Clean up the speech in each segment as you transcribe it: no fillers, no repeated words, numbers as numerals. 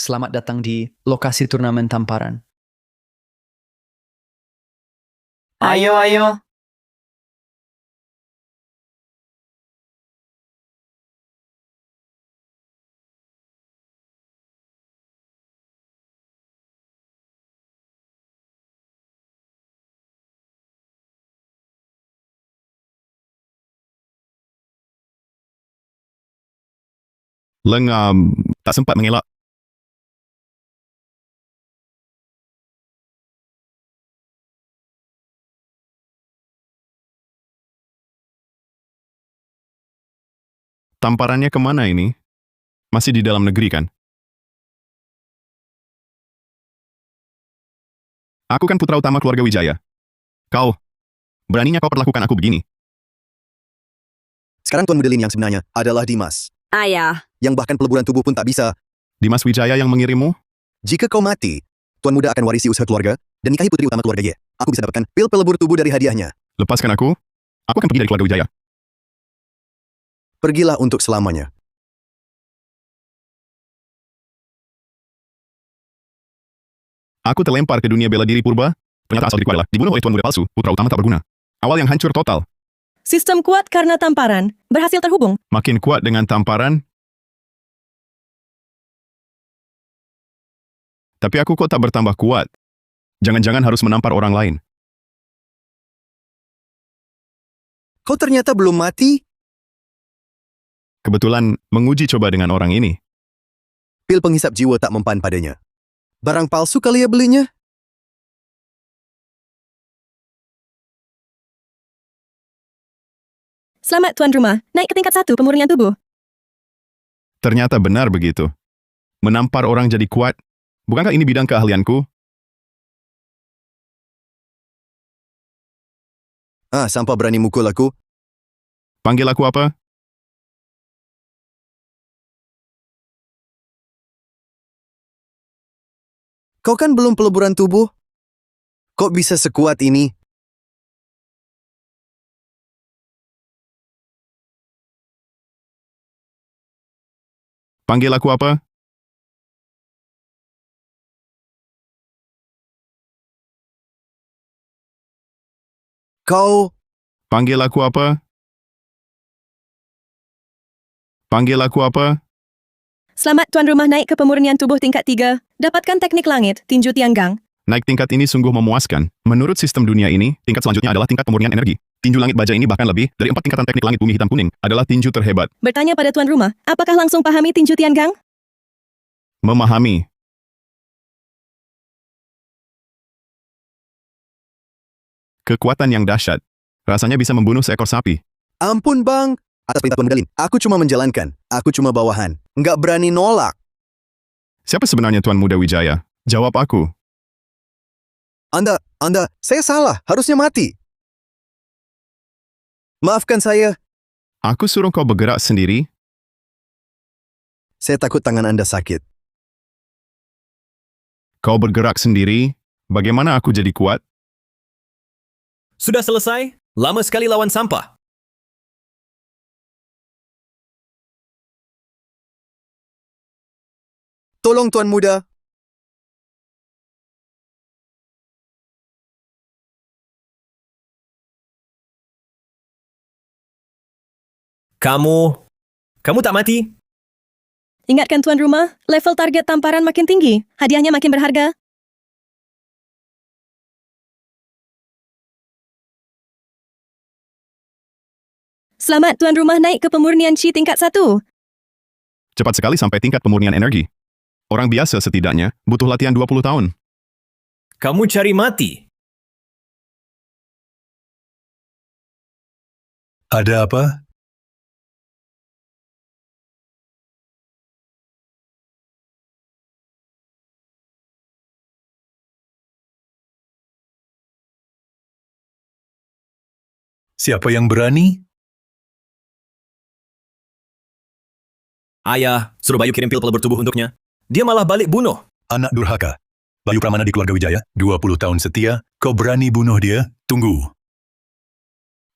Selamat datang di lokasi turnamen tamparan. Ayo, ayo. Lengam, tak sempat mengelak. Tamparannya kemana ini? Masih di dalam negeri kan? Aku kan putra utama keluarga Wijaya. Beraninya kau perlakukan aku begini? Sekarang Tuan Mudelin yang sebenarnya adalah Dimas. Ayah, Yang bahkan peleburan tubuh pun tak bisa. Dimas Wijaya yang mengirimmu? Jika kau mati, Tuan Muda akan warisi usaha keluarga dan nikahi putri utama keluarga Ye. Aku bisa dapatkan pil pelebur tubuh dari hadiahnya. Lepaskan aku. Aku akan pergi dari keluarga Wijaya. Pergilah untuk selamanya. Aku terlempar ke dunia bela diri purba. Ternyata asal diriku adalah dibunuh oleh Tuan Muda palsu, putra utama tak berguna. Awal yang hancur total. sistem kuat karena tamparan. Berhasil terhubung. Makin kuat dengan tamparan. Tapi aku kok tak bertambah kuat. Jangan-jangan harus menampar orang lain. Kau ternyata belum mati? Kebetulan menguji coba dengan orang ini. Pil penghisap jiwa tak mempan padanya. Barang palsu kali ya belinya? Selamat tuan rumah, naik ke tingkat 1 pemurnian tubuh. Ternyata benar begitu. Menampar orang jadi kuat. Bukankah ini bidang keahlianku? Sampah berani mukul aku. Panggil aku apa? Kau kan belum peleburan tubuh? Kok bisa sekuat ini? Panggil aku apa? Kau... Panggil aku apa? Panggil aku apa? Selamat tuan rumah naik ke pemurnian tubuh tingkat 3. Dapatkan teknik langit, tinju tianggang. Naik tingkat ini sungguh memuaskan. Menurut sistem dunia ini, tingkat selanjutnya adalah tingkat pemurnian energi. Tinju langit baja ini bahkan lebih dari 4 tingkatan teknik langit bumi hitam kuning. Adalah tinju terhebat. Bertanya pada tuan rumah, apakah langsung pahami tinju tianggang? Memahami. Kekuatan yang dahsyat. Rasanya bisa membunuh seekor sapi. Ampun bang, atas perintah Tuan Mudelin, aku cuma menjalankan. Aku cuma bawahan. Nggak berani nolak. Siapa sebenarnya Tuan Muda Wijaya? Jawab aku. Anda, saya salah. Harusnya mati. Maafkan saya. Aku suruh kau bergerak sendiri. Saya takut tangan Anda sakit. Kau bergerak sendiri. Bagaimana aku jadi kuat? Sudah selesai? Lama sekali lawan sampah. Tolong Tuan Muda. Kamu tak mati? Ingatkan tuan rumah, level target tamparan makin tinggi, hadiahnya makin berharga. Selamat tuan rumah naik ke pemurnian Chi tingkat 1. Cepat sekali sampai tingkat pemurnian energi. Orang biasa setidaknya butuh latihan 20 tahun. Kamu cari mati? Ada apa? Siapa yang berani? Ayah, suruh Bayu kirim pil pelebur tubuh untuknya. Dia malah balik bunuh. Anak durhaka. Bayu Pramana di keluarga Wijaya, 20 tahun setia, kau berani bunuh dia? Tunggu.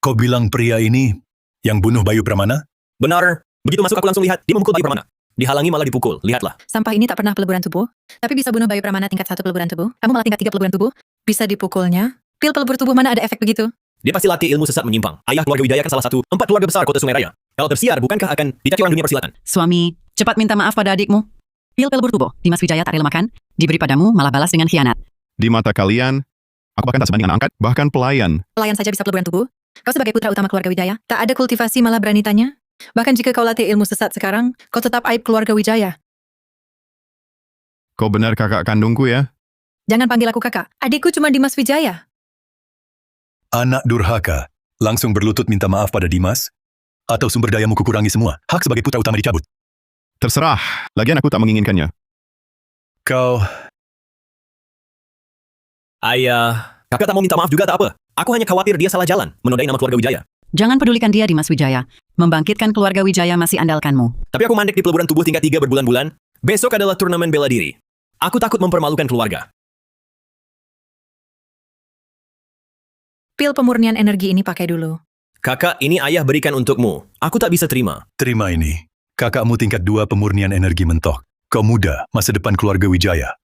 Kau bilang pria ini yang bunuh Bayu Pramana? Benar. Begitu masuk aku langsung lihat, dia memukul Bayu Pramana. Dihalangi malah dipukul, lihatlah. Sampah ini tak pernah peleburan tubuh, tapi bisa bunuh Bayu Pramana tingkat 1 peleburan tubuh. Kamu malah tingkat 3 peleburan tubuh. Bisa dipukulnya. Pil pelebur tubuh mana ada efek begitu? Dia pasti latih ilmu sesat menyimpang. Ayah keluarga Wijaya kan salah satu 4 keluarga besar kota Sungai Raya. Kalau tersiar, bukankah akan dicaci orang dunia persilatan? Suami, cepat minta maaf pada adikmu. Pil pelebur tubuh, Dimas Wijaya tak rela makan, diberi padamu malah balas dengan khianat. Di mata kalian, aku bahkan tak sebanding anak angkat, bahkan pelayan. Pelayan saja bisa peleburan tubuh. Kau sebagai putra utama keluarga Wijaya, tak ada kultivasi malah berani tanya. Bahkan jika kau latih ilmu sesat sekarang, kau tetap aib keluarga Wijaya. Kau benar kakak kandungku ya? Jangan panggil aku kakak. Adikku cuma Dimas Wijaya. Anak durhaka. Langsung berlutut minta maaf pada Dimas? Atau sumber dayamu kukurangi semua? Hak sebagai putra utama dicabut. Terserah, lagian aku tak menginginkannya. Kau... Ayah, kakak tak mau minta maaf juga tak apa. Aku hanya khawatir dia salah jalan, menodai nama keluarga Wijaya. Jangan pedulikan dia, Dimas Wijaya. Membangkitkan keluarga Wijaya masih andalkanmu. Tapi aku mandek di peleburan tubuh tingkat 3 berbulan-bulan. Besok adalah turnamen bela diri. Aku takut mempermalukan keluarga. Pil pemurnian energi ini pakai dulu. Kakak, ini ayah berikan untukmu. Aku tak bisa terima. Terima ini. Kakakmu tingkat 2 pemurnian energi mentok. Kau muda, masa depan keluarga Wijaya.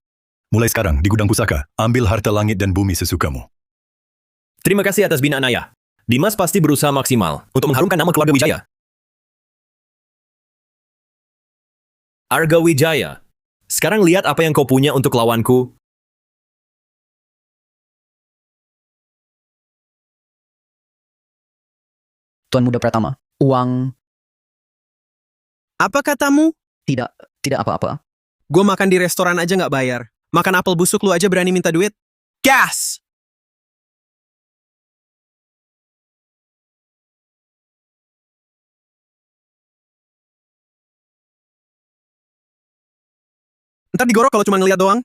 Mulai sekarang, di gudang pusaka, ambil harta langit dan bumi sesukamu. Terima kasih atas binaan ayah. Dimas pasti berusaha maksimal untuk mengharumkan nama keluarga Wijaya. Arga Wijaya, sekarang lihat apa yang kau punya untuk lawanku. Tuan Muda Pratama, uang Apa katamu? tidak apa-apa. Gue makan di restoran aja nggak bayar. Makan apel busuk lu aja berani minta duit? Gas! Ntar digorok kalau cuma ngeliat doang.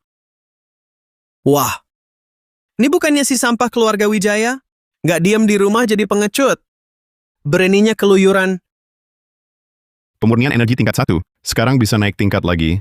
Wah. Ini bukannya si sampah keluarga Wijaya? Nggak diem di rumah jadi pengecut. Beraninya keluyuran. Pemurnian energi tingkat 1, sekarang bisa naik tingkat lagi.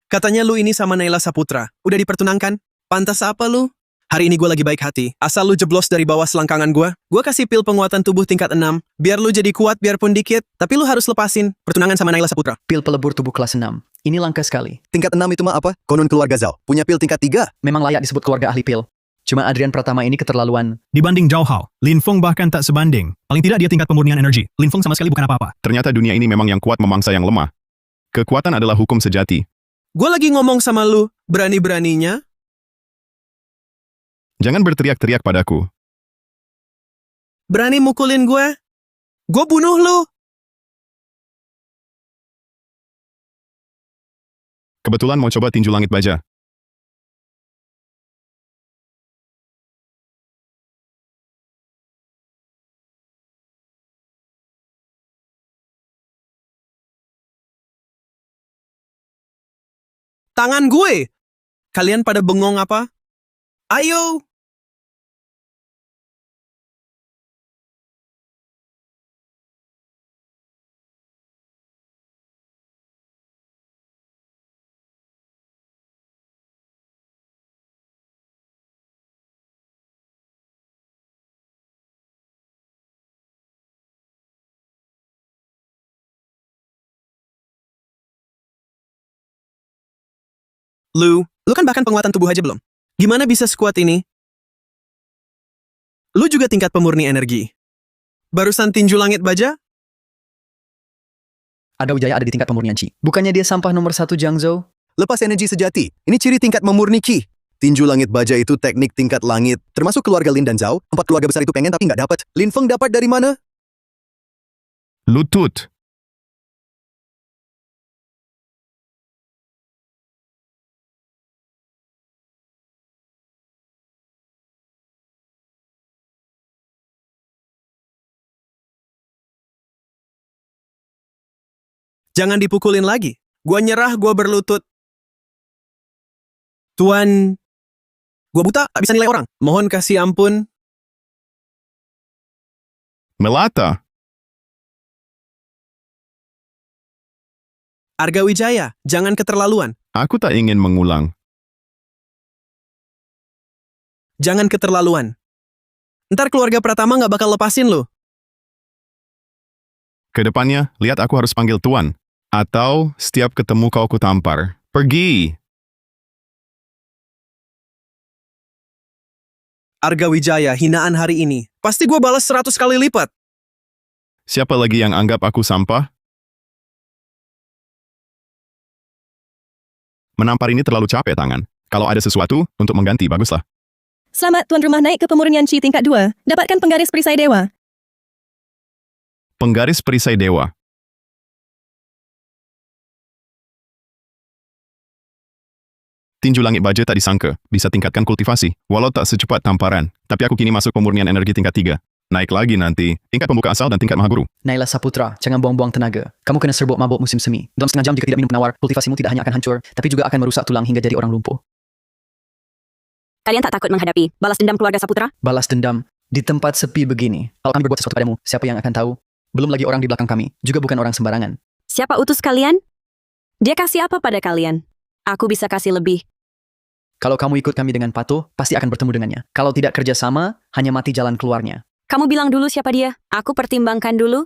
Katanya lu ini sama Naila Saputra. Udah dipertunangkan? Pantas apa lu? Hari ini gue lagi baik hati. Asal lu jeblos dari bawah selangkangan gue kasih pil penguatan tubuh tingkat 6. Biar lu jadi kuat biarpun dikit. Tapi lu harus lepasin pertunangan sama Naila Saputra. Pil pelebur tubuh kelas 6. Ini langka sekali. Tingkat 6 itu mah apa? Konon keluarga Zhao. Punya pil tingkat 3. Memang layak disebut keluarga ahli pil. Cuma Adrian Pratama ini keterlaluan. Dibanding Zhao Hao, Lin Feng bahkan tak sebanding. Paling tidak dia tingkat pemurnian energi. Lin Feng sama sekali bukan apa-apa. Ternyata dunia ini memang yang kuat memangsa yang lemah. Kekuatan adalah hukum sejati. Gue lagi ngomong sama lu. Berani-beraninya. Jangan berteriak-teriak padaku. Berani mukulin gue. Gue bunuh lu. Kebetulan mau coba tinju langit baja. Tangan gue. Kalian pada bengong apa? Ayo. Lu kan bahkan penguatan tubuh aja belum. Gimana bisa sekuat ini? Lu juga tingkat pemurni energi. Barusan tinju langit baja? Ada Wijaya ada di tingkat pemurnian Qi. Bukannya dia sampah nomor 1 Jiangzhou? Lepas energi sejati. Ini ciri tingkat memurni Qi. Tinju langit baja itu teknik tingkat langit. Termasuk keluarga Lin dan Zhao. 4 keluarga besar itu pengen tapi nggak dapat. Lin Feng dapat dari mana? Lutut. Jangan dipukulin lagi. Gua nyerah, gua berlutut. Tuan, gua buta, tak bisa nilai orang. Mohon kasih ampun. Melata. Arga Wijaya, jangan keterlaluan. Aku tak ingin mengulang. Jangan keterlaluan. Ntar keluarga Pratama nggak bakal lepasin lo. Kedepannya, lihat aku harus panggil tuan. Atau setiap ketemu kau kutampar. Pergi! Arga Wijaya, hinaan hari ini. Pasti gue balas 100 kali lipat. Siapa lagi yang anggap aku sampah? Menampar ini terlalu capek tangan. Kalau ada sesuatu untuk mengganti, baguslah. Selamat tuan rumah naik ke pemurnian Chi tingkat 2. Dapatkan penggaris perisai dewa. Penggaris perisai dewa. Tinju langit baja tak disangka, bisa tingkatkan kultivasi, walau tak secepat tamparan. Tapi aku kini masuk pemurnian energi tingkat 3. Naik lagi nanti, tingkat pembuka asal dan tingkat mahaguru. Naila Saputra, jangan buang-buang tenaga. Kamu kena serbuk mabuk musim semi. Dalam setengah jam jika tidak minum penawar, kultivasimu tidak hanya akan hancur, tapi juga akan merusak tulang hingga jadi orang lumpuh. Kalian tak takut menghadapi balas dendam keluarga Saputra? Balas dendam di tempat sepi begini. Kalau kami berbuat sesuatu padamu, siapa yang akan tahu? Belum lagi orang di belakang kami, juga bukan orang sembarangan. Siapa utus kalian? Dia kasih apa pada kalian? Aku bisa kasih lebih. Kalau kamu ikut kami dengan patuh, pasti akan bertemu dengannya. Kalau tidak kerjasama, hanya mati jalan keluarnya. Kamu bilang dulu siapa dia? Aku pertimbangkan dulu.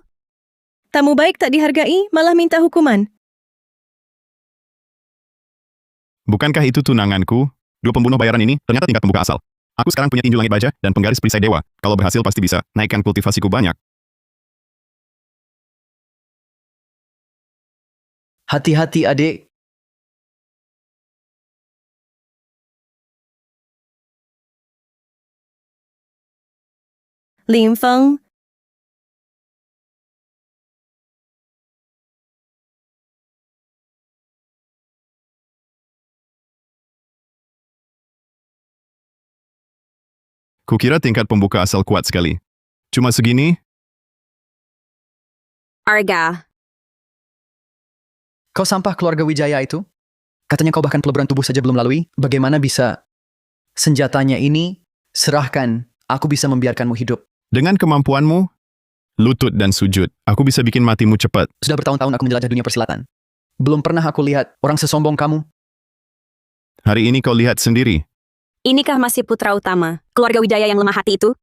Tamu baik tak dihargai, malah minta hukuman. Bukankah itu tunanganku? 2 pembunuh bayaran ini ternyata tingkat pembuka asal. Aku sekarang punya tinju langit baja dan penggaris perisai dewa. Kalau berhasil pasti bisa naikkan kultivasiku banyak. Hati-hati adik. Lim Feng, Kukira tingkat pembuka asal kuat sekali. Cuma segini? Arga. Kau sampah keluarga Wijaya itu? Katanya kau bahkan peleburan tubuh saja belum lalui. Bagaimana bisa senjatanya ini? Serahkan, aku bisa membiarkanmu hidup. Dengan kemampuanmu, lutut dan sujud, aku bisa bikin matimu cepat. Sudah bertahun-tahun aku menjelajah dunia persilatan. Belum pernah aku lihat orang sesombong kamu. Hari ini kau lihat sendiri. Inikah masih putra utama, keluarga Wijaya yang lemah hati itu?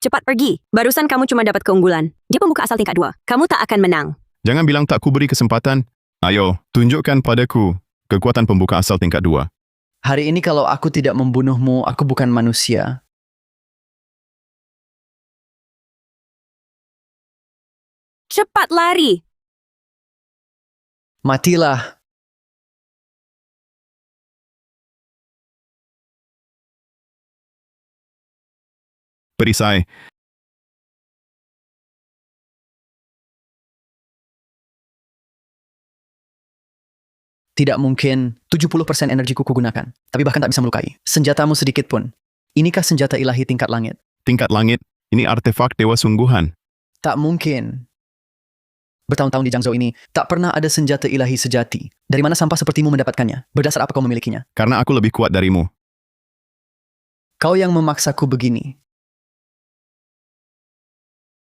Cepat pergi, barusan kamu cuma dapat keunggulan. Dia pembuka asal tingkat 2, kamu tak akan menang. Jangan bilang tak kuberi kesempatan. Ayo, tunjukkan padaku kekuatan pembuka asal tingkat 2. Hari ini kalau aku tidak membunuhmu, aku bukan manusia. Cepat lari! Matilah. Perisai. Tidak mungkin 70% energiku kugunakan, tapi bahkan tak bisa melukai. Senjatamu sedikit pun. Inikah senjata ilahi tingkat langit? Tingkat langit, ini artefak dewa sungguhan. Tak mungkin. Bertahun-tahun di Jiangzhou ini, tak pernah ada senjata ilahi sejati. Dari mana sampah sepertimu mendapatkannya? Berdasar apa kau memilikinya? Karena aku lebih kuat darimu. Kau yang memaksaku begini.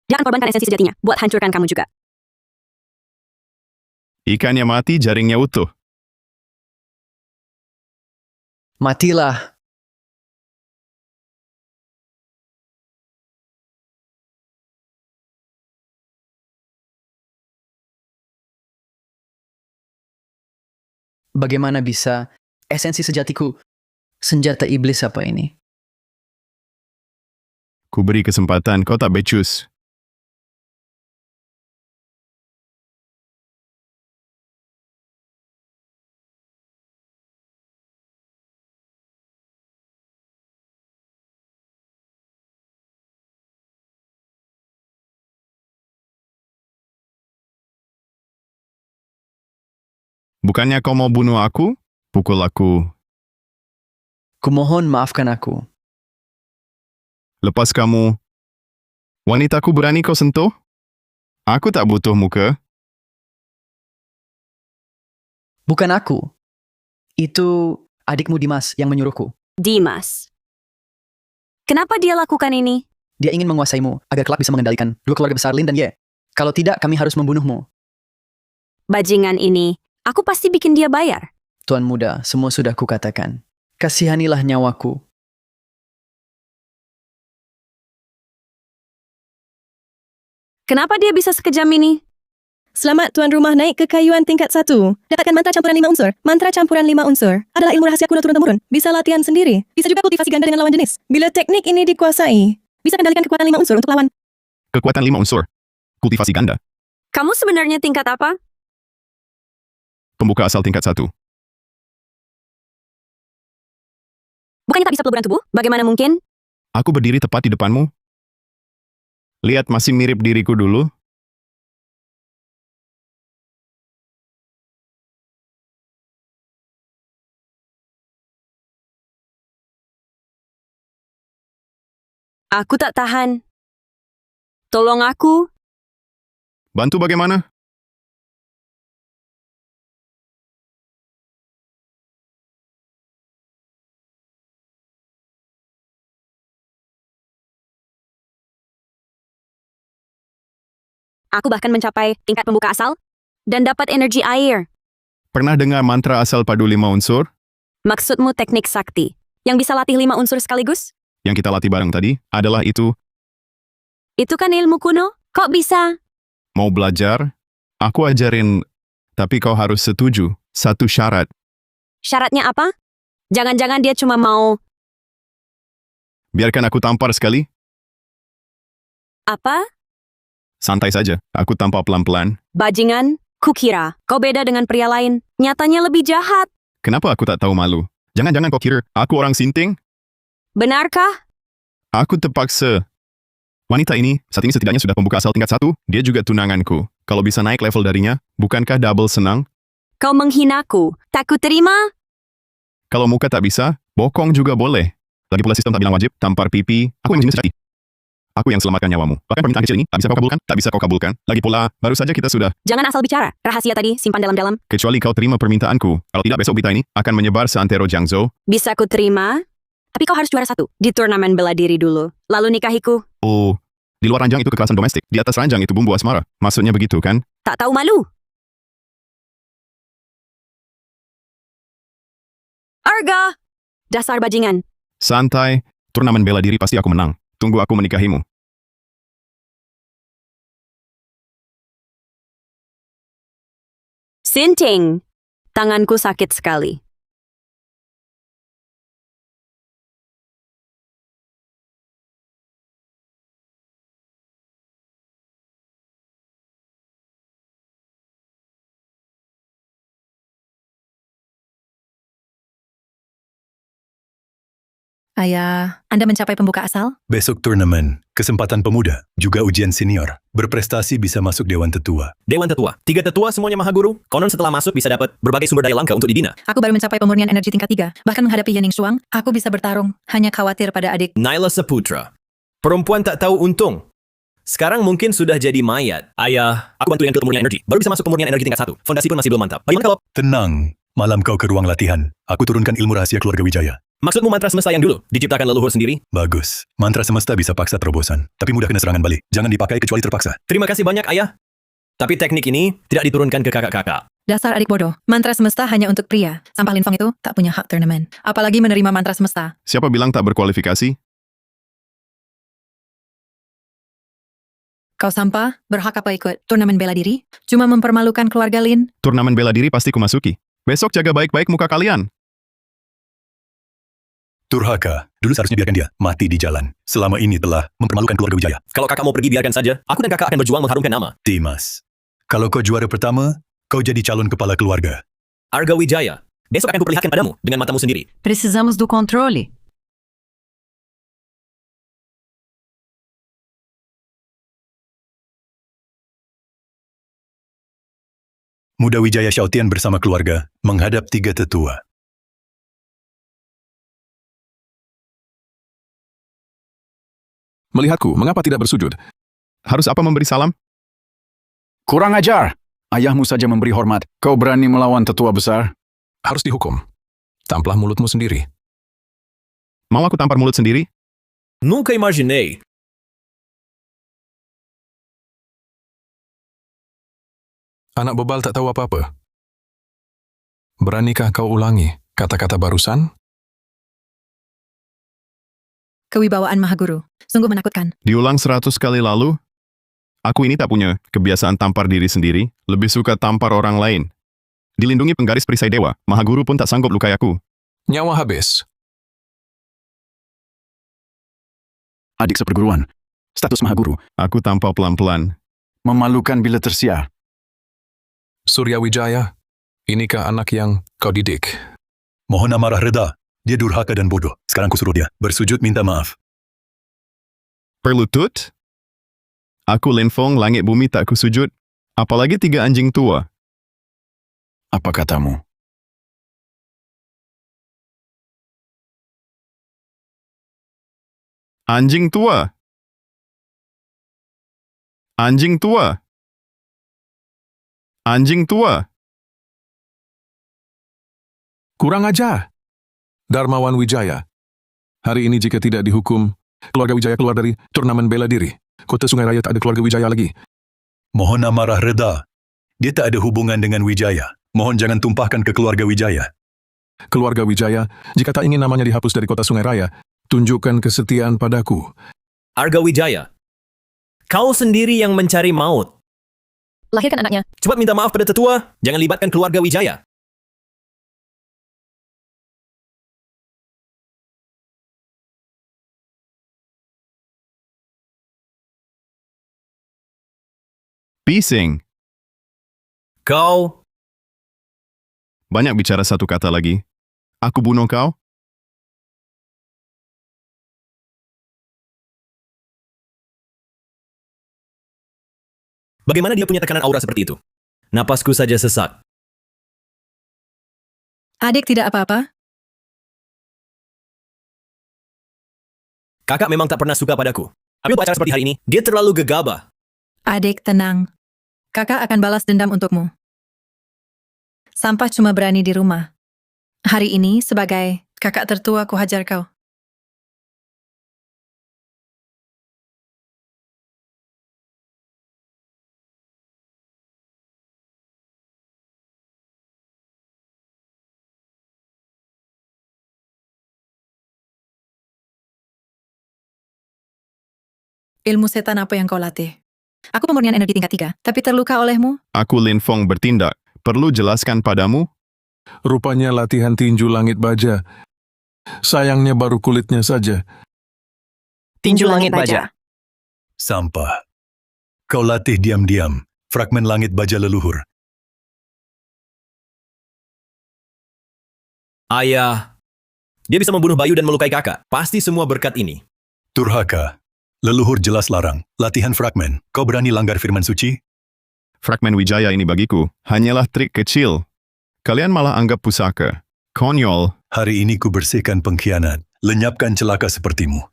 Dia akan korbankan esensi sejatinya, buat hancurkan kamu juga. Ikannya mati, jaringnya utuh. Matilah. Bagaimana bisa esensi sejatiku? Senjata iblis apa ini? Kuberi kesempatan, kau tak becus. Bukannya kau mau bunuh aku? Pukul aku. Kumohon maafkan aku. Lepas kamu. Wanitaku berani kau sentuh? Aku tak butuh muka. Bukan aku. Itu adikmu Dimas yang menyuruhku. Dimas. Kenapa dia lakukan ini? Dia ingin menguasaimu agar kelak bisa mengendalikan 2 keluarga besar Lin dan Ye. Kalau tidak, kami harus membunuhmu. Bajingan ini, aku pasti bikin dia bayar. Tuan muda, semua sudah kukatakan. Kasihanilah nyawaku. Kenapa dia bisa sekejam ini? Selamat tuan rumah naik ke kayuan tingkat 1. Dapatkan mantra campuran 5 unsur. Mantra campuran 5 unsur adalah ilmu rahasia kuno turun-temurun. Bisa latihan sendiri. Bisa juga kultivasi ganda dengan lawan jenis. Bila teknik ini dikuasai, bisa kendalikan kekuatan 5 unsur untuk lawan. Kekuatan 5 unsur. Kultivasi ganda. Kamu sebenarnya tingkat apa? Pembuka asal tingkat 1. Bukannya tak bisa peleburan tubuh? Bagaimana mungkin? Aku berdiri tepat di depanmu. Lihat masih mirip diriku dulu. Aku tak tahan. Tolong aku. Bantu bagaimana? Aku bahkan mencapai tingkat pembuka asal dan dapat energi air. Pernah dengar mantra asal padu 5 unsur? Maksudmu teknik sakti yang bisa latih 5 unsur sekaligus? Yang kita latih bareng tadi adalah itu. Itu kan ilmu kuno. Kok bisa? Mau belajar? Aku ajarin. Tapi kau harus setuju. Satu syarat. Syaratnya apa? Jangan-jangan dia cuma mau... Biarkan aku tampar sekali. Apa? Santai saja. Aku tampar pelan-pelan. Bajingan? Kukira kau beda dengan pria lain. Nyatanya lebih jahat. Kenapa aku tak tahu malu? Jangan-jangan kau kira aku orang sinting? Benarkah? Aku terpaksa. Wanita ini saat ini setidaknya sudah pembuka asal tingkat 1. Dia juga tunanganku. Kalau bisa naik level darinya, bukankah double senang? Kau menghinaku. Tak ku terima? Kalau muka tak bisa, bokong juga boleh. Lagi pula sistem tak bilang wajib, tampar pipi. Aku yang jenis sejati. Aku yang selamatkan nyawamu. Bahkan permintaan kecil ini, tak bisa kau kabulkan, tak bisa kau kabulkan. Lagi pula, baru saja kita sudah. Jangan asal bicara. Rahasia tadi simpan dalam-dalam. Kecuali kau terima permintaanku. Kalau tidak, besok berita ini akan menyebar seantero Jiangzhou. Bisa ku terima? Tapi kau harus juara 1 di turnamen bela diri dulu. Lalu nikahiku. Oh, di luar ranjang itu kekerasan domestik. Di atas ranjang itu bumbu asmara. Maksudnya begitu kan? Tak tahu malu. Arga! Dasar bajingan. Santai. Turnamen bela diri pasti aku menang. Tunggu aku menikahimu. Sinting. Tanganku sakit sekali. Ayah, Anda mencapai pembuka asal? Besok turnamen, kesempatan pemuda, juga ujian senior. Berprestasi bisa masuk Dewan Tetua. Dewan Tetua. 3 tetua semuanya maha guru. Konon setelah masuk bisa dapat berbagai sumber daya langka untuk dibina. Aku baru mencapai pemurnian energi tingkat 3. Bahkan menghadapi Yening Shuang, aku bisa bertarung. Hanya khawatir pada adik. Naila Saputra. Perempuan tak tahu untung. Sekarang mungkin sudah jadi mayat. Ayah, aku bantu yang ke pemurnian energi. Baru bisa masuk pemurnian energi tingkat 1. Fondasi pun masih belum mantap. Bagaimana kalau... Tenang, malam kau ke ruang latihan. Aku turunkan ilmu rahasia keluarga Wijaya. Maksudmu mantra semesta yang dulu diciptakan leluhur sendiri? Bagus. Mantra semesta bisa paksa terobosan, tapi mudah kena serangan balik. Jangan dipakai kecuali terpaksa. Terima kasih banyak, Ayah. Tapi teknik ini tidak diturunkan ke kakak-kakak. Dasar adik bodoh. Mantra semesta hanya untuk pria. Sampah Linfong itu tak punya hak turnamen. Apalagi menerima mantra semesta. Siapa bilang tak berkualifikasi? Kau sampah, berhak apa ikut turnamen bela diri? Cuma mempermalukan keluarga Lin? Turnamen bela diri pasti ku masuki. Besok jaga baik-baik muka kalian. Turhaka, dulu seharusnya biarkan dia mati di jalan. Selama ini telah mempermalukan keluarga Wijaya. Kalau kakak mau pergi, biarkan saja. Aku dan kakak akan berjuang mengharumkan nama. Dimas, kalau kau juara pertama, kau jadi calon kepala keluarga. Arga Wijaya. Besok akan kuperlihatkan padamu dengan matamu sendiri. Precisamos do controle. Muda Wijaya Xiaotian bersama keluarga menghadap 3 tetua. Melihatku, mengapa tidak bersujud? Harus apa memberi salam? Kurang ajar! Ayahmu saja memberi hormat. Kau berani melawan tetua besar? Harus dihukum. Tamplah mulutmu sendiri. Mau aku tampar mulut sendiri? Nunca imaginei. Anak bebal tak tahu apa-apa. Beranikah kau ulangi kata-kata barusan? Kewibawaan Mahaguru. Sungguh menakutkan. Diulang 100 kali lalu? Aku ini tak punya kebiasaan tampar diri sendiri, lebih suka tampar orang lain. Dilindungi penggaris perisai dewa, Mahaguru pun tak sanggup lukai aku. Nyawa habis. Adik seperguruan. Status Mahaguru. Aku tampar pelan-pelan. Memalukan bila tersiar. Surya Wijaya, inikah anak yang kau didik? Mohon amarah reda. Dia durhaka dan bodoh. Sekarang ku suruh dia bersujud minta maaf. Perlutut? Aku Lin Feng, langit bumi tak kusujud. Apalagi 3 anjing tua. Apa katamu? Anjing tua. Anjing tua. Anjing tua. Kurang ajar. Darmawan Wijaya, hari ini jika tidak dihukum, keluarga Wijaya keluar dari turnamen bela diri. Kota Sungai Raya tak ada keluarga Wijaya lagi. Mohon amarah reda. Dia tak ada hubungan dengan Wijaya. Mohon jangan tumpahkan ke keluarga Wijaya. Keluarga Wijaya, jika tak ingin namanya dihapus dari Kota Sungai Raya, tunjukkan kesetiaan padaku. Arga Wijaya, kau sendiri yang mencari maut. Lahirkan anaknya. Cepat minta maaf pada tetua, jangan libatkan keluarga Wijaya. Bising. Kau, Banyak bicara satu kata lagi. Aku bunuh kau? bagaimana dia punya tekanan aura seperti itu? Napasku saja sesak. Adik tidak apa-apa? Kakak memang tak pernah suka padaku. Tapi untuk acara seperti hari ini, dia terlalu gegabah. Adik, tenang. Kakak akan balas dendam untukmu. Sampah cuma berani di rumah. Hari ini, sebagai kakak tertua, ku hajar kau. Ilmu setan apa yang kau latih? Aku pemurnian energi tingkat 3, tapi terluka olehmu? Aku Lin Feng bertindak. Perlu jelaskan padamu? Rupanya latihan tinju langit baja. Sayangnya baru kulitnya saja. Tinju langit baja. Sampah. Kau latih diam-diam. Fragmen langit baja leluhur. Ayah, dia bisa membunuh Bayu dan melukai kakak. Pasti semua berkat ini. Durhaka. Leluhur jelas larang. Latihan fragmen. Kau berani langgar firman suci? Fragmen Wijaya ini bagiku hanyalah trik kecil. Kalian malah anggap pusaka. Konyol. Hari ini ku bersihkan pengkhianat. Lenyapkan celaka sepertimu.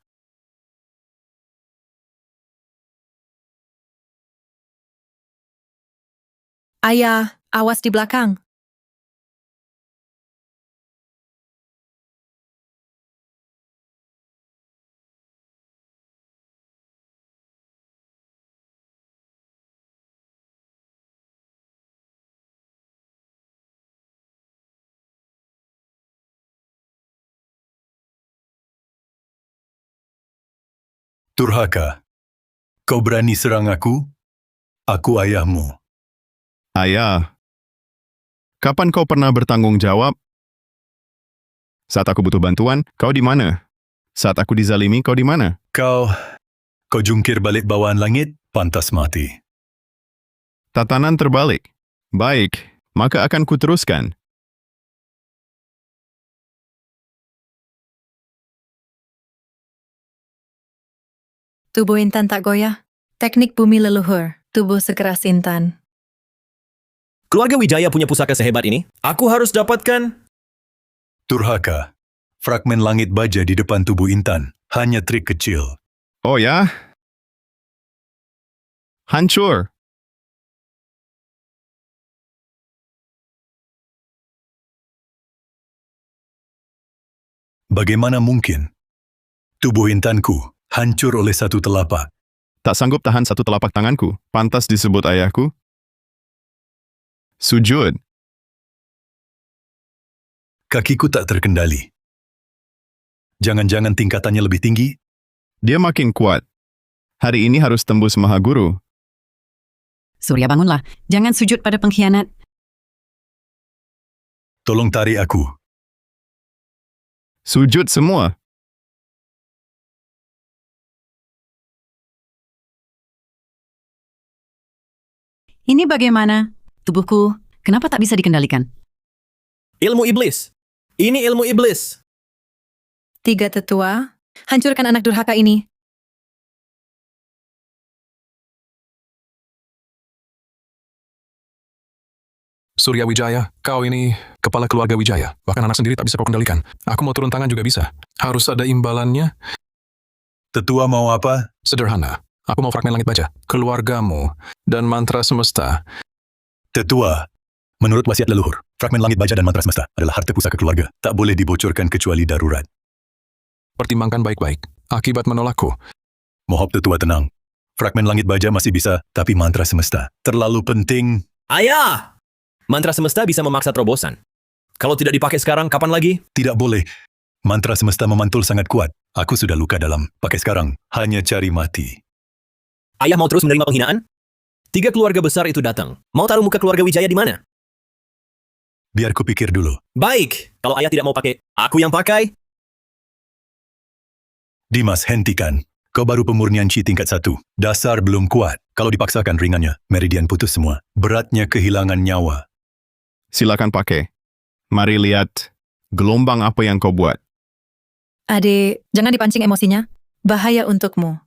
Ayah, awas di belakang. Durhaka. Kau berani serang aku? Aku ayahmu. Ayah. Kapan kau pernah bertanggung jawab? Saat aku butuh bantuan, kau di mana? Saat aku dizalimi, kau di mana? Kau jungkir balik bawaan langit, pantas mati. Tatanan terbalik. Baik, maka akan kuteruskan. Tubuh intan tak goyah. Teknik bumi leluhur. Tubuh sekeras intan. Keluarga Wijaya punya pusaka sehebat ini. Aku harus dapatkan. Durhaka. Fragmen langit baja di depan tubuh intan. Hanya trik kecil. Oh ya? Hancur. Bagaimana mungkin? Tubuh intanku hancur oleh satu telapak. Tak sanggup tahan satu telapak tanganku. Pantas disebut ayahku. Sujud. Kakiku tak terkendali. Jangan-jangan tingkatannya lebih tinggi? Dia makin kuat. Hari ini harus tembus Mahaguru. Surya, bangunlah. Jangan sujud pada pengkhianat. Tolong tarik aku. Sujud semua. Ini bagaimana? Tubuhku, kenapa tak bisa dikendalikan? Ilmu iblis. Ini ilmu iblis. 3 tetua, hancurkan anak durhaka ini. Surya Wijaya, kau ini kepala keluarga Wijaya. Bahkan anak sendiri tak bisa kau kendalikan. Aku mau turun tangan juga bisa. Harus ada imbalannya. Tetua mau apa? Sederhana. Aku mau fragmen langit baja. Keluargamu dan mantra semesta. Tetua, menurut wasiat leluhur, fragmen langit baja dan mantra semesta adalah harta pusaka keluarga. Tak boleh dibocorkan kecuali darurat. Pertimbangkan baik-baik. Akibat menolakku. Mohon tetua tenang. Fragmen langit baja masih bisa, tapi mantra semesta terlalu penting. Ayah! Mantra semesta bisa memaksa terobosan. Kalau tidak dipakai sekarang, kapan lagi? Tidak boleh. Mantra semesta memantul sangat kuat. Aku sudah luka dalam. Pakai sekarang, hanya cari mati. Ayah mau terus menerima penghinaan? 3 keluarga besar itu datang. Mau taruh muka keluarga Wijaya di mana? Biar ku pikir dulu. Baik, kalau ayah tidak mau pakai, aku yang pakai. Dimas, hentikan. Kau baru pemurnian Chi tingkat 1. Dasar belum kuat. Kalau dipaksakan ringannya, meridian putus semua. Beratnya kehilangan nyawa. Silakan pakai. Mari lihat gelombang apa yang kau buat. Adik, jangan dipancing emosinya. Bahaya untukmu.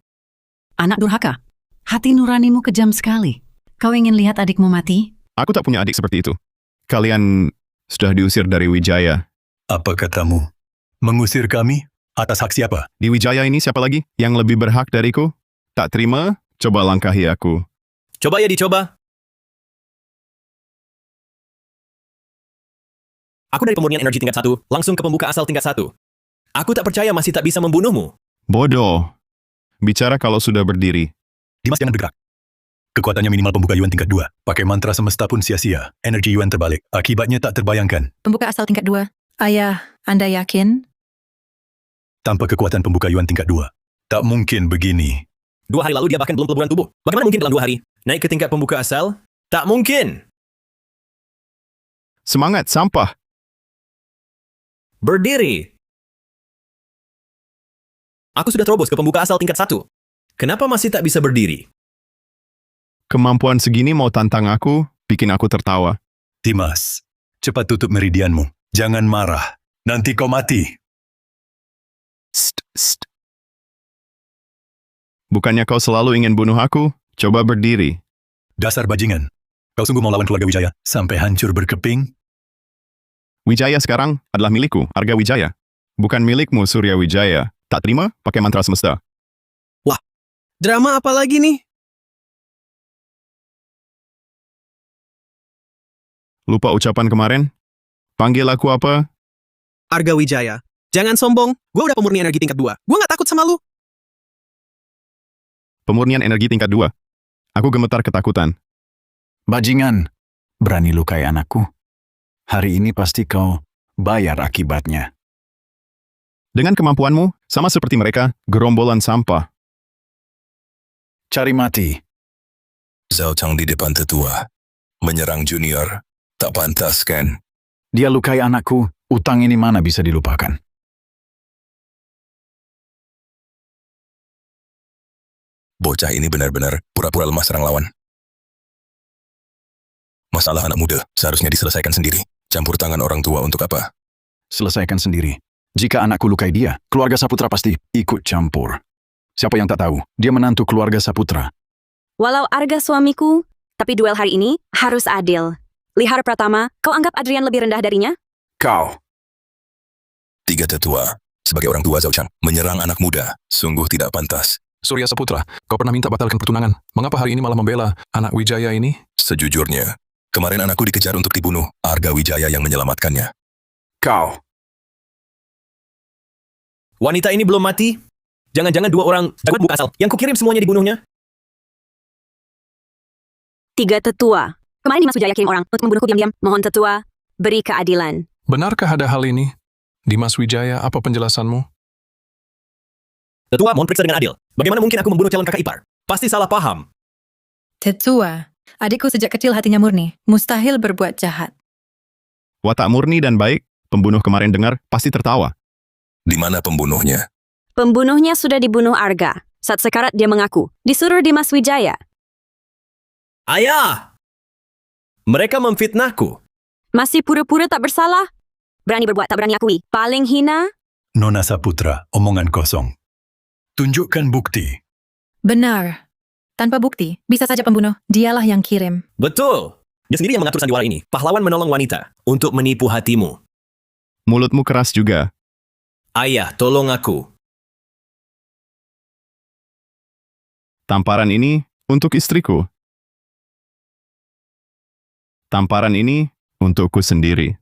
Anak durhaka, hati nuranimu kejam sekali. Kau ingin lihat adikmu mati? Aku tak punya adik seperti itu. Kalian sudah diusir dari Wijaya. Apa katamu? Mengusir kami? Atas hak siapa? Di Wijaya ini siapa lagi yang lebih berhak dariku? Tak terima? Coba langkahi aku. Coba ya dicoba. Aku dari pemurnian energi tingkat 1, langsung ke pembuka asal tingkat 1. Aku tak percaya masih tak bisa membunuhmu. Bodoh. Bicara kalau sudah berdiri. Dimas, jangan bergerak. Kekuatannya minimal pembuka Yuan tingkat 2. Pakai mantra semesta pun sia-sia. Energi Yuan terbalik. Akibatnya tak terbayangkan. Pembuka asal tingkat 2. Ayah, Anda yakin? Tanpa kekuatan pembuka Yuan tingkat 2. Tak mungkin begini. 2 hari lalu dia bahkan belum peleburan tubuh. Bagaimana mungkin dalam 2 hari? Naik ke tingkat pembuka asal? Tak mungkin. Semangat, sampah. Berdiri. Aku sudah terobos ke pembuka asal tingkat 1. Kenapa masih tak bisa berdiri? Kemampuan segini mau tantang aku, bikin aku tertawa. Dimas, cepat tutup meridianmu. Jangan marah. Nanti kau mati. St. Bukannya kau selalu ingin bunuh aku? Coba berdiri. Dasar bajingan. Kau sungguh mau lawan keluarga Wijaya sampai hancur berkeping? Wijaya sekarang adalah milikku, Arga Wijaya. Bukan milikmu, Surya Wijaya. Tak terima? Pakai mantra semesta. Wah, drama apa lagi nih? Lupa ucapan kemarin? Panggil aku apa? Arga Wijaya. Jangan sombong, gue udah pemurnian energi tingkat 2. Gue gak takut sama lu. Pemurnian energi tingkat 2. Aku gemetar ketakutan. Bajingan, berani lukai anakku. Hari ini pasti kau bayar akibatnya. Dengan kemampuanmu, sama seperti mereka, gerombolan sampah. Cari mati. Zhao Chang di depan tetua. Menyerang junior. Tak pantas kan? Dia lukai anakku, utang ini mana bisa dilupakan. Bocah ini benar-benar pura-pura lemah serang lawan. Masalah anak muda seharusnya diselesaikan sendiri. Campur tangan orang tua untuk apa? Selesaikan sendiri. Jika anakku lukai dia, keluarga Saputra pasti ikut campur. Siapa yang tak tahu, dia menantu keluarga Saputra. Walau Arga suamiku, tapi duel hari ini harus adil. Lihar Pratama, kau anggap Adrian lebih rendah darinya? Kau. 3 tetua, sebagai orang tua Zhao Chang, menyerang anak muda, sungguh tidak pantas. Surya Saputra, kau pernah minta batalkan pertunangan. Mengapa hari ini malah membela anak Wijaya ini? Sejujurnya, kemarin anakku dikejar untuk dibunuh, Arga Wijaya yang menyelamatkannya. Kau. Wanita ini belum mati? Jangan-jangan 2 orang jagoan buka asal yang kukirim semuanya dibunuhnya? 3 tetua. Kemarin Dimas Wijaya kirim orang untuk membunuhku diam-diam. Mohon tetua, beri keadilan. Benarkah ada hal ini? Dimas Wijaya, apa penjelasanmu? Tetua, mohon periksa dengan adil. Bagaimana mungkin aku membunuh calon kakak ipar? Pasti salah paham. Tetua, Adikku sejak kecil hatinya murni, mustahil berbuat jahat. Watak murni dan baik, pembunuh kemarin dengar pasti tertawa. Di mana pembunuhnya? Pembunuhnya sudah dibunuh Arga. Saat sekarat dia mengaku, disuruh Dimas Wijaya. Ayah! Mereka memfitnahku. Masih pura-pura tak bersalah? Berani berbuat tak berani akui. Paling hina? Nona Saputra, omongan kosong. Tunjukkan bukti. Benar. Tanpa bukti, bisa saja pembunuh. Dialah yang kirim. Betul. Dia sendiri yang mengatur sandiwara ini. Pahlawan menolong wanita untuk menipu hatimu. Mulutmu keras juga. Ayah, tolong aku. Tamparan ini untuk istriku. Tamparan ini untukku sendiri.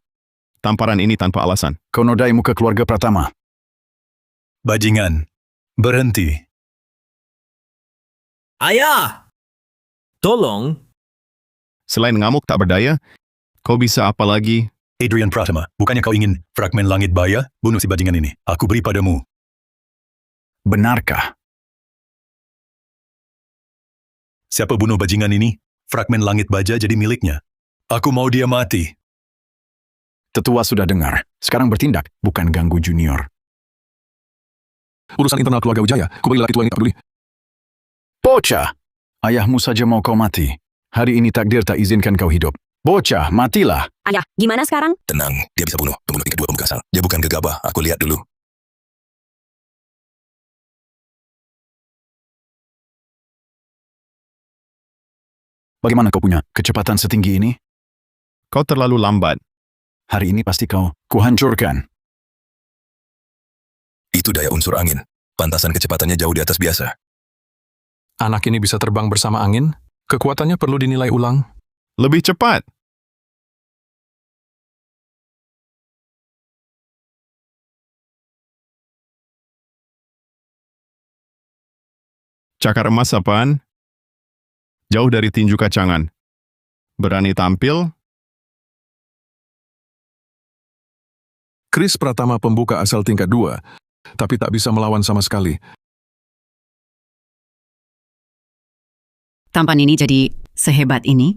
Tamparan ini tanpa alasan. Kau nodai muka keluarga Pratama. Bajingan, berhenti. Ayah! Tolong. Selain ngamuk tak berdaya, kau bisa apa lagi? Adrian Pratama, bukannya kau ingin fragmen langit baya? Bunuh si bajingan ini. Aku beri padamu. Benarkah? Siapa bunuh bajingan ini? Fragmen langit baja jadi miliknya. Aku mau dia mati. Tetua sudah dengar. Sekarang bertindak, bukan ganggu junior. Urusan internal keluarga Wijaya, ku beri laki tua ini tak peduli. Bocah! Ayahmu saja mau kau mati. Hari ini takdir tak izinkan kau hidup. Bocah, matilah. Ayah, gimana sekarang? Tenang, dia bisa bunuh. Pembunuh tingkat 2 pemuka asal. Dia bukan gegabah, aku lihat dulu. Bagaimana kau punya kecepatan setinggi ini? Kau terlalu lambat. Hari ini pasti kau kuhancurkan. Itu daya unsur angin. Pantasan kecepatannya jauh di atas biasa. Anak ini bisa terbang bersama angin? Kekuatannya perlu dinilai ulang. Lebih cepat. Cakar emas apaan? Jauh dari tinju kacangan. Berani tampil? Chris Pratama pembuka asal tingkat 2, tapi tak bisa melawan sama sekali. Tampan ini jadi sehebat ini?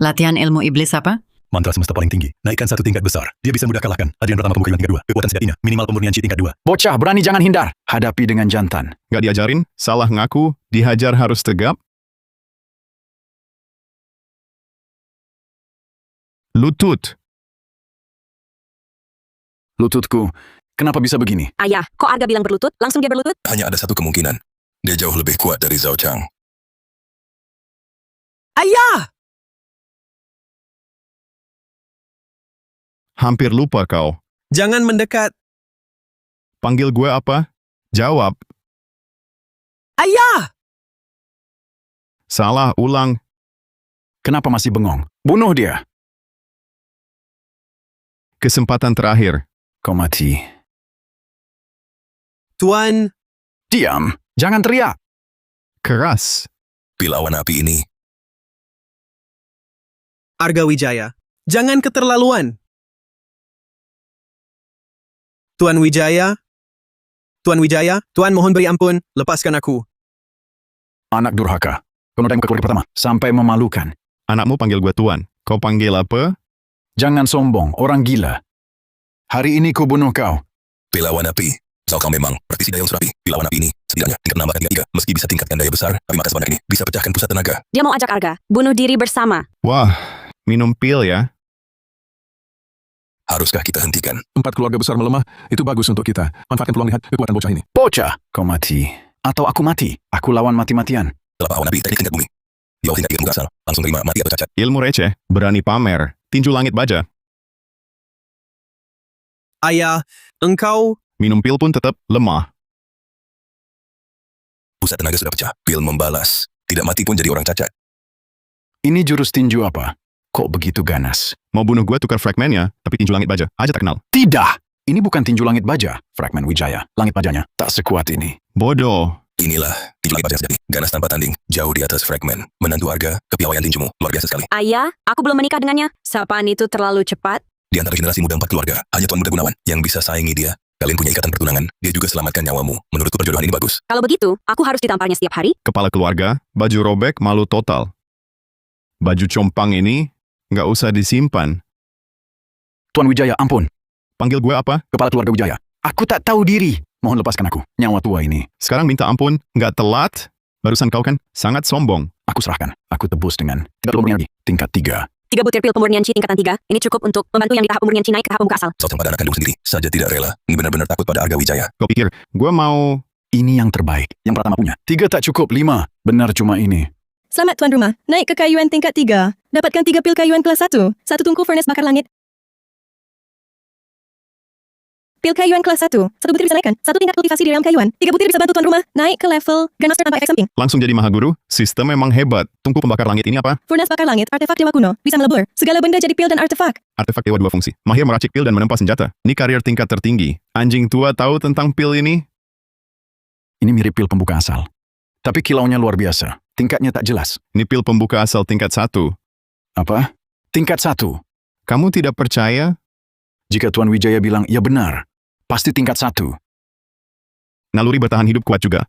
Latihan ilmu iblis apa? Mantra semesta paling tinggi. Naikkan satu tingkat besar. Dia bisa mudah kalahkan. Adrian Pratama pembuka tingkat 2. Kekuatan sejatinya. Minimal pemurnian Chi tingkat 2. Bocah, berani jangan hindar. Hadapi dengan jantan. Gak diajarin? Salah ngaku? Dihajar harus tegap? Lutut. Lututku, kenapa bisa begini? Ayah, kok Arga bilang berlutut? Langsung dia berlutut? Hanya ada satu kemungkinan. Dia jauh lebih kuat dari Zhao Chang. Ayah! Hampir lupa kau. Jangan mendekat. Panggil gue apa? Jawab. Ayah! Salah, ulang. Kenapa masih bengong? Bunuh dia. Kesempatan terakhir. Kau mati. Tuan, Diam. Jangan teriak. Keras. Pilawan api ini. Arga Wijaya, jangan keterlaluan. Tuan Wijaya, Tuan mohon beri ampun, lepaskan aku. Anak durhaka. Kau nodai muka keluarga Pratama. Sampai memalukan. Anakmu panggil gue Tuan. Kau panggil apa? Jangan sombong, orang gila. Hari ini ku bunuh kau. Pilawan api. Zhao Chang memang praktisi daya unsur api. Pilawan api ini setidaknya tingkat nambah tingkat 3. Meski bisa tingkatkan daya besar, tapi maka sebanyak ini bisa pecahkan pusat tenaga. Dia mau ajak Arga bunuh diri bersama. Wah, minum pil ya. Haruskah kita hentikan? 4 keluarga besar melemah, itu bagus untuk kita. Manfaatkan peluang lihat kekuatan bocah ini. Bocah, kau mati. Atau aku mati. Aku lawan mati-matian. Telapak awan api teknik tingkat bumi. Di bawah tingkat 3 pemuka asal. Langsung terima mati atau cacat. Ilmu receh, berani pamer. Tinju langit baja. Ayah, engkau... Minum pil pun tetap lemah. Pusat tenaga sudah pecah. Pil membalas. Tidak mati pun jadi orang cacat. Ini jurus tinju apa? Kok begitu ganas? Mau bunuh gue tukar fragmennya, tapi tinju langit baja. Aja tak kenal. Tidak! Ini bukan tinju langit baja. Fragmen Wijaya. Langit bajanya tak sekuat ini. Bodoh. Inilah tinju langit baja sejati. Ganas tanpa tanding. Jauh di atas fragmen. Menantu Arga, kepiawaian tinjumu. Luar biasa sekali. Ayah, aku belum menikah dengannya. Sapaan itu terlalu cepat. Di antara generasi muda 4 keluarga, hanya Tuan Muda Gunawan yang bisa saingi dia. Kalian punya ikatan pertunangan, dia juga selamatkan nyawamu. Menurutku perjodohan ini bagus. Kalau begitu, aku harus ditamparnya setiap hari. Kepala keluarga, baju robek, malu total. Baju compang ini nggak usah disimpan. Tuan Wijaya, ampun. Panggil gue apa? Kepala keluarga Wijaya. Aku tak tahu diri. Mohon lepaskan aku. Nyawa tua ini. Sekarang minta ampun, nggak telat. Barusan kau kan sangat sombong. Aku serahkan. Aku tebus dengan pemurnian energi tingkat 3. 3 butir pil pemurnian Qi tingkatan 3. Ini cukup untuk membantu yang di tahap pemurnian Qi naik ke tahap pembuka asal. Kau yang pada anak kandung sendiri saja tidak rela. Ini benar-benar takut pada Arga Wijaya. Kau pikir gue mau... Ini yang terbaik. Yang pertama punya. 3 tak cukup, 5. Benar cuma ini. Selamat tuan rumah, naik ke kayuan tingkat 3. Dapatkan 3 pil kayuan kelas 1. 1 tungku furnace bakar langit. Pil kayuan kelas 1. 1 butir bisa naikkan. 1 tingkat kultivasi di dalam kayuan. 3 butir bisa bantu tuan rumah naik ke level Grandmaster tanpa efek samping. Langsung jadi Mahaguru, sistem memang hebat. Tungku pembakar langit ini apa? Furnace bakar langit, artefak dewa kuno. Bisa melebur. Segala benda jadi pil dan artefak. Artefak dewa 2 fungsi. Mahir meracik pil dan menempa senjata. Ini karier tingkat tertinggi. Anjing tua tahu tentang pil ini? Ini mirip pil pembuka asal. Tapi kilaunya luar biasa. Tingkatnya tak jelas. Ini pil pembuka asal tingkat 1. Apa? Tingkat 1. Kamu tidak percaya? Jika Tuan Wijaya bilang, ya benar. Pasti tingkat 1. Naluri bertahan hidup kuat juga.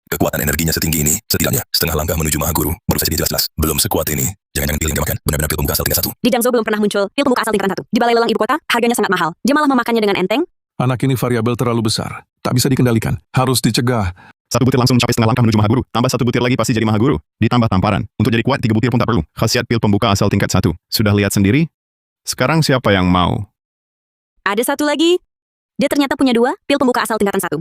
Kekuatan energinya setinggi ini, setidaknya setengah langkah menuju Mahaguru. Baru saja jelas-jelas. Belum sekuat ini. Jangan-jangan pil yang dia makan benar-benar pil pembuka asal tingkat 1. Di Jiangzhou belum pernah muncul pil pembuka asal tingkatan 1. Di balai lelang ibu kota, harganya sangat mahal. Dia malah memakannya dengan enteng. Anak ini variabel terlalu besar. Tak bisa dikendalikan. Harus dicegah. 1 butir langsung mencapai setengah langkah menuju Mahaguru. Tambah 1 butir lagi pasti jadi Mahaguru. Ditambah tamparan. Untuk jadi kuat 3 butir pun tak perlu. Khasiat pil pembuka asal tingkat 1. Sudah lihat sendiri? Sekarang siapa yang mau? Ada 1 lagi. Dia ternyata punya 2 pil pembuka asal tingkatan 1.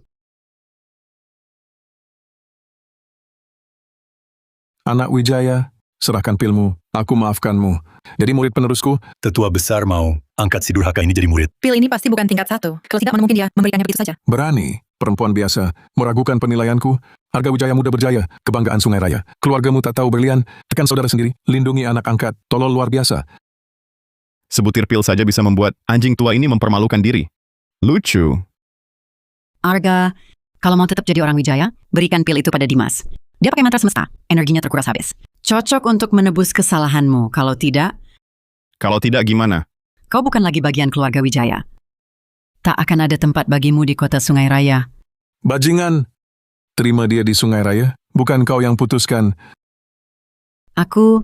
Anak Wijaya, serahkan pilmu. Aku maafkanmu. Jadi murid penerusku. Tetua besar mau angkat si durhaka ini jadi murid. Pil ini pasti bukan tingkat 1. Kalau tidak, mana mungkin dia memberikannya begitu saja. Berani. Perempuan biasa. Meragukan penilaianku. Harga Wijaya muda berjaya. Kebanggaan Sungai Raya. Keluargamu tak tahu berlian. Tekan saudara sendiri. Lindungi anak angkat. Tolol luar biasa. Sebutir pil saja bisa membuat anjing tua ini mempermalukan diri. Lucu. Arga, kalau mau tetap jadi orang Wijaya, berikan pil itu pada Dimas. Dia pakai mantra semesta. Energinya terkuras habis. Cocok untuk menebus kesalahanmu. Kalau tidak... Kalau tidak gimana? Kau bukan lagi bagian keluarga Wijaya. Tak akan ada tempat bagimu di kota Sungai Raya. Bajingan. Terima dia di Sungai Raya. Bukan kau yang putuskan. Aku...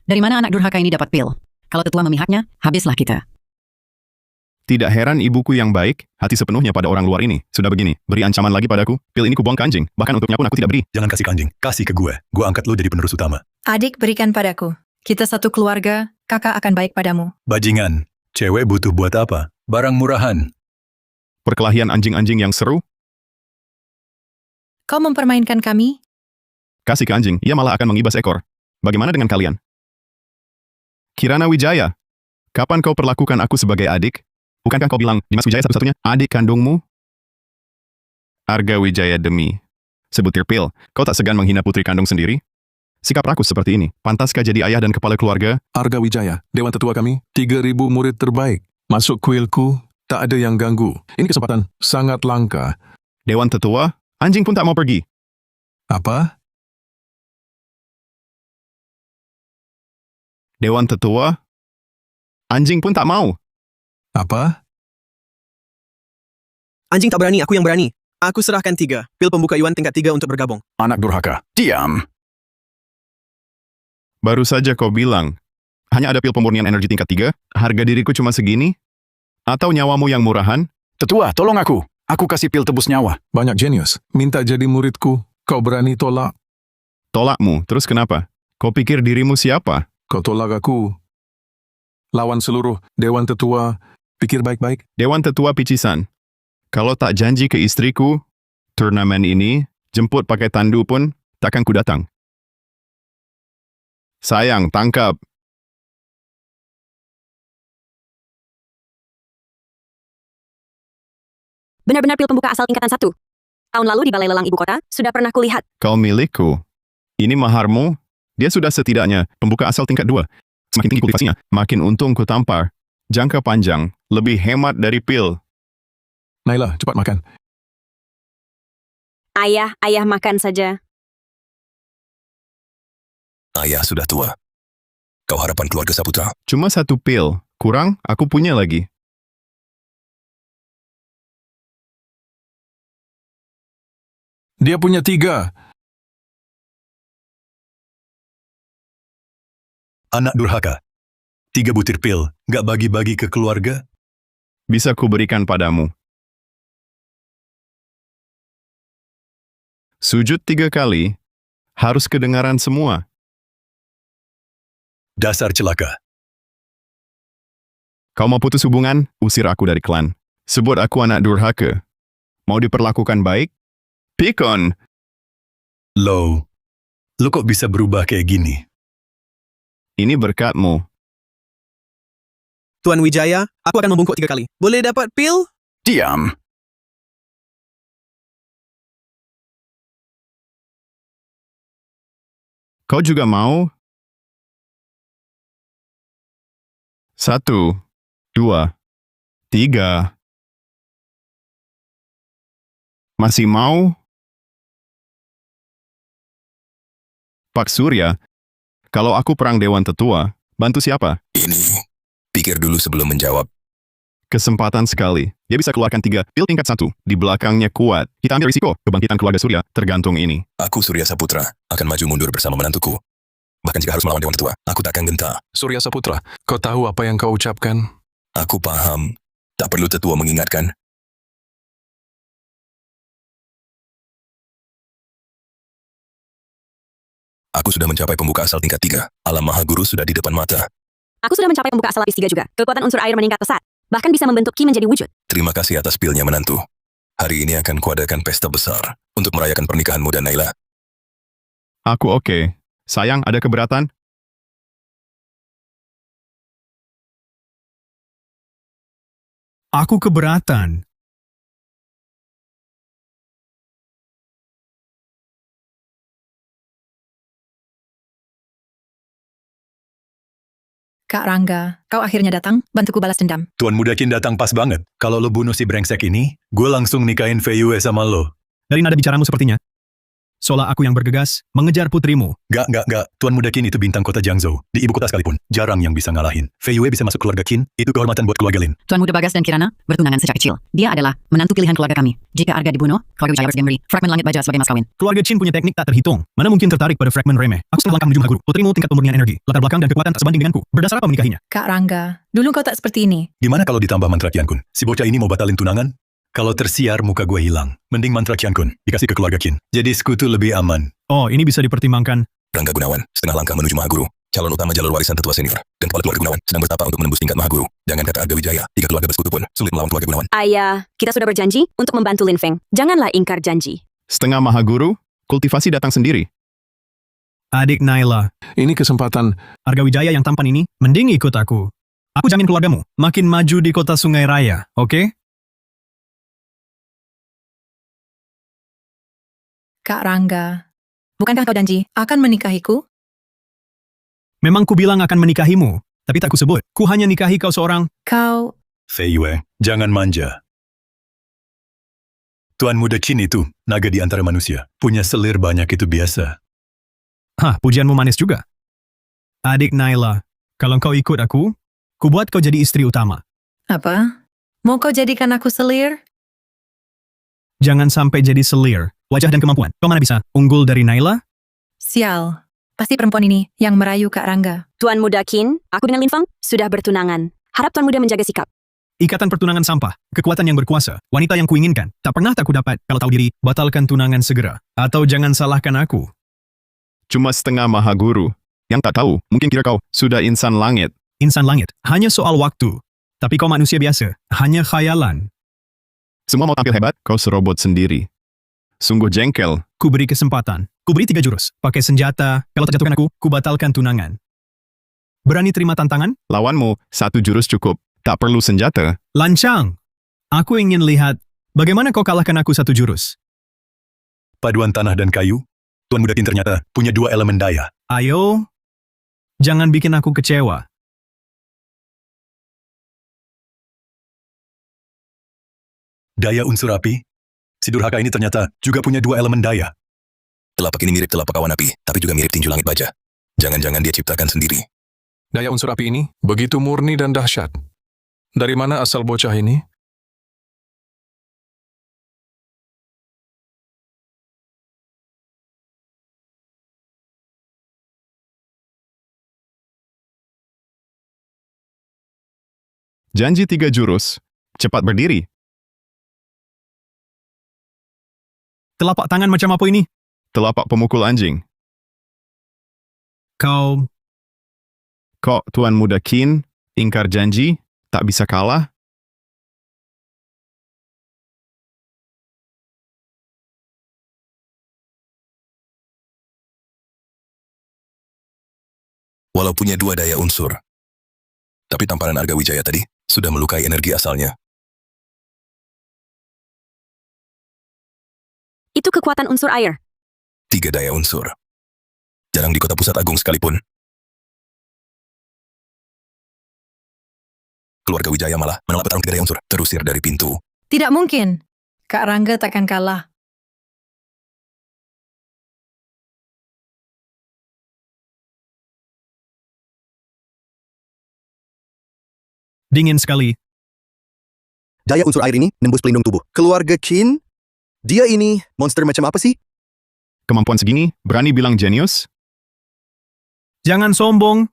Dari mana anak durhaka ini dapat pil? Kalau tetua memihaknya, habislah kita. Tidak heran ibuku yang baik, hati sepenuhnya pada orang luar ini. Sudah begini, beri ancaman lagi padaku. Pil ini kubuang ke anjing. Bahkan untuknya pun aku tidak beri. Jangan kasih ke anjing. Kasih ke gue. Gue angkat lo jadi penerus utama. Adik, berikan padaku. Kita satu keluarga, kakak akan baik padamu. Bajingan. Cewek butuh buat apa? Barang murahan. Perkelahian anjing-anjing yang seru? Kau mempermainkan kami? Kasih ke anjing, ia malah akan mengibas ekor. Bagaimana dengan kalian? Kirana Wijaya, kapan kau perlakukan aku sebagai adik? Bukankah kau bilang Dimas Wijaya satu-satunya adik kandungmu? Arga Wijaya demi sebutir pil, kau tak segan menghina putri kandung sendiri? Sikap rakus seperti ini, pantaskah jadi ayah dan kepala keluarga? Arga Wijaya, dewan tetua kami, 3.000 murid terbaik. Masuk kuilku, tak ada yang ganggu. Ini kesempatan sangat langka. Dewan tetua, anjing pun tak mau pergi. Apa? Dewan tetua, anjing pun tak mau. Apa? Anjing tak berani, aku yang berani. Aku serahkan 3 pil pembuka yuan tingkat 3 untuk bergabung. Anak durhaka, diam. Baru saja kau bilang, hanya ada pil pemurnian energi tingkat 3, harga diriku cuma segini? Atau nyawamu yang murahan? Tetua, tolong aku. Aku kasih pil tebus nyawa. Banyak jenius. Minta jadi muridku. Kau berani tolak. Tolakmu, terus kenapa? Kau pikir dirimu siapa? Kau tolak aku. Lawan seluruh dewan tetua. Pikir baik-baik. Dewan tetua picisan. Kalau tak janji ke istriku, turnamen ini, jemput pakai tandu pun, takkan ku datang. Sayang, tangkap. Benar-benar pil pembuka asal tingkatan 1. Tahun lalu di balai lelang ibu kota, sudah pernah kulihat. Kau milikku. Ini maharmu? Dia sudah setidaknya pembuka asal tingkat 2. Semakin tinggi kultivasinya, makin untung ku tampar. Jangka panjang, lebih hemat dari pil. Naila, cepat makan. Ayah makan saja. Ayah sudah tua. Kau harapan keluarga Saputra. Cuma 1 pil. Kurang, aku punya lagi. Dia punya 3. Anak durhaka. 3 butir pil, nggak bagi-bagi ke keluarga? Bisa kuberikan padamu. Sujud 3 kali, harus kedengaran semua. Dasar celaka. Kau mau putus hubungan? Usir aku dari klan. Sebut aku anak durhaka. Mau diperlakukan baik? Pikon! Lo kok bisa berubah kayak gini? Ini berkatmu. Tuan Wijaya, aku akan membungkuk 3 kali. Boleh dapat pil? Diam. Kau juga mau? 1, 2, 3. Masih mau? Pak Surya, kalau aku perang Dewan Tetua, bantu siapa? Ini, pikir dulu sebelum menjawab. Kesempatan sekali. Dia bisa keluarkan 3 pil tingkat 1. Di belakangnya kuat. Kita ambil risiko. Kebangkitan keluarga Surya tergantung ini. Aku Surya Saputra, akan maju mundur bersama menantuku. Bahkan jika harus melawan Dewan Tetua, aku takkan gentar. Surya Saputra, kau tahu apa yang kau ucapkan? Aku paham. Tak perlu tetua mengingatkan. Aku sudah mencapai pembuka asal tingkat 3. Alam Maha Guru sudah di depan mata. Aku sudah mencapai pembuka asal lapis 3 juga. Kekuatan unsur air meningkat pesat. Bahkan bisa membentuk ki menjadi wujud. Terima kasih atas pilnya menantu. Hari ini akan kuadakan pesta besar untuk merayakan pernikahanmu dan Naila. Aku oke. Sayang, ada keberatan? Aku keberatan. Kak Rangga, kau akhirnya datang, bantuku balas dendam. Tuan Muda Qin datang pas banget. Kalau lo bunuh si brengsek ini, gue langsung nikahin Fei Yue sama lo. Dari nada bicaramu sepertinya, seolah aku yang bergegas mengejar putrimu. Gak. Tuan Muda Qin itu bintang kota Jiangzhou. Di ibu kota sekalipun, jarang yang bisa ngalahin. Fei Yue bisa masuk keluarga Qin, itu kehormatan buat keluarga Lin. Tuan Muda Bagas dan Kirana bertunangan sejak kecil. Dia adalah menantu pilihan keluarga kami. Jika Arga dibunuh, keluarga Wijaya harus memberi fragmen langit baja sebagai mas kawin. Keluarga Qin punya teknik tak terhitung. Mana mungkin tertarik pada fragmen remeh. Aku setengah langkah menuju Mahaguru. Putrimu tingkat pemurnian energi. Latar belakang dan kekuatan tak sebanding denganku. Berdasar apa menikahinya? Kak Rangga, dulu kau tak seperti ini. Gimana kalau ditambah mantra Qian Kun? Si bocah ini mau batalin tunangan? Kalau tersiar muka gue hilang. Mending mantra Qian Kun dikasih ke keluarga Qin. Jadi sekutu lebih aman. Oh, ini bisa dipertimbangkan. Rangga Gunawan, setengah langkah menuju Mahaguru. Calon utama jalur warisan tetua senior. Dan kepala keluarga Gunawan sedang bertapa untuk menembus tingkat Mahaguru. Jangan kata Arga Wijaya, 3 keluarga bersekutu pun sulit melawan keluarga Gunawan. Ayah, kita sudah berjanji untuk membantu Lin Feng. Janganlah ingkar janji. Setengah Mahaguru, kultivasi datang sendiri. Adik Naila, Ini kesempatan. Arga Wijaya yang tampan ini, mending ikut aku. Aku jamin keluargamu makin maju di kota Sungai Raya, oke? Kak Rangga, bukankah kau janji akan menikahiku? Memang ku bilang akan menikahimu, tapi tak ku sebut. Ku hanya nikahi kau seorang. Kau... Fei Yue, jangan manja. Tuan Muda Qin itu, naga di antara manusia. Punya selir banyak itu biasa. Hah, pujianmu manis juga. Adik Naila, kalau kau ikut aku, ku buat kau jadi istri utama. Apa? Mau kau jadikan aku selir? Jangan sampai jadi selir. Wajah dan kemampuan. Kau mana bisa unggul dari Naila? Sial. Pasti perempuan ini yang merayu Kak Rangga. Tuan Muda Qin, aku dengan Lin Feng sudah bertunangan. Harap Tuan Muda menjaga sikap. Ikatan pertunangan sampah, kekuatan yang berkuasa, wanita yang kuinginkan. Tak pernah tak ku dapat. Kalau tahu diri, batalkan tunangan segera. Atau jangan salahkan aku. Cuma setengah Mahaguru. Yang tak tahu, mungkin kira kau sudah insan langit. Insan langit, hanya soal waktu. Tapi kau manusia biasa, hanya khayalan. Semua mau tampil hebat, kau serobot sendiri. Sungguh jengkel. Ku beri kesempatan. Ku beri 3 jurus. Pakai senjata. Kalau terjatuhkan aku, ku batalkan tunangan. Berani terima tantangan? Lawanmu, 1 jurus cukup. Tak perlu senjata. Lancang. Aku ingin lihat bagaimana kau kalahkan aku 1 jurus. Paduan tanah dan kayu, Tuan Muda Qin ternyata punya 2 elemen daya. Ayo, jangan bikin aku kecewa. Daya unsur api, si durhaka ini ternyata juga punya 2 elemen daya. Telapak ini mirip telapak awan api, tapi juga mirip tinju langit baja. Jangan-jangan dia ciptakan sendiri. Daya unsur api ini begitu murni dan dahsyat. Dari mana asal bocah ini? Janji 3 jurus. Cepat berdiri. Telapak tangan macam apa ini? Telapak pemukul anjing. Kau... Kok Tuan Muda Qin, ingkar janji, tak bisa kalah? Walau punya 2 daya unsur, tapi tamparan Arga Wijaya tadi sudah melukai energi asalnya. Itu kekuatan unsur air. 3 daya unsur. Jarang di kota pusat agung sekalipun. Keluarga Wijaya malah menolak petarung 3 daya unsur, terusir dari pintu. Tidak mungkin. Kak Rangga takkan kalah. Dingin sekali. Daya unsur air ini nembus pelindung tubuh. Keluarga Qin? Dia ini monster macam apa sih? Kemampuan segini, berani bilang jenius? Jangan sombong.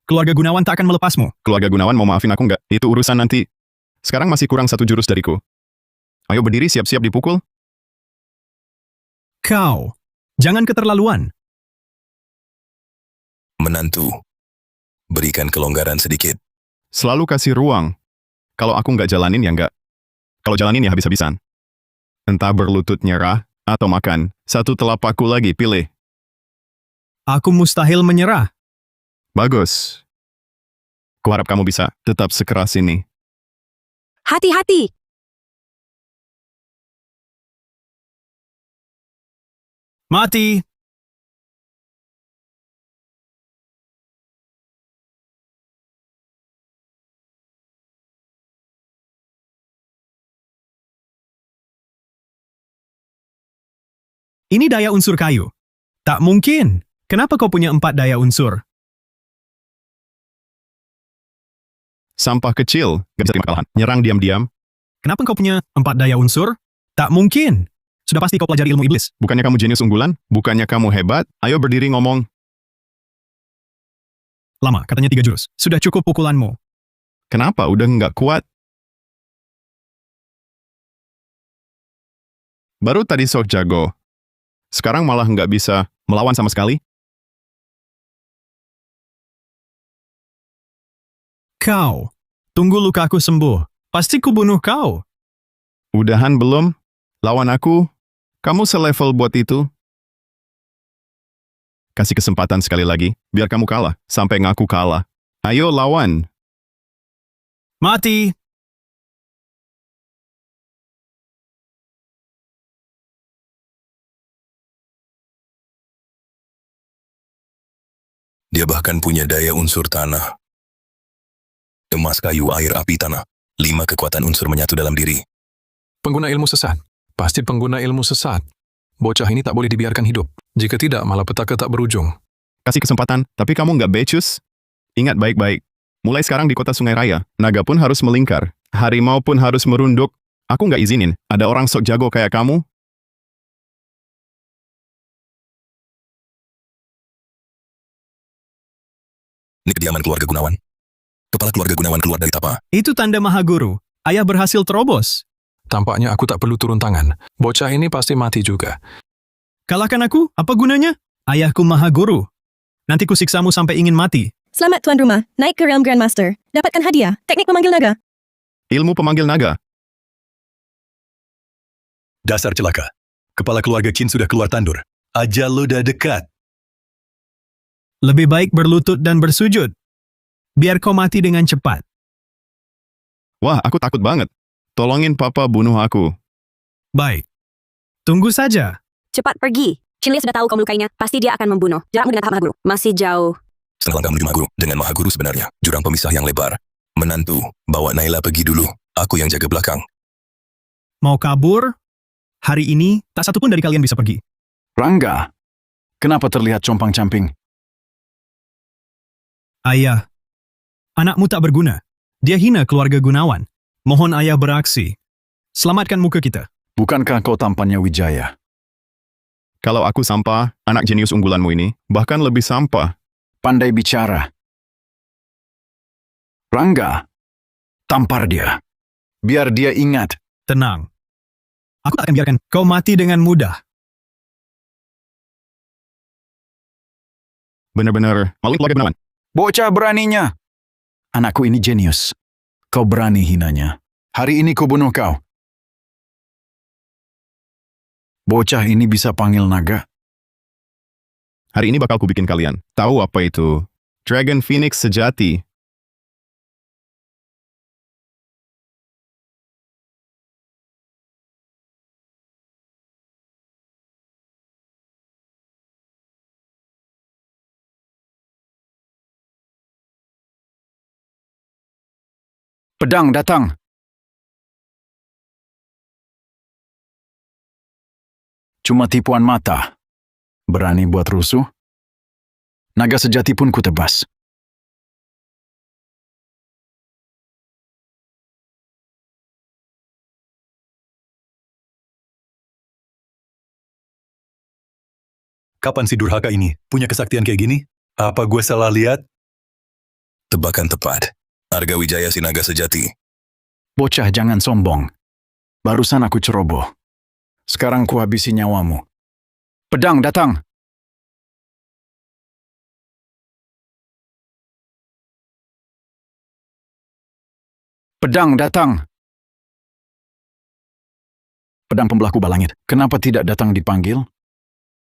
Keluarga Gunawan tak akan melepasmu. Keluarga Gunawan mau maafin aku nggak? Itu urusan nanti. Sekarang masih kurang 1 jurus dariku. Ayo berdiri, siap-siap dipukul. Kau. Jangan keterlaluan. Menantu. Berikan kelonggaran sedikit. Selalu kasih ruang. Kalau aku nggak jalanin ya nggak. Kalau jalanin ya habis-habisan. Entah berlutut nyerah, atau makan. 1 telapakku lagi, pilih. Aku mustahil menyerah. Bagus. Kuharap kamu bisa tetap sekeras ini. Hati-hati. Mati. Ini daya unsur kayu. Tak mungkin. Kenapa kau punya 4 daya unsur? Sampah kecil, gak bisa terima kalahan. Nyerang diam-diam. Kenapa kau punya 4 daya unsur? Tak mungkin. Sudah pasti kau pelajari ilmu iblis. Bukannya kamu jenius unggulan? Bukannya kamu hebat? Ayo berdiri ngomong. Lama, katanya 3 jurus. Sudah cukup pukulanmu. Kenapa? Udah nggak kuat? Baru tadi sok jago. Sekarang malah nggak bisa melawan sama sekali? Kau. Tunggu lukaku sembuh. Pasti ku bunuh kau. Udahan belum? Lawan aku? Kamu selevel buat itu? Kasih kesempatan sekali lagi, biar kamu kalah, sampai ngaku kalah. Ayo lawan. Mati. Dia bahkan punya daya unsur tanah. Emas, kayu, air, api, tanah. 5 kekuatan unsur menyatu dalam diri. Pengguna ilmu sesat. Pasti pengguna ilmu sesat. Bocah ini tak boleh dibiarkan hidup. Jika tidak, malah petaka tak berujung. Kasih kesempatan, tapi kamu nggak becus? Ingat baik-baik. Mulai sekarang di kota Sungai Raya, naga pun harus melingkar. Harimau pun harus merunduk. Aku nggak izinin. Ada orang sok jago kayak kamu? Ini kediaman keluarga Gunawan. Kepala keluarga Gunawan keluar dari tapa. Itu tanda Maha Guru. Ayah berhasil terobos. Tampaknya aku tak perlu turun tangan. Bocah ini pasti mati juga. Kalahkan aku, apa gunanya? Ayahku Maha Guru. Nanti ku siksamu sampai ingin mati. Selamat tuan rumah, naik ke Realm Grandmaster. Dapatkan hadiah, teknik memanggil naga. Ilmu pemanggil naga. Dasar celaka. Kepala keluarga Qin sudah keluar tandur. Ajal lo dah dekat. Lebih baik berlutut dan bersujud. Biar kau mati dengan cepat. Wah, aku takut banget. Tolongin papa bunuh aku. Baik. Tunggu saja. Cepat pergi. Qin Lia sudah tahu kau melukainya. Pasti dia akan membunuh. Jarakmu dengan tahap Maha Guru masih jauh. Setengah langkah menuju Maha Guru. Dengan Maha Guru sebenarnya. Jurang pemisah yang lebar. Menantu, bawa Naila pergi dulu. Aku yang jaga belakang. Mau kabur? Hari ini, tak satu pun dari kalian bisa pergi. Rangga, kenapa terlihat compang-camping? Ayah, anakmu tak berguna. Dia hina keluarga Gunawan. Mohon ayah beraksi. Selamatkan muka kita. Bukankah kau tampannya Wijaya? Kalau aku sampah, anak jenius unggulanmu ini, bahkan lebih sampah. Pandai bicara. Rangga, Tampar dia. Biar dia ingat. Tenang. Aku tak akan biarkan kau mati dengan mudah. Benar-benar maling keluarga Gunawan. Bocah beraninya. Anakku ini jenius. Kau berani hinanya. Hari ini ku bunuh kau. Bocah ini bisa panggil naga. Hari ini bakal ku bikin kalian tahu apa itu Dragon Phoenix sejati. Pedang datang. Cuma tipuan mata. Berani buat rusuh? Naga sejati pun ku tebas. Kapan si durhaka ini punya kesaktian kayak gini? Apa gue salah lihat? Tebakan tepat. Arga Wijaya si naga sejati. Bocah jangan sombong. Barusan aku ceroboh. Sekarang ku habisi nyawamu. Pedang datang. Pedang datang. Pedang pembelah kubah langit. Kenapa tidak datang dipanggil?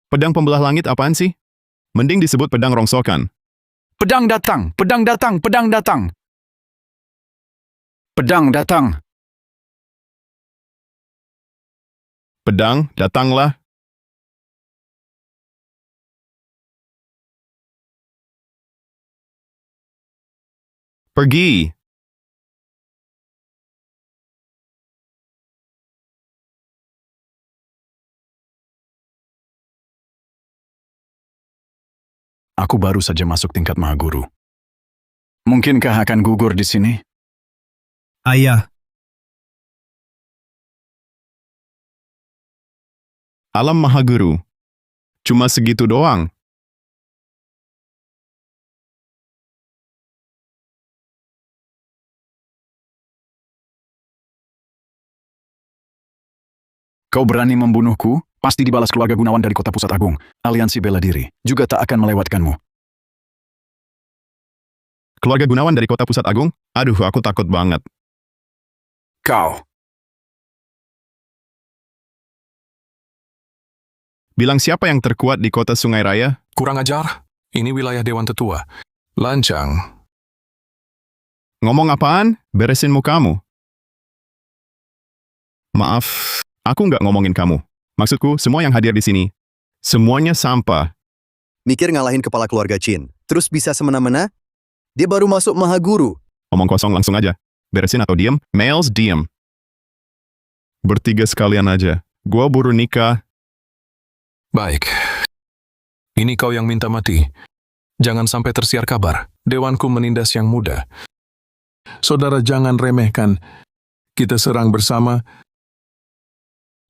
Pedang pembelah langit apaan sih? Mending disebut pedang rongsokan. Pedang datang, pedang datang, pedang datang. Pedang datang. Pedang, datanglah. Pergi. Aku baru saja masuk tingkat Mahaguru. Mungkinkah akan gugur di sini? Ayah, Alam Mahaguru. Cuma segitu doang. Kau berani membunuhku? Pasti dibalas keluarga Gunawan dari Kota Pusat Agung. Aliansi Bela Diri juga tak akan melewatkanmu. Keluarga Gunawan dari Kota Pusat Agung? Aduh, aku takut banget. Kau. Bilang siapa yang terkuat di Kota Sungai Raya? Kurang ajar. Ini wilayah Dewan Tetua. Lancang. Ngomong apaan? Beresin mukamu. Maaf, aku nggak ngomongin kamu. Maksudku, semua yang hadir di sini, semuanya sampah. Mikir ngalahin kepala keluarga Chin, terus bisa semena-mena? Dia baru masuk Mahaguru. Omong kosong langsung aja. Beresin atau diem? Males, diem. Bertiga sekalian aja. Gua buru nikah. Baik. Ini kau yang minta mati. Jangan sampai tersiar kabar. Dewanku menindas yang muda. Saudara jangan remehkan. Kita serang bersama.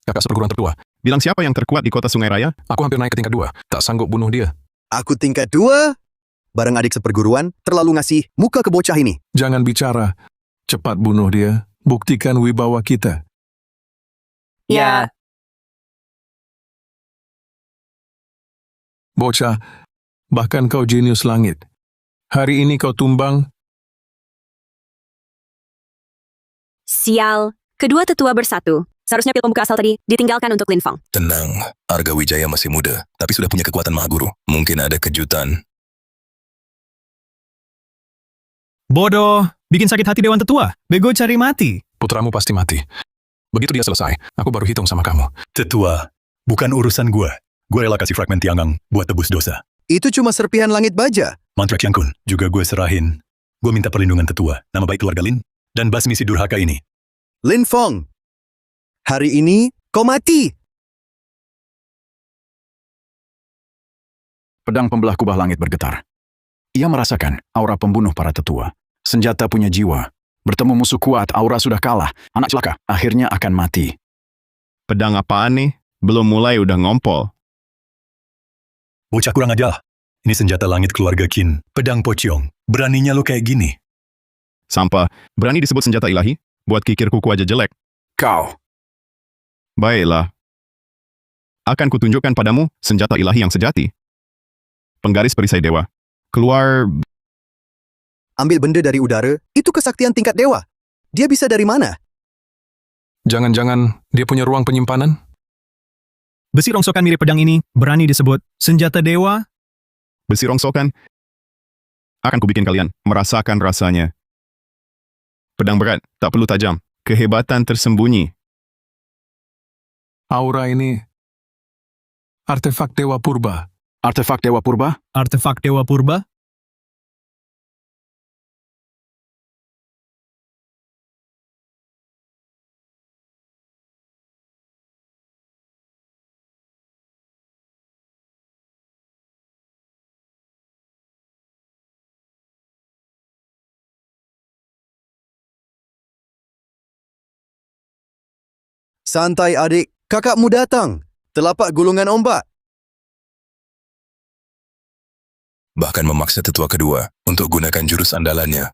Kakak seperguruan tertua. Bilang siapa yang terkuat di Kota Sungai Raya? Aku hampir naik ke tingkat 2. Tak sanggup bunuh dia. Aku tingkat 2? Bareng adik seperguruan, terlalu ngasih muka ke bocah ini. Jangan bicara. Cepat bunuh dia. Buktikan wibawa kita. Ya. Bocah, bahkan kau jenius langit. Hari ini kau tumbang. Sial. Kedua tetua bersatu. Seharusnya pil pembuka asal tadi ditinggalkan untuk Lin Feng. Tenang, Arga Wijaya masih muda, tapi sudah punya kekuatan Mahaguru. Mungkin ada kejutan. bodoh. Bikin sakit hati Dewan Tetua. Bego cari mati. Putramu pasti mati. Begitu dia selesai, aku baru hitung sama kamu. Tetua, bukan urusan gue. Gue rela kasih fragmen Tiangang buat tebus dosa. Itu cuma serpihan langit baja. Mantra Qiang Kun juga gue serahin. Gue minta perlindungan tetua, nama baik keluarga Lin, dan basmi si durhaka ini. Lin Feng, hari ini kau mati. Pedang pembelah kubah langit bergetar. Ia merasakan aura pembunuh para tetua. Senjata punya jiwa. Bertemu musuh kuat, aura sudah kalah. Anak celaka, akhirnya akan mati. Pedang apaan nih? Belum mulai udah ngompol. Bocah kurang ajar. Ini senjata langit keluarga Qin, pedang pociong. Beraninya lo kayak gini. Sampah. Berani disebut senjata ilahi? Buat kikir kuku aja jelek. Kau. Baiklah. Akan kutunjukkan padamu senjata ilahi yang sejati. Penggaris perisai dewa. Keluar. Ambil benda dari udara, itu kesaktian tingkat dewa. Dia bisa dari mana? Jangan-jangan dia punya ruang penyimpanan? Besi rongsokan mirip pedang ini berani disebut senjata dewa? Besi rongsokan. Akan kubikin kalian merasakan rasanya. Pedang berat, tak perlu tajam. Kehebatan tersembunyi. Aura ini artefak Dewa Purba. Artefak Dewa Purba? Artefak Dewa Purba? Santai adik, kakakmu datang. Telapak gulungan ombak. Bahkan memaksa tetua kedua untuk gunakan jurus andalannya.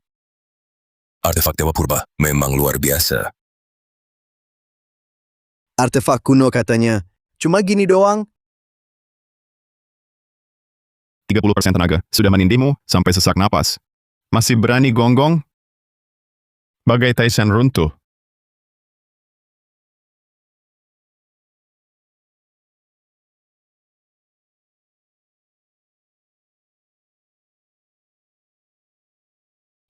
Artefak Dewa Purba memang luar biasa. Artefak kuno katanya. Cuma gini doang. 30% tenaga. Sudah menindihmu sampai sesak napas. Masih berani gonggong? Bagai Tyson runtuh.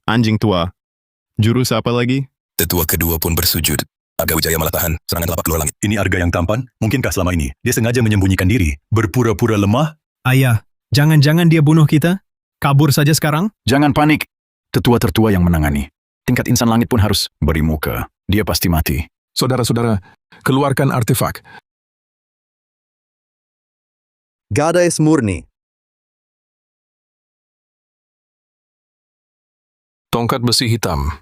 Anjing tua. Jurus apa lagi? Tetua kedua pun bersujud. Arga Wijaya malah tahan serangan telapak keluar langit. Ini Arga yang tampan? Mungkinkah selama ini dia sengaja menyembunyikan diri, berpura-pura lemah? Ayah, jangan-jangan dia bunuh kita? Kabur saja sekarang? Jangan panik. Tetua tertua yang menangani. Tingkat insan langit pun harus beri muka. Dia pasti mati. Saudara-saudara, keluarkan artefak. Gadis murni. Tongkat besi hitam.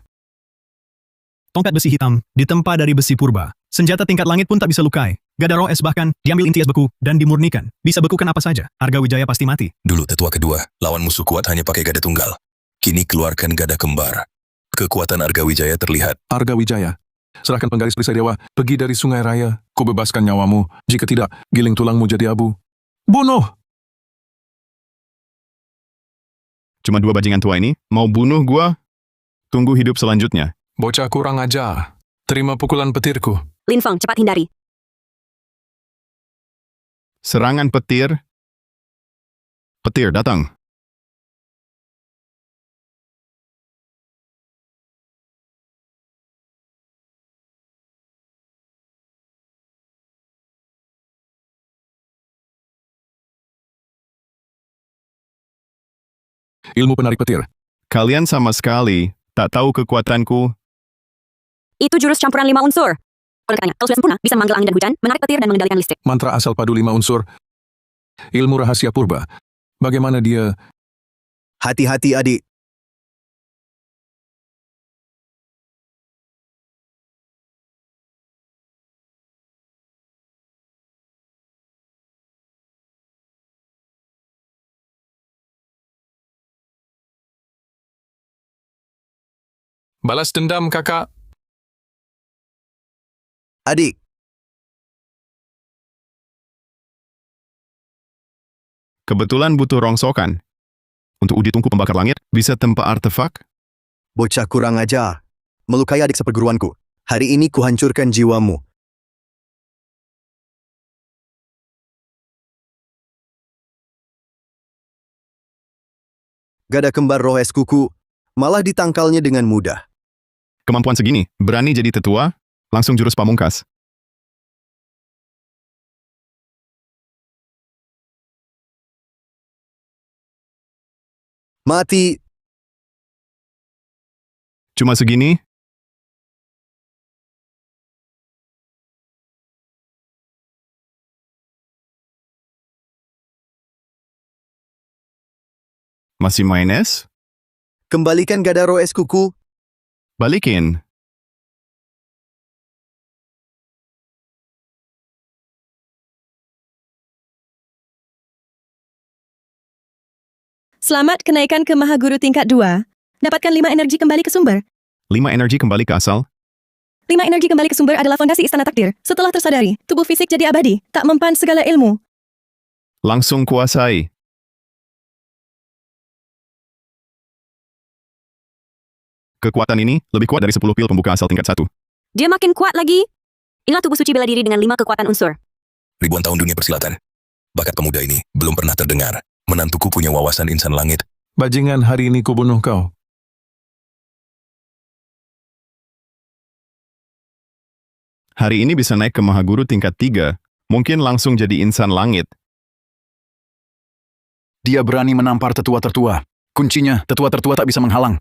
Tongkat besi hitam ditempa dari besi purba. Senjata tingkat langit pun tak bisa lukai. Gada roh es bahkan diambil inti es beku dan dimurnikan. Bisa bekukan apa saja. Arga Wijaya pasti mati. Dulu tetua kedua, lawan musuh kuat hanya pakai gada tunggal. Kini keluarkan gada kembar. Kekuatan Arga Wijaya terlihat. Arga Wijaya, serahkan penggaris perisai dewa. Pergi dari sungai raya. Ku bebaskan nyawamu. Jika tidak, giling tulangmu jadi abu. Bunuh! Cuma 2 bajingan tua ini mau bunuh gua? Tunggu hidup selanjutnya. Bocah kurang ajar. Terima pukulan petirku. Lin Feng, cepat hindari. Serangan petir. Petir datang. Ilmu penarik petir. Kalian sama sekali tak tahu kekuatanku. Itu jurus campuran 5 unsur. Oleh karenanya, kalau sudah sempurna, bisa memanggil angin dan hujan, menarik petir dan mengendalikan listrik. Mantra asal padu 5 unsur. Ilmu rahasia purba. Bagaimana dia... Hati-hati adik. Balas dendam, kakak. Adik. Kebetulan butuh rongsokan. Untuk uji tungku pembakar langit, bisa tempa artefak? Bocah kurang ajar. Melukai adik seperguruanku. Hari ini kuhancurkan jiwamu. Gada kembar roh es kuku, malah ditangkalnya dengan mudah. Kemampuan segini, berani jadi tetua, langsung jurus pamungkas. Mati. Cuma segini? Masih main es? Kembalikan gada roh es kuku. Balikin. Selamat kenaikan ke Mahaguru tingkat 2. Dapatkan 5 energi kembali ke sumber. 5 energi kembali ke asal. 5 energi kembali ke sumber adalah fondasi istana takdir. Setelah tersadari, tubuh fisik jadi abadi, tak mempan segala ilmu. Langsung kuasai. Kekuatan ini lebih kuat dari 10 pil pembuka asal tingkat 1. Dia makin kuat lagi. Inilah tubuh suci bela diri dengan 5 kekuatan unsur. Ribuan tahun dunia persilatan. Bakat pemuda ini belum pernah terdengar. Menantuku punya wawasan insan langit. Bajingan, hari ini kubunuh kau. Hari ini bisa naik ke Mahaguru tingkat 3. Mungkin langsung jadi insan langit. Dia berani menampar tetua-tertua. Kuncinya, tetua-tertua tak bisa menghalang.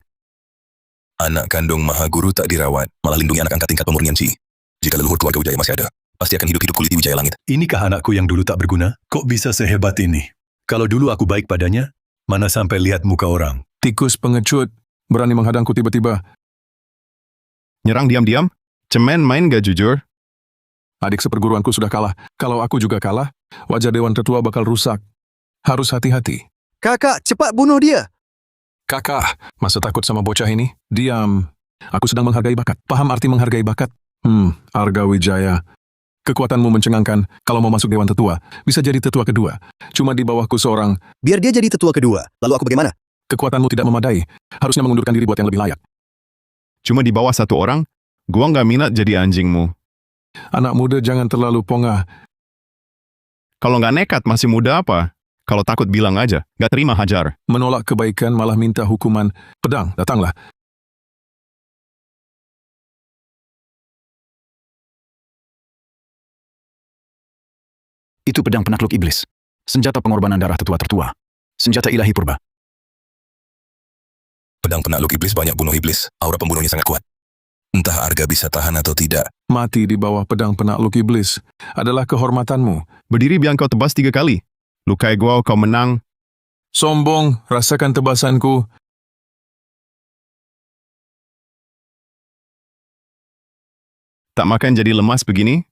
Anak kandung Mahaguru tak dirawat, malah lindungi anak angkat tingkat pemurnian Ci. Jika leluhur keluarga Wijaya masih ada, pasti akan hidup-hidup kuliti Wijaya Langit. Inikah anakku yang dulu tak berguna? Kok bisa sehebat ini? Kalau dulu aku baik padanya, mana sampai lihat muka orang. Tikus pengecut, berani menghadangku tiba-tiba. Nyerang diam-diam? Cemen main gak jujur? Adik seperguruanku sudah kalah. Kalau aku juga kalah, wajah Dewan Tetua bakal rusak. Harus hati-hati. Kakak, cepat bunuh dia. Kakak, masa takut sama bocah ini? Diam. Aku sedang menghargai bakat. Paham arti menghargai bakat? Arga Wijaya. Kekuatanmu mencengangkan. Kalau mau masuk Dewan Tetua, bisa jadi tetua kedua. Cuma di bawahku seorang. Biar dia jadi tetua kedua. Lalu aku bagaimana? Kekuatanmu tidak memadai. Harusnya mengundurkan diri buat yang lebih layak. Cuma di bawah 1 orang? Gua nggak minat jadi anjingmu. Anak muda jangan terlalu pongah. Kalau nggak nekat masih muda apa? Kalau takut bilang aja, nggak terima hajar. Menolak kebaikan malah minta hukuman. Pedang, datanglah. Itu pedang penakluk iblis. Senjata pengorbanan darah tetua-tertua. Senjata ilahi purba. Pedang penakluk iblis banyak bunuh iblis. Aura pembunuhnya sangat kuat. Entah Arga bisa tahan atau tidak. Mati di bawah pedang penakluk iblis adalah kehormatanmu. Berdiri biar kau tebas 3 kali. Lukai gua, kau menang. Sombong, rasakan tebasanku. Tak makan jadi lemas begini?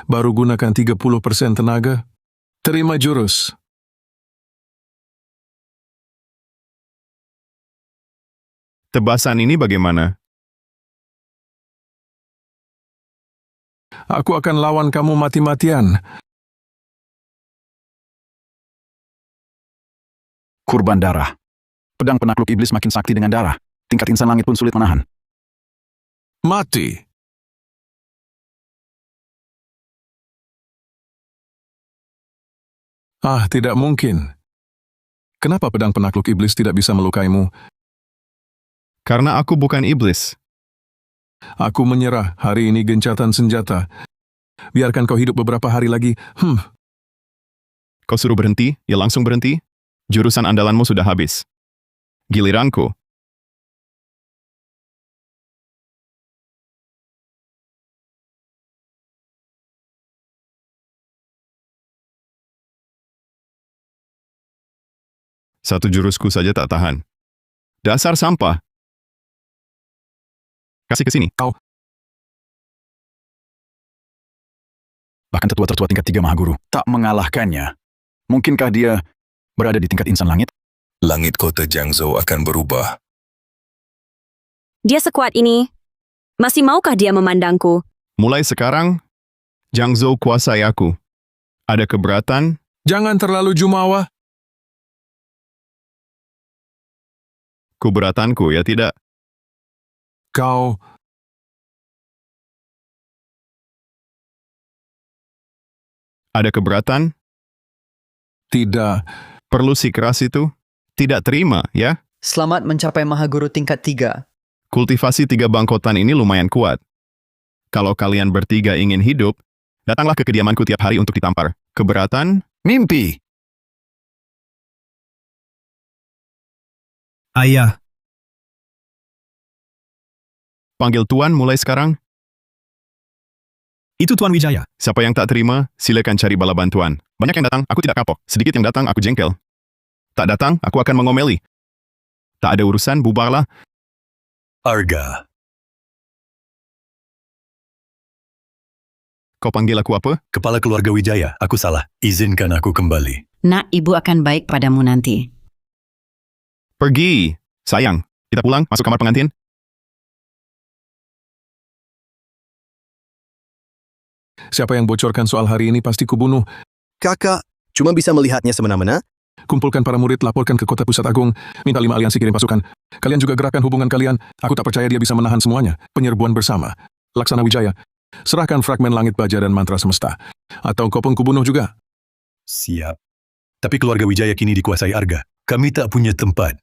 Baru gunakan 30% tenaga. Terima jurus. Tebasan ini bagaimana? Aku akan lawan kamu mati-matian. Kurban darah. Pedang penakluk iblis makin sakti dengan darah. Tingkat insan langit pun sulit menahan. Mati. Tidak mungkin. Kenapa pedang penakluk iblis tidak bisa melukaimu? Karena aku bukan iblis. Aku menyerah, hari ini gencatan senjata. Biarkan kau hidup beberapa hari lagi. Kau suruh berhenti, ya langsung berhenti. Jurusan andalanmu sudah habis. Giliranku. Satu jurusku saja tak tahan. Dasar sampah. Kasih ke sini. Kau. Bahkan tetua-tertua tingkat 3 Mahaguru tak mengalahkannya. Mungkinkah dia berada di tingkat insan langit? Langit kota Jiangzhou akan berubah. Dia sekuat ini. Masih maukah dia memandangku? Mulai sekarang, Jiangzhou kuasai aku. Ada keberatan? Jangan terlalu jumawa. Keberatanku, ya tidak? Kau. Ada keberatan? Tidak. Perlu si keras itu? Tidak terima, ya? Selamat mencapai Mahaguru tingkat 3. Kultivasi 3 bangkotan ini lumayan kuat. Kalau kalian bertiga ingin hidup, datanglah ke kediamanku tiap hari untuk ditampar. Keberatan? Mimpi! Ayah. Panggil Tuan mulai sekarang. Itu Tuan Wijaya. Siapa yang tak terima, silakan cari bala bantuan. Banyak yang datang, aku tidak kapok. Sedikit yang datang, aku jengkel. Tak datang, aku akan mengomeli. Tak ada urusan, bubarlah. Arga. Kau panggil aku apa? Kepala keluarga Wijaya, aku salah. Izinkan aku kembali. Nak, ibu akan baik padamu nanti. Pergi. Sayang, kita pulang, masuk kamar pengantin. Siapa yang bocorkan soal hari ini pasti kubunuh. Kakak cuma bisa melihatnya semena-mena. Kumpulkan para murid, laporkan ke Kota Pusat Agung, minta 5 aliansi kirim pasukan. Kalian juga gerakkan hubungan kalian. Aku tak percaya dia bisa menahan semuanya. Penyerbuan bersama. Laksana Wijaya. Serahkan fragmen langit baja dan mantra semesta. Atau kau pun kubunuh juga. Siap. Tapi keluarga Wijaya kini dikuasai Arga. Kami tak punya tempat.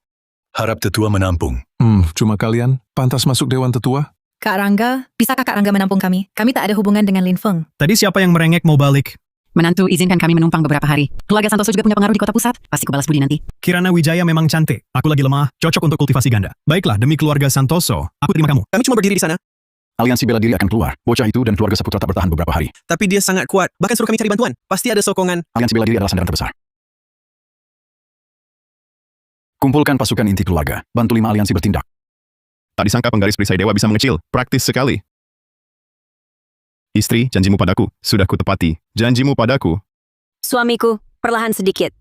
Harap tetua menampung. Cuma kalian pantas masuk Dewan Tetua? Kak Rangga, bisakah Kak Rangga menampung kami? Kami tak ada hubungan dengan Lin Feng. Tadi siapa yang merengek mau balik? Menantu, izinkan kami menumpang beberapa hari. Keluarga Santoso juga punya pengaruh di kota pusat. Pasti ku balas budi nanti. Kirana Wijaya memang cantik. Aku lagi lemah, cocok untuk kultivasi ganda. Baiklah, demi keluarga Santoso, aku terima kamu. Kami cuma berdiri di sana. Aliansi bela diri akan keluar. Bocah itu dan keluarga Saputra tak bertahan beberapa hari. Tapi dia sangat kuat. Bahkan suruh kami cari bantuan. Pasti ada sokongan. Aliansi bela diri adalah sandaran terbesar. Kumpulkan pasukan inti keluarga. Bantu 5 aliansi bertindak. Tak disangka penggaris perisai dewa bisa mengecil. Praktis sekali. Istri, janjimu padaku. Sudah kutepati. Janjimu padaku. Suamiku, perlahan sedikit.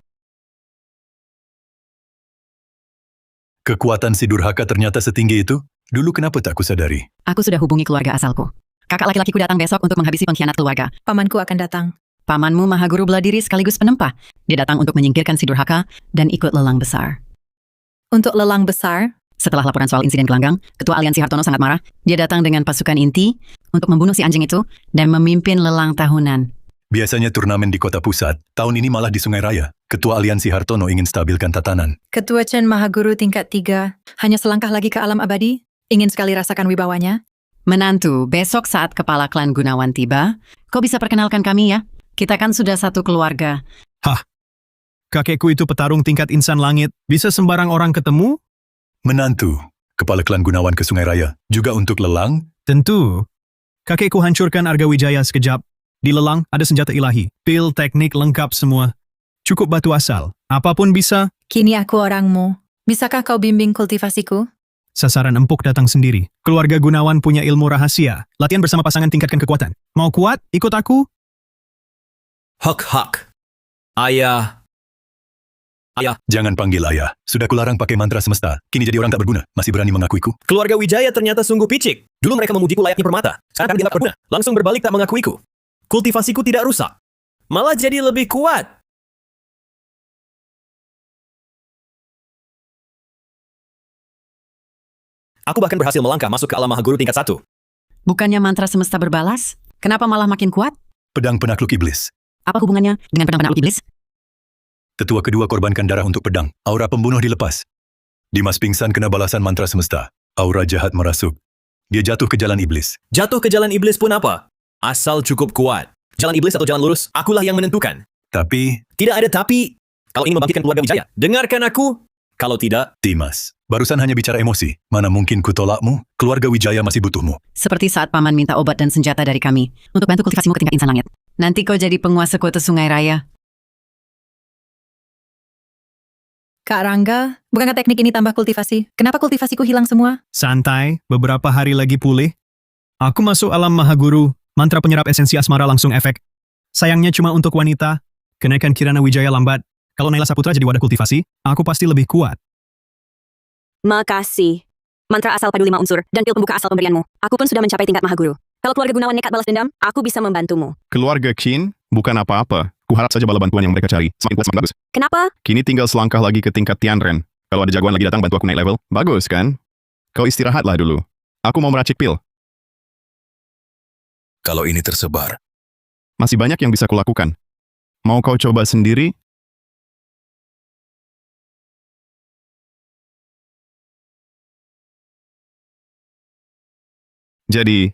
Kekuatan si Durhaka ternyata setinggi itu? Dulu kenapa tak kusadari? Aku sudah hubungi keluarga asalku. Kakak laki-lakiku datang besok untuk menghabisi pengkhianat keluarga. Pamanku akan datang. Pamanmu Mahaguru bela diri sekaligus penempah. Dia datang untuk menyingkirkan si Durhaka dan ikut lelang besar. Untuk lelang besar? Setelah laporan soal insiden gelanggang, Ketua Aliansi Hartono sangat marah. Dia datang dengan pasukan inti untuk membunuh si anjing itu dan memimpin lelang tahunan. Biasanya turnamen di kota pusat, tahun ini malah di Sungai Raya. Ketua Aliansi Hartono ingin stabilkan tatanan. Ketua Chen Mahaguru tingkat 3, hanya selangkah lagi ke alam abadi? Ingin sekali rasakan wibawanya? Menantu, besok saat kepala klan Gunawan tiba, kau bisa perkenalkan kami ya? Kita kan sudah satu keluarga. Hah? Kakekku itu petarung tingkat insan langit. Bisa sembarang orang ketemu? Menantu, kepala klan Gunawan ke Sungai Raya, juga untuk lelang? Tentu. Kakekku hancurkan Arga Wijaya sekejap. Di lelang ada senjata ilahi, pil, teknik lengkap semua. Cukup batu asal, apapun bisa. Kini aku orangmu. Bisakah kau bimbing kultivasiku? Sasaran empuk datang sendiri. Keluarga Gunawan punya ilmu rahasia. Latihan bersama pasangan tingkatkan kekuatan. Mau kuat? Ikut aku? Hak. Ayah. Jangan panggil ayah. Sudah kularang pakai mantra semesta. Kini jadi orang tak berguna. Masih berani mengakuiku? Keluarga Wijaya ternyata sungguh picik. Dulu mereka memujiku layaknya permata. Sekarang kami dianggap berguna. Langsung berbalik tak mengakuiku. Kultivasiku tidak rusak. Malah jadi lebih kuat. Aku bahkan berhasil melangkah masuk ke alam Mahaguru tingkat 1. Bukannya mantra semesta berbalas? Kenapa malah makin kuat? Pedang penakluk iblis. Apa hubungannya dengan pedang penakluk iblis? Tetua kedua korbankan darah untuk pedang. Aura pembunuh dilepas. Dimas pingsan kena balasan mantra semesta. Aura jahat merasuk. Dia jatuh ke jalan iblis. Jatuh ke jalan iblis pun apa? Asal cukup kuat. Jalan iblis atau jalan lurus, akulah yang menentukan. Tapi... Tidak ada tapi. Kalau ingin membangkitkan keluarga Wijaya, dengarkan aku. Kalau tidak... Dimas, barusan hanya bicara emosi. Mana mungkin kutolakmu? Keluarga Wijaya masih butuhmu. Seperti saat paman minta obat dan senjata dari kami untuk bantu kultivasimu ke tingkat insan langit. Nanti kau jadi penguasa kota Sungai Raya. Kak Rangga, bukankah teknik ini tambah kultivasi? Kenapa kultivasiku hilang semua? Santai, beberapa hari lagi pulih. Aku masuk alam Mahaguru, mantra penyerap esensi asmara langsung efek. Sayangnya cuma untuk wanita. Kenaikan Kirana Wijaya lambat. Kalau Naila Saputra jadi wadah kultivasi, aku pasti lebih kuat. Makasih. Mantra asal padu 5 unsur dan pil pembuka asal pemberianmu. Aku pun sudah mencapai tingkat Mahaguru. Kalau keluarga Gunawan nekat balas dendam, aku bisa membantumu. Keluarga Qin bukan apa-apa. Kuharap saja bala bantuan yang mereka cari. Semakin kuat, semakin bagus. Kenapa? Kini tinggal selangkah lagi ke tingkat Tianren. Kalau ada jagoan lagi datang bantu aku naik level, bagus kan? Kau istirahatlah dulu. Aku mau meracik pil. Kalau ini tersebar, Masih banyak yang bisa kulakukan. Mau kau coba sendiri? Jadi,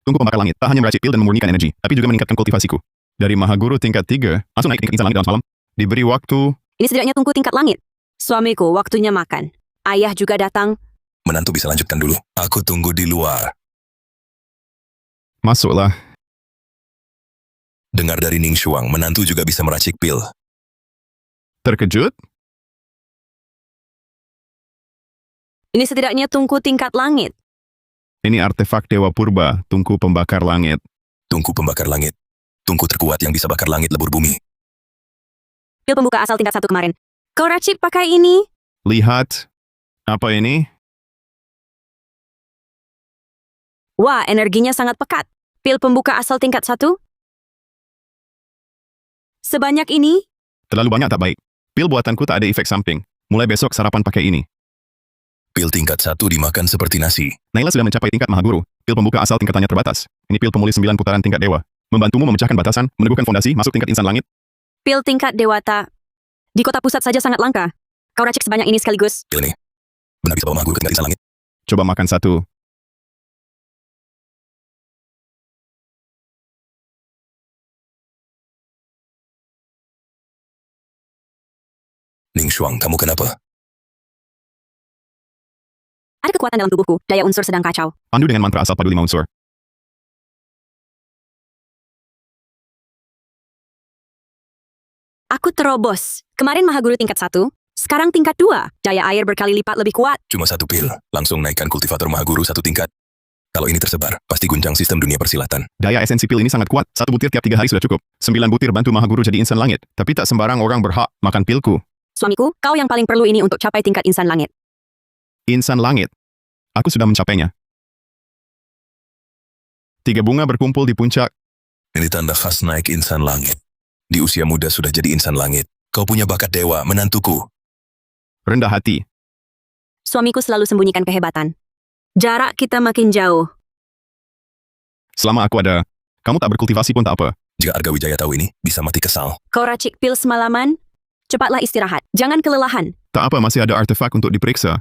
tunggu pembakar langit. Tak hanya meracik pil dan memurnikan energi, tapi juga meningkatkan kultivasiku. Dari Mahaguru tingkat 3, langsung naik ke tingkat insan langit dalam semalam. Diberi waktu. Ini setidaknya tunggu tingkat langit. Suamiku, waktunya makan. Ayah juga datang. menantu bisa lanjutkan dulu. Aku tunggu di luar. Masuklah. Dengar dari Ning Shuang, menantu juga bisa meracik pil. Terkejut? Ini setidaknya tungku tingkat langit. Ini artefak Dewa Purba, tungku pembakar langit. Tungku pembakar langit. Tungku terkuat yang bisa bakar langit lebur bumi. Pil pembuka asal tingkat 1 kemarin. Kau racik pakai ini? Lihat. Apa ini? Wah, energinya sangat pekat. Pil pembuka asal tingkat 1? Sebanyak ini? Terlalu banyak tak baik. Pil buatanku tak ada efek samping. Mulai besok sarapan pakai ini. Pil tingkat 1 dimakan seperti nasi. Naila sudah mencapai tingkat Mahaguru. Pil pembuka asal tingkatannya terbatas. Ini pil pemulih 9 putaran tingkat dewa. Membantumu memecahkan batasan, meneguhkan fondasi, masuk tingkat insan langit. Pil tingkat dewata. Di kota pusat saja sangat langka. Kau racik sebanyak ini sekaligus. Pil ini benar bisa bawa Mahaguru ke tingkat insan langit. Coba makan satu. Ning Shuang, kamu kenapa? Ada kekuatan dalam tubuhku. Daya unsur sedang kacau. Pandu dengan mantra asal padu 5 unsur. Aku terobos. Kemarin Mahaguru tingkat 1, sekarang tingkat 2. Daya air berkali lipat lebih kuat. Cuma satu pil, langsung naikkan kultivator Mahaguru 1 tingkat. Kalau ini tersebar, pasti guncang sistem dunia persilatan. Daya esensi pil ini sangat kuat. 1 butir tiap 3 hari sudah cukup. 9 butir bantu Mahaguru jadi insan langit. Tapi tak sembarang orang berhak makan pilku. Suamiku, kau yang paling perlu ini untuk capai tingkat insan langit. Insan langit. Aku sudah mencapainya. 3 bunga berkumpul di puncak. Ini tanda khas naik insan langit. Di usia muda sudah jadi insan langit. Kau punya bakat dewa, menantuku. Rendah hati. Suamiku selalu sembunyikan kehebatan. Jarak kita makin jauh. Selama aku ada, kamu tak berkultivasi pun tak apa. Jika Arga Wijaya tahu ini, bisa mati kesal. Kau racik pil semalaman? Cepatlah istirahat. Jangan kelelahan. Tak apa, masih ada artefak untuk diperiksa.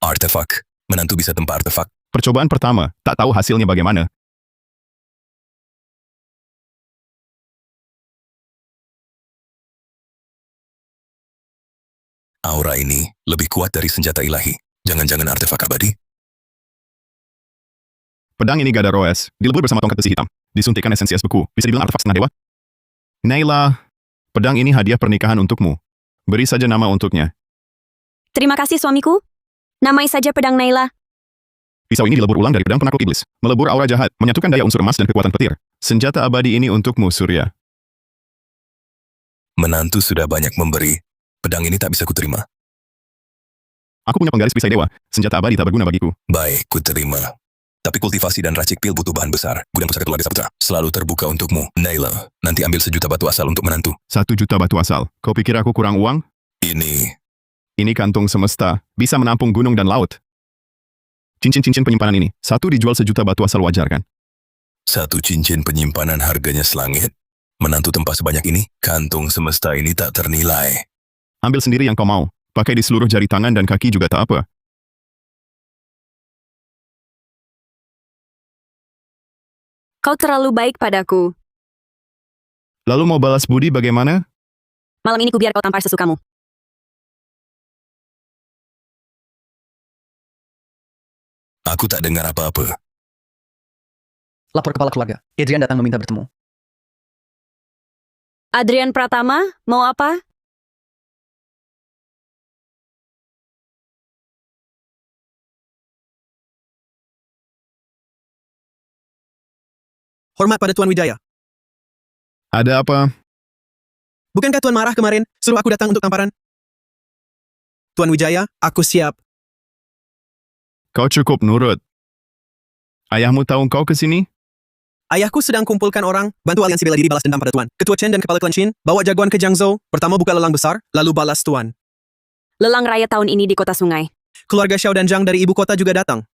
Artefak. Menantu bisa tempa artefak. Percobaan pertama, tak tahu hasilnya bagaimana. Aura ini lebih kuat dari senjata ilahi. Jangan-jangan artefak abadi? Pedang ini gada roes, dilebur bersama tongkat besi hitam. Disuntikkan esensi es beku, bisa dibilang artefak setengah dewa. Naila, pedang ini hadiah pernikahan untukmu. Beri saja nama untuknya. Terima kasih suamiku. Namai saja pedang Naila. Pisau ini dilebur ulang dari pedang penakluk iblis. Melebur aura jahat, menyatukan daya unsur emas dan kekuatan petir. Senjata abadi ini untukmu, Surya. Menantu sudah banyak memberi. Pedang ini tak bisa kuterima. Aku punya penggaris perisai dewa. Senjata abadi tak berguna bagiku. Baik, kuterima. Tapi kultivasi dan racik pil butuh bahan besar. Gudang pusaka keluarga Saputra selalu terbuka untukmu. Naila, nanti ambil 1 juta batu asal untuk menantu. 1 juta batu asal. Kau pikir aku kurang uang? Ini kantung semesta. Bisa menampung gunung dan laut. Cincin-cincin penyimpanan ini. 1 dijual 1 juta batu asal, wajar kan? 1 cincin penyimpanan harganya selangit. Menantu tempat sebanyak ini, kantung semesta ini tak ternilai. Ambil sendiri yang kau mau. Pakai di seluruh jari tangan dan kaki juga tak apa. Kau terlalu baik padaku. Lalu mau balas budi bagaimana? Malam ini kubiar kau tampar sesukamu. Aku tak dengar apa-apa. Lapor kepala keluarga. Adrian datang meminta bertemu. Adrian Pratama, mau apa? Hormat pada Tuan Wijaya. Ada apa? Bukankah Tuan marah kemarin, suruh aku datang untuk tamparan? Tuan Wijaya, aku siap. Kau cukup nurut. Ayahmu tahu kau ke sini? Ayahku sedang kumpulkan orang, bantu aliansi bela diri balas dendam pada Tuan. Ketua Chen dan Kepala Klan Qin, bawa jagoan ke Jiangzhou, pertama buka lelang besar, lalu balas Tuan. Lelang raya tahun ini di kota sungai. Keluarga Xiao dan Zhang dari ibu kota juga datang.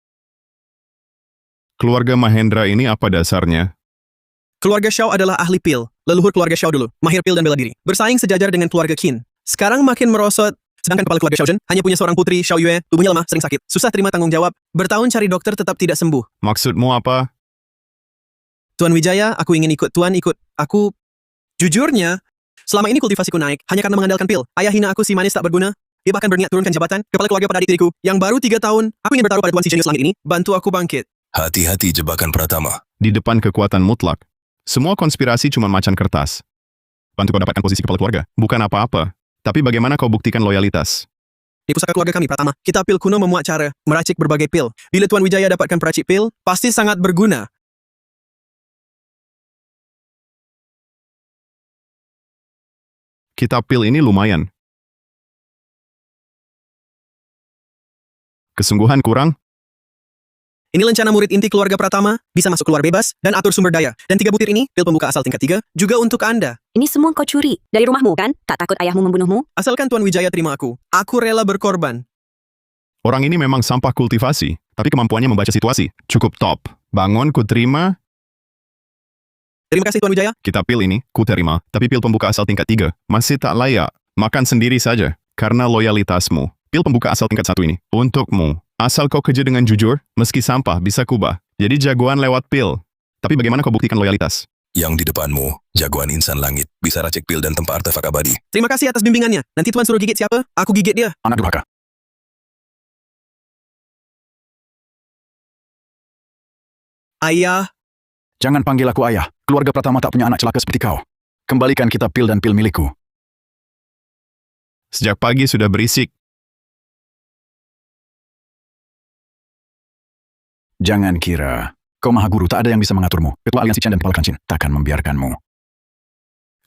Keluarga Mahendra ini apa dasarnya? Keluarga Xiao adalah ahli pil, leluhur keluarga Xiao dulu, mahir pil dan bela diri. Bersaing sejajar dengan keluarga Qin. Sekarang makin merosot, sedangkan kepala keluarga Xiao Zhen hanya punya seorang putri, Xiao Yue, tubuhnya lemah, sering sakit, susah terima tanggung jawab, bertahun cari dokter tetap tidak sembuh. Maksudmu apa? Tuan Wijaya, aku ingin ikut Tuan ikut. Aku, jujurnya, selama ini kultivasiku naik, hanya karena mengandalkan pil. Ayah hina aku si manis tak berguna. Dia bahkan berniat turunkan jabatan, kepala keluarga pada adik tiriku, yang baru 3 tahun. Aku ingin bertaruh pada Tuan si jenius langit ini, bantu aku bangkit. Hati-hati jebakan Pratama. Di depan kekuatan mutlak. Semua konspirasi cuma macan kertas. Bantu kau dapatkan posisi kepala keluarga. Bukan apa-apa. Tapi bagaimana kau buktikan loyalitas? Di pusaka keluarga kami, Pratama, kita pil kuno memuat cara meracik berbagai pil. Bila Tuan Wijaya dapatkan peracik pil, pasti sangat berguna. Kitab pil ini lumayan. Kesungguhan kurang? Ini lencana murid inti keluarga Pratama, bisa masuk keluar bebas, dan atur sumber daya. Dan 3 butir ini, pil pembuka asal tingkat 3, juga untuk Anda. Ini semua kau curi. Dari rumahmu kan? Tak takut ayahmu membunuhmu? Asalkan Tuan Wijaya terima aku. Aku rela berkorban. Orang ini memang sampah kultivasi, tapi kemampuannya membaca situasi cukup top. Bangun, ku terima. Terima kasih Tuan Wijaya. Kita pil ini, ku terima, tapi pil pembuka asal tingkat 3 masih tak layak. Makan sendiri saja, karena loyalitasmu. Pil pembuka asal tingkat 1 ini, untukmu. Asal kau kerja dengan jujur, meski sampah bisa kubah. Jadi jagoan lewat pil. Tapi bagaimana kau buktikan loyalitas? Yang di depanmu, jagoan insan langit, bisa racik pil dan tempat artefak abadi. Terima kasih atas bimbingannya. Nanti Tuan suruh gigit siapa? Aku gigit dia. Anak durhaka. Ayah, Jangan panggil aku ayah. Keluarga Pratama tak punya anak celaka seperti kau. Kembalikan kita pil dan pil milikku. Sejak pagi sudah berisik. Jangan kira. Kau maha guru, tak ada yang bisa mengaturmu. Ketua Aliansi Chan dan Kepala Kancin takkan membiarkanmu.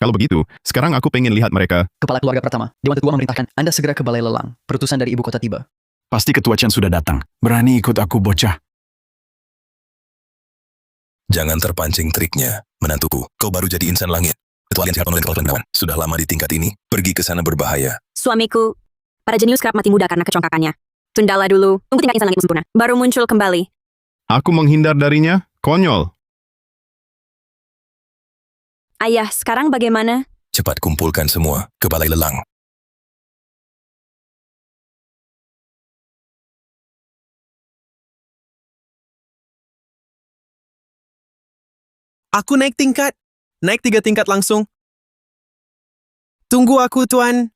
Kalau begitu, sekarang aku pengen lihat mereka. Kepala keluarga Pratama, Dewan Tetua memerintahkan Anda segera ke Balai Lelang. Perutusan dari ibu kota tiba. Pasti Ketua Chan sudah datang. Berani ikut aku, bocah. Jangan terpancing triknya, menantuku. Kau baru jadi insan langit. Ketua Aliansi Hartono dan Kelompok Gunawan. Sudah lama di tingkat ini, pergi ke sana berbahaya. Suamiku, para jenius kerap mati muda karena kecongkakannya. Tundalah dulu, tunggu tingkat insan langit sempurna. Baru muncul kembali. Aku menghindar darinya, konyol. Ayah, sekarang bagaimana? Cepat kumpulkan semua ke Balai Lelang. aku naik tingkat. Naik 3 tingkat langsung. Tunggu aku, Tuan.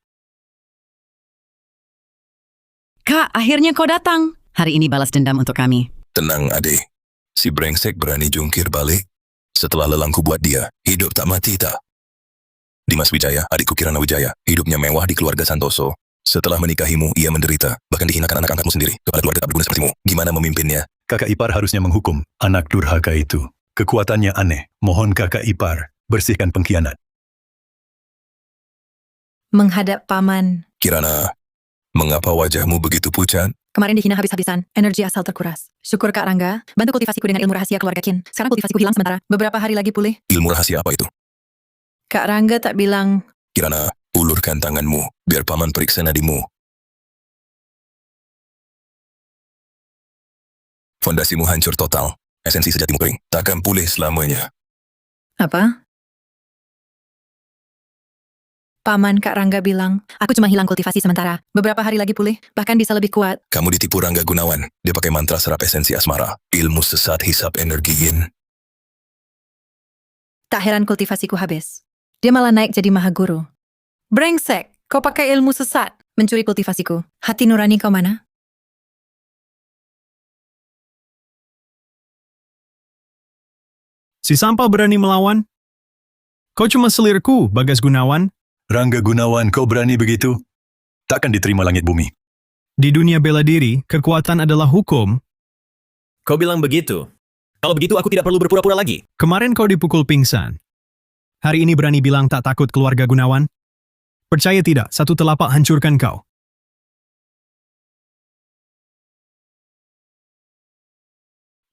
Kak, akhirnya kau datang. Hari ini balas dendam untuk kami. Tenang, adik. Si brengsek berani jungkir balik. Setelah lelangku buat dia, hidup tak mati tak. Dimas Wijaya, adikku Kirana Wijaya, hidupnya mewah di keluarga Santoso. Setelah menikahimu, ia menderita, bahkan dihinakan anak angkatmu sendiri. Kepala keluarga tak berguna sepertimu. Gimana memimpinnya? Kakak ipar harusnya menghukum anak durhaka itu. Kekuatannya aneh. Mohon kakak ipar, bersihkan pengkhianat. Menghadap paman. Kirana, mengapa wajahmu begitu pucat? Kemarin dihina habis-habisan, energi asal terkuras. Syukur Kak Rangga, bantu kultivasiku dengan ilmu rahasia keluarga Kin. Sekarang kultivasiku hilang sementara, beberapa hari lagi pulih. Ilmu rahasia apa itu? Kak Rangga tak bilang. Kirana, ulurkan tanganmu, biar paman periksa nadimu. Fondasimu hancur total. Esensi sejatimu kering. Takkan pulih selamanya. Apa? Paman Kak Rangga bilang, aku cuma hilang kultivasi sementara. Beberapa hari lagi pulih, bahkan bisa lebih kuat. Kamu ditipu Rangga Gunawan. Dia pakai mantra serap esensi asmara. Ilmu sesat hisap energi yin. Tak heran kultivasiku habis. Dia malah naik jadi maha guru. Brengsek, kau pakai ilmu sesat. Mencuri kultivasiku. Hati nurani kau mana? Si sampah berani melawan? Kau cuma selirku, Bagas Gunawan. Rangga Gunawan, kau berani begitu? Takkan diterima langit bumi. Di dunia bela diri, kekuatan adalah hukum. Kau bilang begitu. Kalau begitu aku tidak perlu berpura-pura lagi. Kemarin kau dipukul pingsan. Hari ini berani bilang tak takut keluarga Gunawan? Percaya tidak, satu telapak hancurkan kau.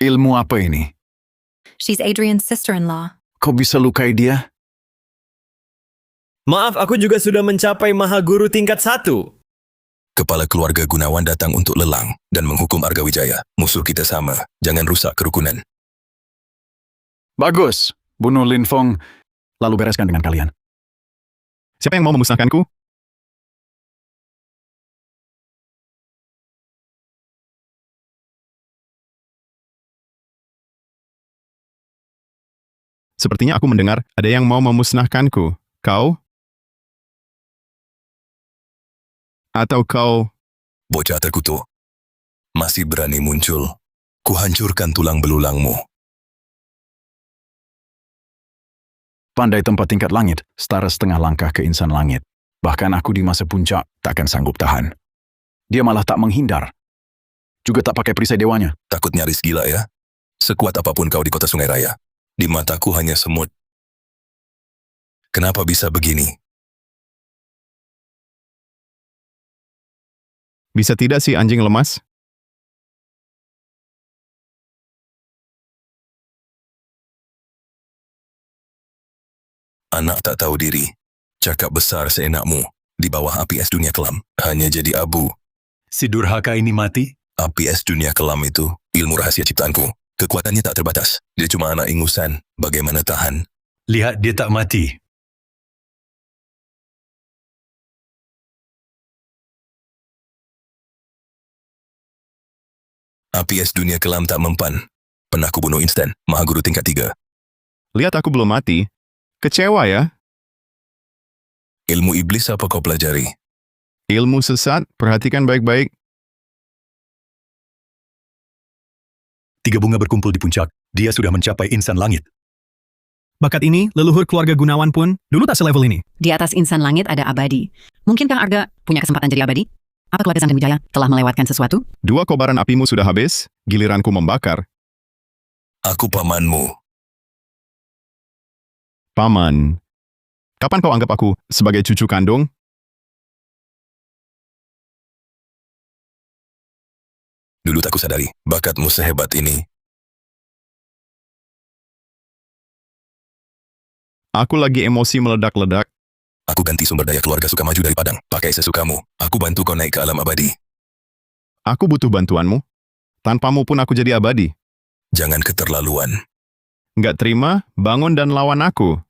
Ilmu apa ini? She's Adrian's sister-in-law. Kau bisa lukai dia? Maaf, aku juga sudah mencapai Maha Guru tingkat 1. Kepala keluarga Gunawan datang untuk lelang dan menghukum Arga Wijaya. Musuh kita sama. Jangan rusak kerukunan. Bagus. Bunuh Lin Fong, lalu bereskan dengan kalian. Siapa yang mau memusnahkanku? Sepertinya aku mendengar ada yang mau memusnahkanku. Kau? Atau kau? Bocah terkutuk. Masih berani muncul. Kuhancurkan tulang belulangmu. Pandai tempat tingkat langit, setara setengah langkah ke insan langit. Bahkan aku di masa puncak takkan sanggup tahan. Dia malah tak menghindar. Juga tak pakai perisai dewanya. Takut nyaris gila ya? Sekuat apapun kau di kota Sungai Raya. Di mataku hanya semut. Kenapa bisa begini? Bisa tidak si anjing lemas? Anak tak tahu diri. Cakap besar seenakmu. Di bawah api es dunia kelam. Hanya jadi abu. Si durhaka ini mati? Api es dunia kelam itu ilmu rahasia ciptaanku. Kekuatannya tak terbatas. Dia cuma anak ingusan. Bagaimana tahan? Lihat dia tak mati. Api es dunia kelam tak mempan. Pernah kubunuh instan. Mahaguru tingkat 3. Lihat aku belum mati. Kecewa ya? Ilmu iblis apa kau pelajari? Ilmu sesat, perhatikan baik-baik. 3 bunga berkumpul di puncak. Dia sudah mencapai insan langit. Bakat ini, leluhur keluarga Gunawan pun dulu tak selevel ini. Di atas insan langit ada abadi. Mungkin Kang Arga punya kesempatan jadi abadi? Apa keluarga Sangkan Wijaya telah melewatkan sesuatu? 2 kobaran apimu sudah habis, giliranku membakar. Aku pamanmu. Paman, kapan kau anggap aku sebagai cucu kandung? Dulu tak kusadari, bakatmu sehebat ini. Aku lagi emosi meledak-ledak. Aku ganti sumber daya keluarga Sukamaju dari Padang. Pakai sesukamu. Aku bantu kau naik ke alam abadi. Aku butuh bantuanmu. Tanpamu pun aku jadi abadi. Jangan keterlaluan. Nggak terima, bangun dan lawan aku.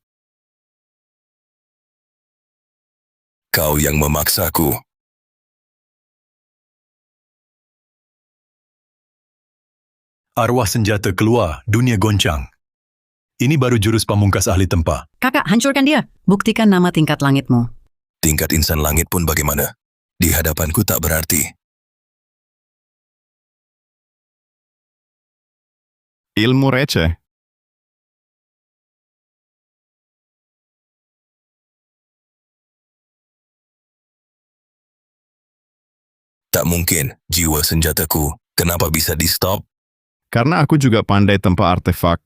Kau yang memaksaku. Arwah senjata keluar, dunia goncang. Ini baru jurus pamungkas ahli tempa. Kakak, hancurkan dia. Buktikan nama tingkat langitmu. Tingkat insan langit pun bagaimana? Di hadapanku tak berarti. Ilmu receh. Tak mungkin, jiwa senjataku. Kenapa bisa di-stop? Karena aku juga pandai tempa artefak.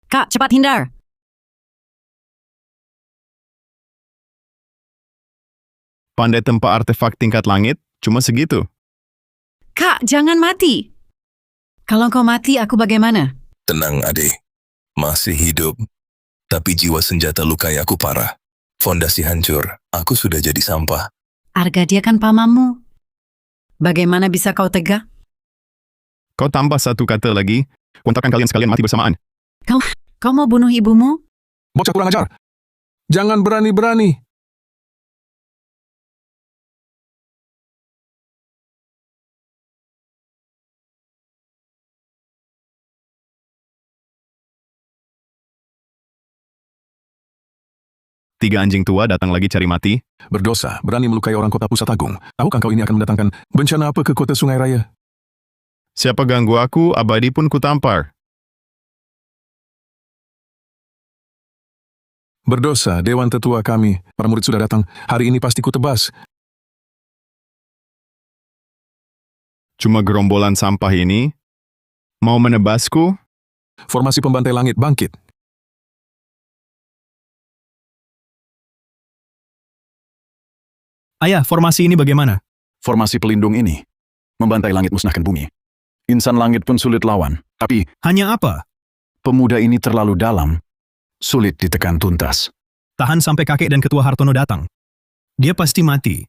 Kak, cepat hindar. Pandai tempa artefak tingkat langit, cuma segitu. Kak, jangan mati. Kalau kau mati, aku bagaimana? Tenang, adik. Masih hidup. Tapi jiwa senjata lukai aku parah. Fondasi hancur. Aku sudah jadi sampah. Arga dia kan pamamu. Bagaimana bisa kau tega? Kau tambah satu kata lagi, kontrakkan kalian sekalian mati bersamaan. Kau mau bunuh ibumu? Bocah kurang ajar. Jangan berani-berani. Tiga anjing tua datang lagi cari mati. Berdosa, berani melukai orang kota pusat agung. Tahukah kau ini akan mendatangkan bencana apa ke kota Sungai Raya? Siapa ganggu aku, abadi pun kutampar. Berdosa, Dewan Tetua kami. Para murid sudah datang. Hari ini pasti ku tebas. Cuma gerombolan sampah ini mau menebasku? Formasi pembantai langit bangkit. Ayah, formasi ini bagaimana? Formasi pelindung ini membantai langit musnahkan bumi. Insan langit pun sulit lawan. Tapi Hanya apa? pemuda ini terlalu dalam, sulit ditekan tuntas. Tahan sampai kakek dan ketua Hartono datang. Dia pasti mati.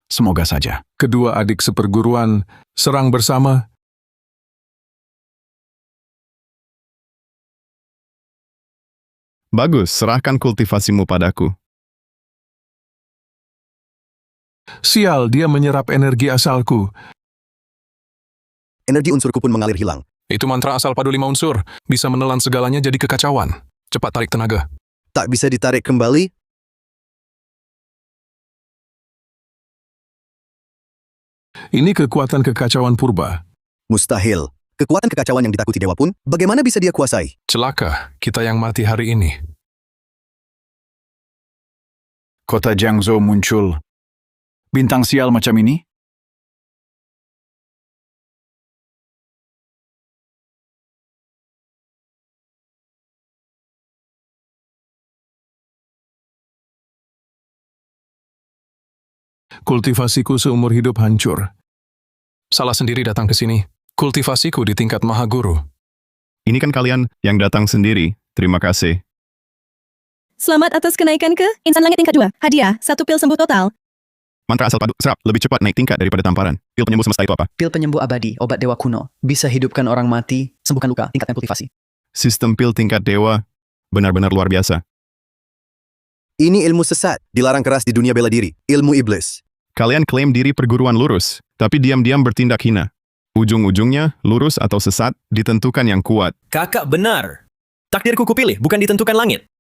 Semoga saja. Kedua adik seperguruan serang bersama. Bagus, serahkan kultivasimu padaku. Sial, dia menyerap energi asalku. Energi unsurku pun mengalir hilang. Itu mantra asal padu 5 unsur. Bisa menelan segalanya jadi kekacauan. Cepat tarik tenaga. Tak bisa ditarik kembali? Ini kekuatan kekacauan purba. Mustahil. Kekuatan kekacauan yang ditakuti dewa pun, bagaimana bisa dia kuasai? Celaka, kita yang mati hari ini. Kota Jiangzhou muncul. Bintang sial macam ini? Kultivasiku seumur hidup hancur. Salah sendiri datang ke sini. Kultivasiku di tingkat Mahaguru. Ini kan kalian yang datang sendiri. Terima kasih. Selamat atas kenaikan ke Insan Langit tingkat 2. Hadiah, 1 pil sembuh total. Mantra asal padu, serap, lebih cepat naik tingkat daripada tamparan. Pil penyembuh semesta itu apa? Pil penyembuh abadi, obat dewa kuno. Bisa hidupkan orang mati, sembuhkan luka, tingkatkan kultivasi. Sistem pil tingkat dewa benar-benar luar biasa. Ini ilmu sesat, dilarang keras di dunia bela diri, ilmu iblis. Kalian klaim diri perguruan lurus, tapi diam-diam bertindak hina. Ujung-ujungnya, lurus atau sesat, ditentukan yang kuat. Kakak benar. Takdirku kupilih, bukan ditentukan langit.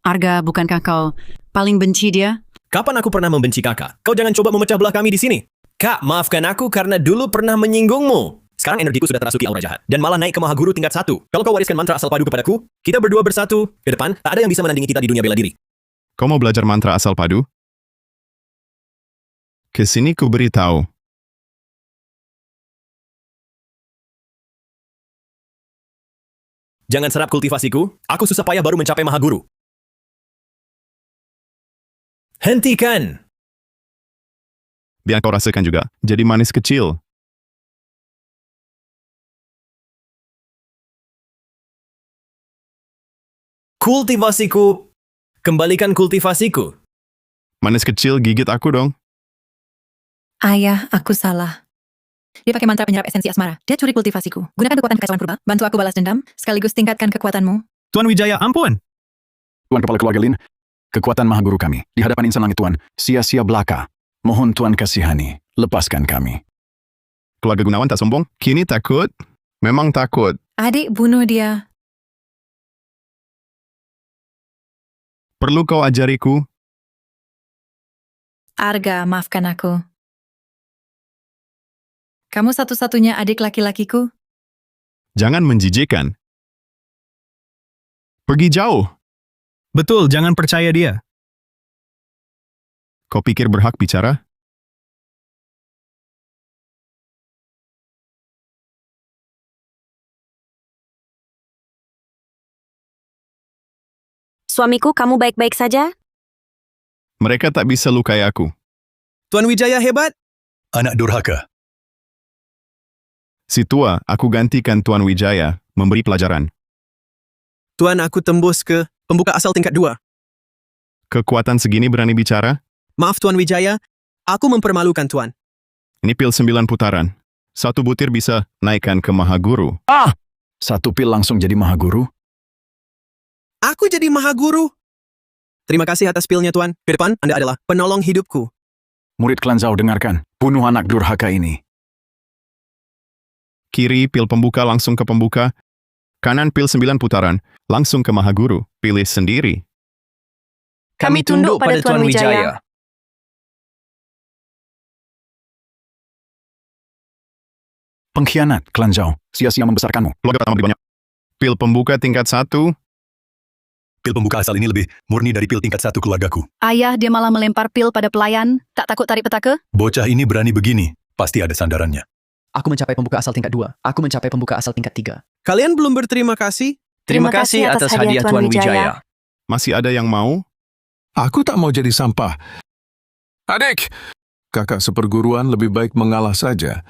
Arga, bukankah kau paling benci dia? Kapan aku pernah membenci kakak? Kau jangan coba memecah belah kami di sini. Kak, maafkan aku karena dulu pernah menyinggungmu. Sekarang energiku sudah terasuki aura jahat, dan malah naik ke Mahaguru tingkat 1. Kalau kau wariskan mantra asal padu kepadaku, kita berdua bersatu. Ke depan, tak ada yang bisa menandingi kita di dunia bela diri. Kau mau belajar mantra asal padu? Kesini ku beritahu. Jangan serap kultivasiku, aku susah payah baru mencapai Mahaguru. Hentikan! Biar kau rasakan juga, jadi manis kecil. Kultivasiku, kembalikan kultivasiku. Manis kecil, gigit aku dong. Ayah, aku salah. Dia pakai mantra penyerap esensi asmara. Dia curi kultivasiku. Gunakan kekuatan kekacauan purba, bantu aku balas dendam, sekaligus tingkatkan kekuatanmu. Tuan Wijaya, ampun! Tuan Kepala Keluarga Lin, kekuatan Mahaguru kami, di hadapan insan langit Tuan, sia-sia belaka. Mohon Tuan kasihani, lepaskan kami. Keluarga Gunawan tak sombong? Kini takut? Memang takut. Adik, bunuh dia. Perlu kau ajariku? Arga, maafkan aku. Kamu satu-satunya adik laki-lakiku. Jangan menjijikkan. Pergi jauh. Betul, jangan percaya dia. Kau pikir berhak bicara? Suamiku, kamu baik-baik saja? Mereka tak bisa lukai aku. Tuan Wijaya hebat. Anak durhaka. Si tua, aku gantikan Tuan Wijaya, memberi pelajaran. Tuan, aku tembus ke pembuka asal tingkat 2. Kekuatan segini berani bicara? Maaf Tuan Wijaya, aku mempermalukan Tuan. Ini pil 9 putaran. 1 butir bisa naikkan ke Mahaguru. Ah! 1 pil langsung jadi Mahaguru? Aku jadi Mahaguru. Terima kasih atas pilnya Tuan. Ke depan, Anda adalah penolong hidupku. Murid klan Zhao dengarkan, bunuh anak durhaka ini. Kiri pil pembuka langsung ke pembuka. Kanan pil 9 putaran, langsung ke Mahaguru. Pilih sendiri. Kami tunduk pada Tuan Wijaya. Pengkhianat, klan Zhao, sia-sia membesarkanmu. Keluarga pertama lebih banyak. Pil pembuka tingkat 1. Pil pembuka asal ini lebih murni dari pil tingkat 1 keluargaku. Ayah, dia malah melempar pil pada pelayan. Tak takut tarik petaka? Bocah ini berani begini, pasti ada sandarannya. Aku mencapai pembuka asal tingkat 2. Aku mencapai pembuka asal tingkat 3. Kalian belum berterima kasih? Terima kasih atas hadiah Tuan Wijaya. Masih ada yang mau? Aku tak mau jadi sampah. Adik! Kakak seperguruan lebih baik mengalah saja.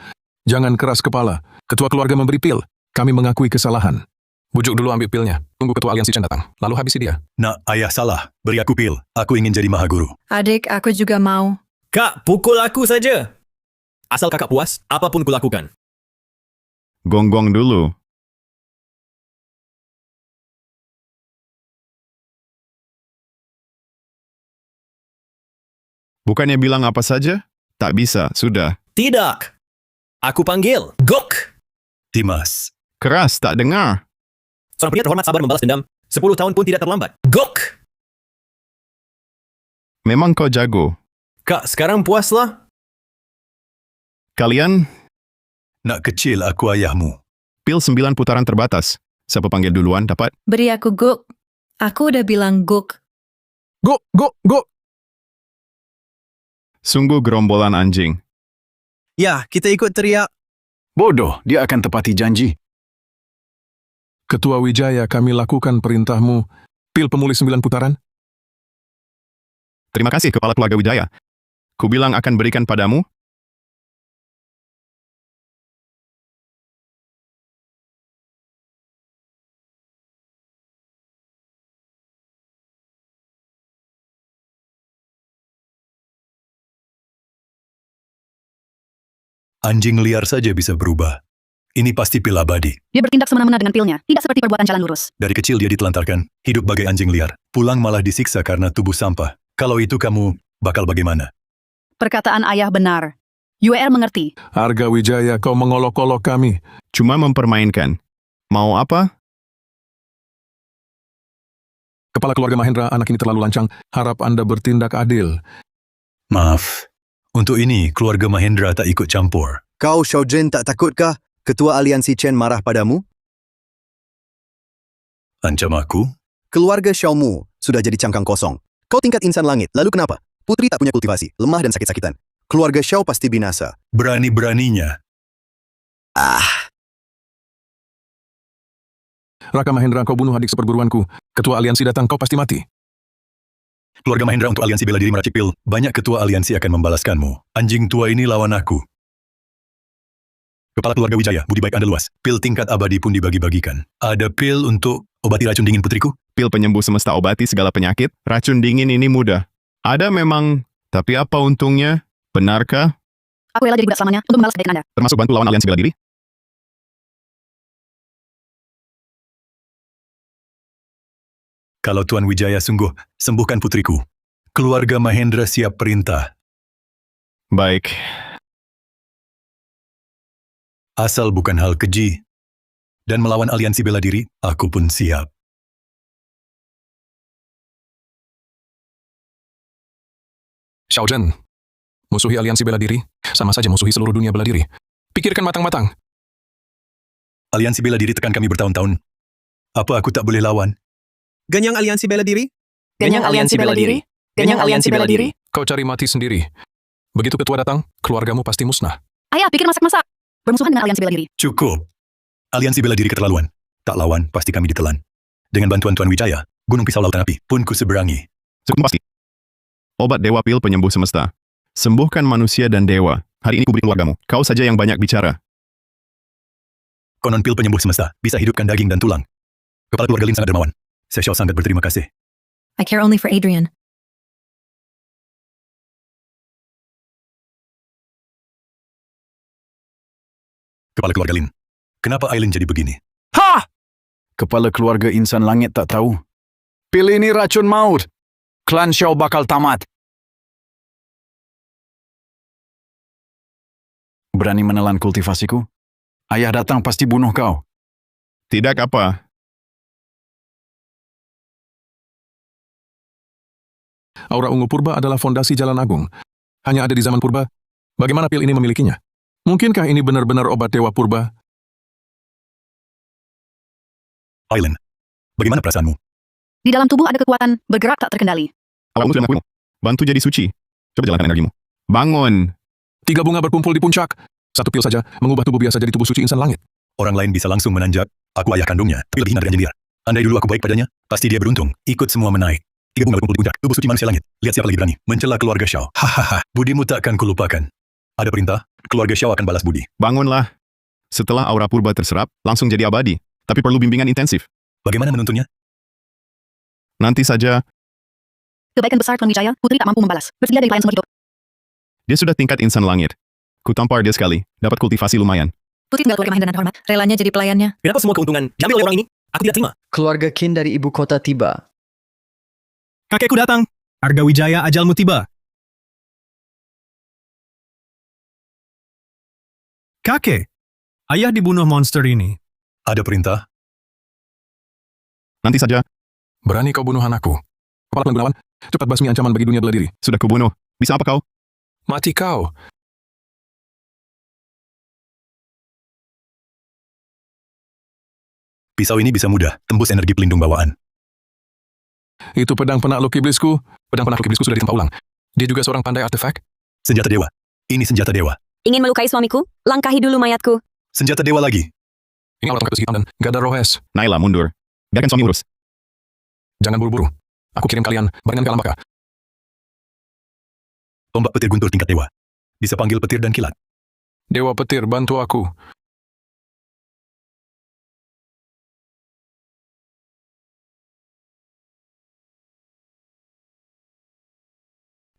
Jangan keras kepala. Ketua keluarga memberi pil. Kami mengakui kesalahan. Bujuk dulu ambil pilnya. Tunggu ketua aliansi Chen datang. Lalu habisi dia. Nak, ayah salah. Beri aku pil. Aku ingin jadi Mahaguru. Adik, aku juga mau. Kak, pukul aku saja. Asal kakak puas, apapun kulakukan. Gonggong dulu. Bukannya bilang apa saja? Tak bisa, sudah. Tidak. Aku panggil. Gok! Dimas. Keras, tak dengar. Seorang pria terhormat sabar membalas dendam. 10 tahun pun tidak terlambat. Gok! Memang kau jago. Kak, sekarang puaslah. Kalian, Nak kecil aku ayahmu. pil 9 putaran terbatas. Siapa panggil duluan dapat? Beri aku guk. Aku udah bilang guk. Go, go, go! Sungguh gerombolan anjing. Ya, kita ikut teriak. Bodoh, dia akan tepati janji. Ketua Wijaya, kami lakukan perintahmu. Pil pemulih 9 putaran. Terima kasih, Kepala Keluarga Wijaya. Kubilang akan berikan padamu. Anjing liar saja bisa berubah. Ini pasti pil abadi. Dia bertindak semena-mena dengan pilnya, tidak seperti perbuatan jalan lurus. Dari kecil dia ditelantarkan, hidup bagai anjing liar. Pulang malah disiksa karena tubuh sampah. Kalau itu kamu, bakal bagaimana? Perkataan ayah benar. UR mengerti. Arga Wijaya, kau mengolok-olok kami. Cuma mempermainkan. Mau apa? Kepala Keluarga Mahendra, anak ini terlalu lancang. Harap Anda bertindak adil. Maaf. Untuk ini, keluarga Mahendra tak ikut campur. Kau, Xiaojun, tak takutkah Ketua Aliansi Chen marah padamu? Ancam aku? Keluarga Xiaomu sudah jadi cangkang kosong. Kau tingkat insan langit, lalu kenapa? Putri tak punya kultivasi, lemah dan sakit-sakitan. Keluarga Xiao pasti binasa. Berani-beraninya. Raka Mahendra, kau bunuh adik seperguruanku. Ketua aliansi datang, kau pasti mati. Keluarga Mahendra untuk aliansi bela diri meracik pil. Banyak ketua aliansi akan membalaskanmu. Anjing tua ini lawan aku. Kepala Keluarga Wijaya, budi baik Anda luas. Pil tingkat abadi pun dibagi-bagikan. Ada pil untuk obati racun dingin putriku? Pil penyembuh semesta obati segala penyakit. Racun dingin ini mudah. Ada memang, tapi apa untungnya? Benarkah? Aku rela jadi budak selamanya untuk membalas kebaikan Anda. Termasuk bantu lawan aliansi bela diri? Kalau Tuan Wijaya sungguh, sembuhkan putriku. Keluarga Mahendra siap perintah. Baik. Asal bukan hal keji. Dan melawan aliansi bela diri, aku pun siap. Xiaojun, musuhi aliansi bela diri, sama saja musuhi seluruh dunia bela diri. Pikirkan matang-matang. Aliansi bela diri tekan kami bertahun-tahun. Apa aku tak boleh lawan? Ganyang aliansi bela diri? Ganyang aliansi bela diri? Ganyang aliansi bela diri? Kau cari mati sendiri. Begitu ketua datang, keluargamu pasti musnah. Ayah, pikir masak-masak. Bermusuhan dengan aliansi bela diri. Cukup. Aliansi bela diri keterlaluan. Tak lawan, pasti kami ditelan. Dengan bantuan Tuan Wijaya, Gunung Pisau Lautan Api pun ku seberangi. Cukup pasti. Obat dewa pil penyembuh semesta. Sembuhkan manusia dan dewa. Hari ini kuberi keluargamu. Kau saja yang banyak bicara. Konon pil penyembuh semesta bisa hidupkan daging dan tulang. Kepala keluarga Lin sangat dermawan. Saya sangat berterima kasih. I care only for Adrian. Kepala keluarga Lin, kenapa Aileen jadi begini? Ha! Kepala keluarga insan langit tak tahu. Pil ini racun maut. Klan Xiao bakal tamat. Berani menelan kultivasiku? Ayah datang pasti bunuh kau. Tidak apa. Aura ungu purba adalah fondasi jalan agung. Hanya ada di zaman purba. Bagaimana pil ini memilikinya? Mungkinkah ini benar-benar obat dewa purba? Aileen, bagaimana perasaanmu? Di dalam tubuh ada kekuatan bergerak tak terkendali. Aura ungu sudah mengakuimu. Bantu jadi suci. Coba jalankan energimu. Bangun. 3 bunga berkumpul di puncak. 1 pil saja mengubah tubuh biasa jadi tubuh suci insan langit. Orang lain bisa langsung menanjak. Aku ayah kandungnya, tapi lebih hina dari anjing liar. Andai dulu aku baik padanya, pasti dia beruntung. Ikut semua menaik. 3 bunga berkumpul di puncak. Tubuh suci manusia langit. Lihat siapa lagi berani mencela keluarga Xiao. Hahaha. Budimu takkan kulupakan. Ada perintah, keluarga Xiao akan balas budi. Bangunlah. Setelah aura purba terserap, langsung jadi abadi. Tapi perlu bimbingan intensif. Bagaimana menuntunnya? Nanti saja. Kebaikan besar Tuan Wijaya, Putri tak mampu membalas. Bersedia dari pelayan seumur hidup. Dia sudah tingkat insan langit. Ku tampar dia sekali. Dapat kultivasi lumayan. Putri tinggal keluarga Mahendra dan hormat. Relanya jadi pelayannya. Kenapa semua keuntungan diambil oleh orang ini? Aku tidak terima. Keluarga Qin dari ibu kota tiba. Kakekku datang. Arga Wijaya, ajalmu tiba. Kakek, ayah dibunuh monster ini. Ada perintah? Nanti saja. Berani kau bunuh anakku. Kepala Gunawan, cepat basmi ancaman bagi dunia bela diri. Sudah kubunuh. Bisa apa kau? Mati kau. Pisau ini bisa mudah tembus energi pelindung bawaan. Itu pedang penakluk iblisku. Pedang penakluk iblisku sudah ditempa ulang. Dia juga seorang pandai artefak. Senjata dewa. Ini senjata dewa. Ingin melukai suamiku? Langkahi dulu mayatku. Senjata dewa lagi. Ini aura tongkat besi hitam dan gada rohes. Naila, mundur. Biarkan suami urus. Jangan buru-buru. Aku kirim kalian barengan ke alam baka. Tombak petir guntur tingkat dewa. Bisa panggil petir dan kilat. Dewa petir, bantu aku.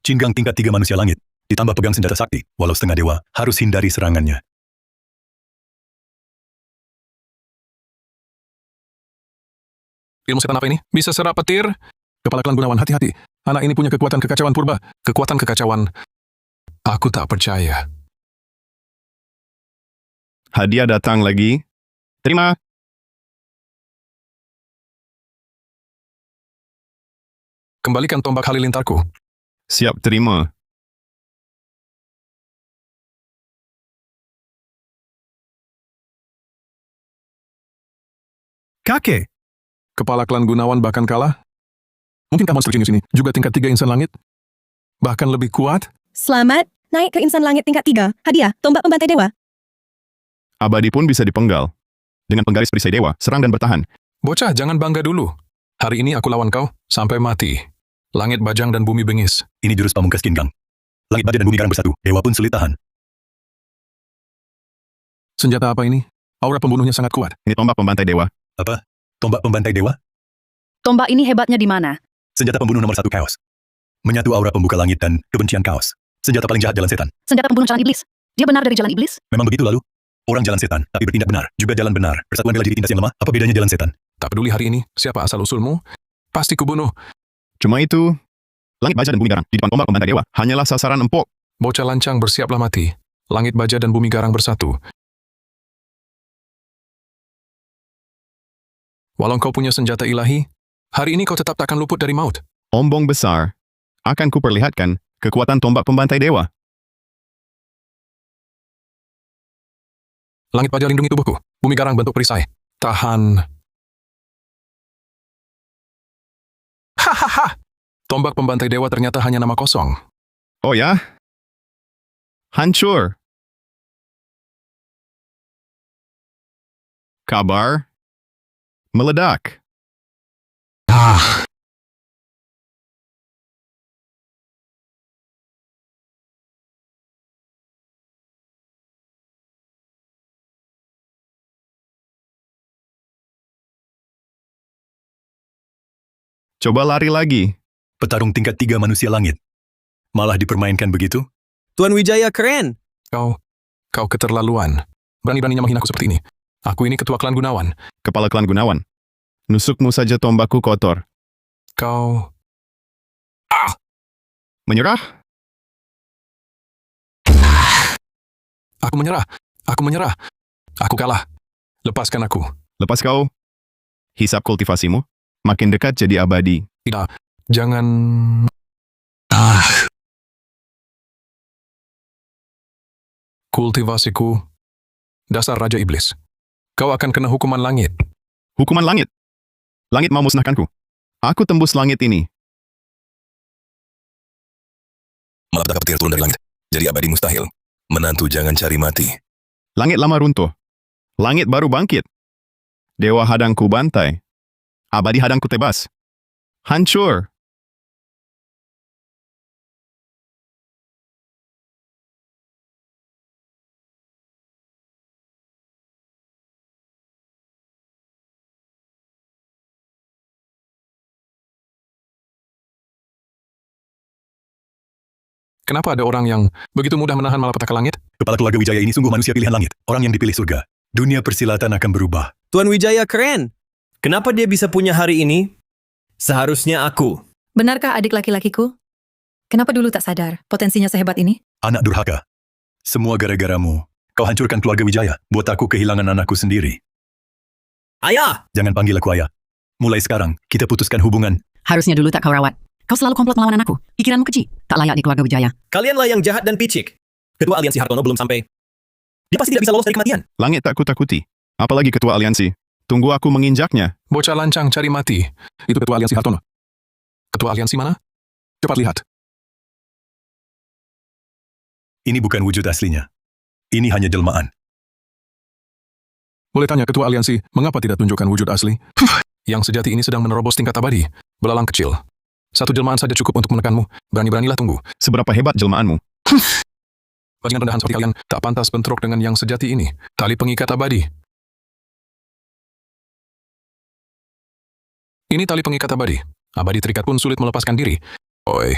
Cinggang tingkat 3 manusia langit. Ditambah pegang senjata sakti. Walau setengah dewa, harus hindari serangannya. Ilmu setan apa ini? Bisa serap petir? Kepala klan Gunawan, hati-hati. Anak ini punya kekuatan kekacauan purba. Kekuatan kekacauan. Aku tak percaya. Hadiah datang lagi. Terima. Kembalikan tombak halilintarku. Siap terima. Kakek, Kepala klan Gunawan bahkan kalah? Mungkinkah monster jenius ini juga tingkat 3 insan langit? Bahkan lebih kuat? Selamat, naik ke insan langit tingkat 3. Hadiah, tombak pembantai dewa. Abadi pun bisa dipenggal. Dengan penggaris perisai dewa, serang dan bertahan. Bocah, jangan bangga dulu. Hari ini aku lawan kau, sampai mati. Langit bajang dan bumi bengis. Ini jurus pamungkas Cinggang. Langit baja dan bumi garang bersatu. Dewa pun sulit tahan. Senjata apa ini? Aura pembunuhnya sangat kuat. Ini tombak pembantai dewa. Apa? Tombak pembantai dewa? Tombak ini hebatnya di mana? Senjata pembunuh nomor 1 kaos. Menyatu aura pembuka langit dan kebencian kaos. Senjata paling jahat jalan setan. Senjata pembunuh jalan iblis. Dia benar dari jalan iblis? Memang begitu lalu? Orang jalan setan, tapi bertindak benar. Juga jalan benar. Persatuan bela diri tindas yang lemah. Apa bedanya jalan setan? Tak peduli hari ini, siapa asal-usulmu? Pasti kubunuh. Cuma itu, langit baja dan bumi garang di depan tombak pembantai dewa hanyalah sasaran empuk. Bocah lancang, bersiaplah mati. Langit baja dan bumi garang bersatu. Walau kau punya senjata ilahi, hari ini kau tetap takkan luput dari maut. Ombong besar. Akan kuperlihatkan kekuatan tombak pembantai dewa. Langit baja lindungi tubuhku. Bumi garang bentuk perisai. Tahan. Hahaha. Tombak pembantai dewa ternyata hanya nama kosong. Oh ya? Hancur. Kabar meledak. Coba lari lagi. Petarung tingkat 3 manusia langit. Malah dipermainkan begitu? Tuan Wijaya keren. Kau keterlaluan. Berani-beraninya menghina aku seperti ini. Aku ini ketua klan Gunawan. Kepala klan Gunawan. Nusukmu saja tombakku kotor. Kau... Menyerah? Aku menyerah. Aku menyerah. Aku kalah. Lepaskan aku. Lepas kau. Hisap kultivasimu. Makin dekat jadi abadi. Tidak. Jangan... Kultivasiku. Dasar Raja Iblis. Kau akan kena hukuman langit. Hukuman langit? Langit mau musnahkanku. Aku tembus langit ini. Malapetaka petir turun dari langit. Jadi abadi mustahil. Menantu jangan cari mati. Langit lama runtuh. Langit baru bangkit. Dewa hadangku bantai. Abadi hadangku tebas. Hancur. Kenapa ada orang yang begitu mudah menahan malapetaka langit? Kepala keluarga Wijaya ini sungguh manusia pilihan langit. Orang yang dipilih surga. Dunia persilatan akan berubah. Tuan Wijaya keren. Kenapa dia bisa punya hari ini? Seharusnya aku. Benarkah adik laki-lakiku? Kenapa dulu tak sadar potensinya sehebat ini? Anak durhaka. Semua gara-garamu. Kau hancurkan keluarga Wijaya. Buat aku kehilangan anakku sendiri. Ayah! Jangan panggil aku ayah. Mulai sekarang, kita putuskan hubungan. Harusnya dulu tak kau rawat. Kau selalu komplot melawan anakku. Pikiranmu keji. Tak layak di keluarga Wijaya. Kalianlah yang jahat dan picik. Ketua Aliansi Hartono belum sampai. Dia pasti tidak bisa lolos dari kematian. Langit tak kutakuti. Apalagi ketua aliansi. Tunggu aku menginjaknya. Bocah lancang cari mati. Itu ketua Aliansi Hartono. Ketua aliansi mana? Cepat lihat. Ini bukan wujud aslinya. Ini hanya jelmaan. Boleh tanya ketua aliansi, mengapa tidak tunjukkan wujud asli? Yang sejati ini sedang menerobos tingkat abadi. Belalang kecil. Satu jelmaan saja cukup untuk menekanmu. Berani-beranilah tunggu. Seberapa hebat jelmaanmu? Bajingan rendahan seperti kalian tak pantas bentrok dengan yang sejati ini. Tali pengikat abadi. Ini tali pengikat abadi. Abadi terikat pun sulit melepaskan diri. Oi,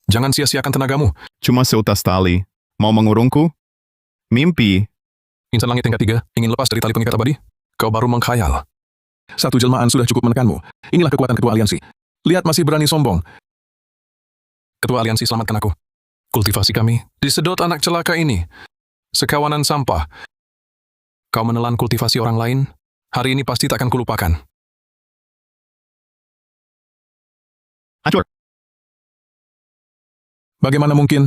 jangan sia-siakan tenagamu. Cuma seutas tali. Mau mengurungku? Mimpi. Insan langit tingkat 3 ingin lepas dari tali pengikat abadi? Kau baru mengkhayal. Satu jelmaan sudah cukup menekanmu. Inilah kekuatan ketua aliansi. Lihat masih berani sombong. Ketua aliansi, selamatkan aku. Kultivasi kami disedot anak celaka ini. Sekawanan sampah. Kau menelan kultivasi orang lain, hari ini pasti tak akan kulupakan. Hancur. Bagaimana mungkin?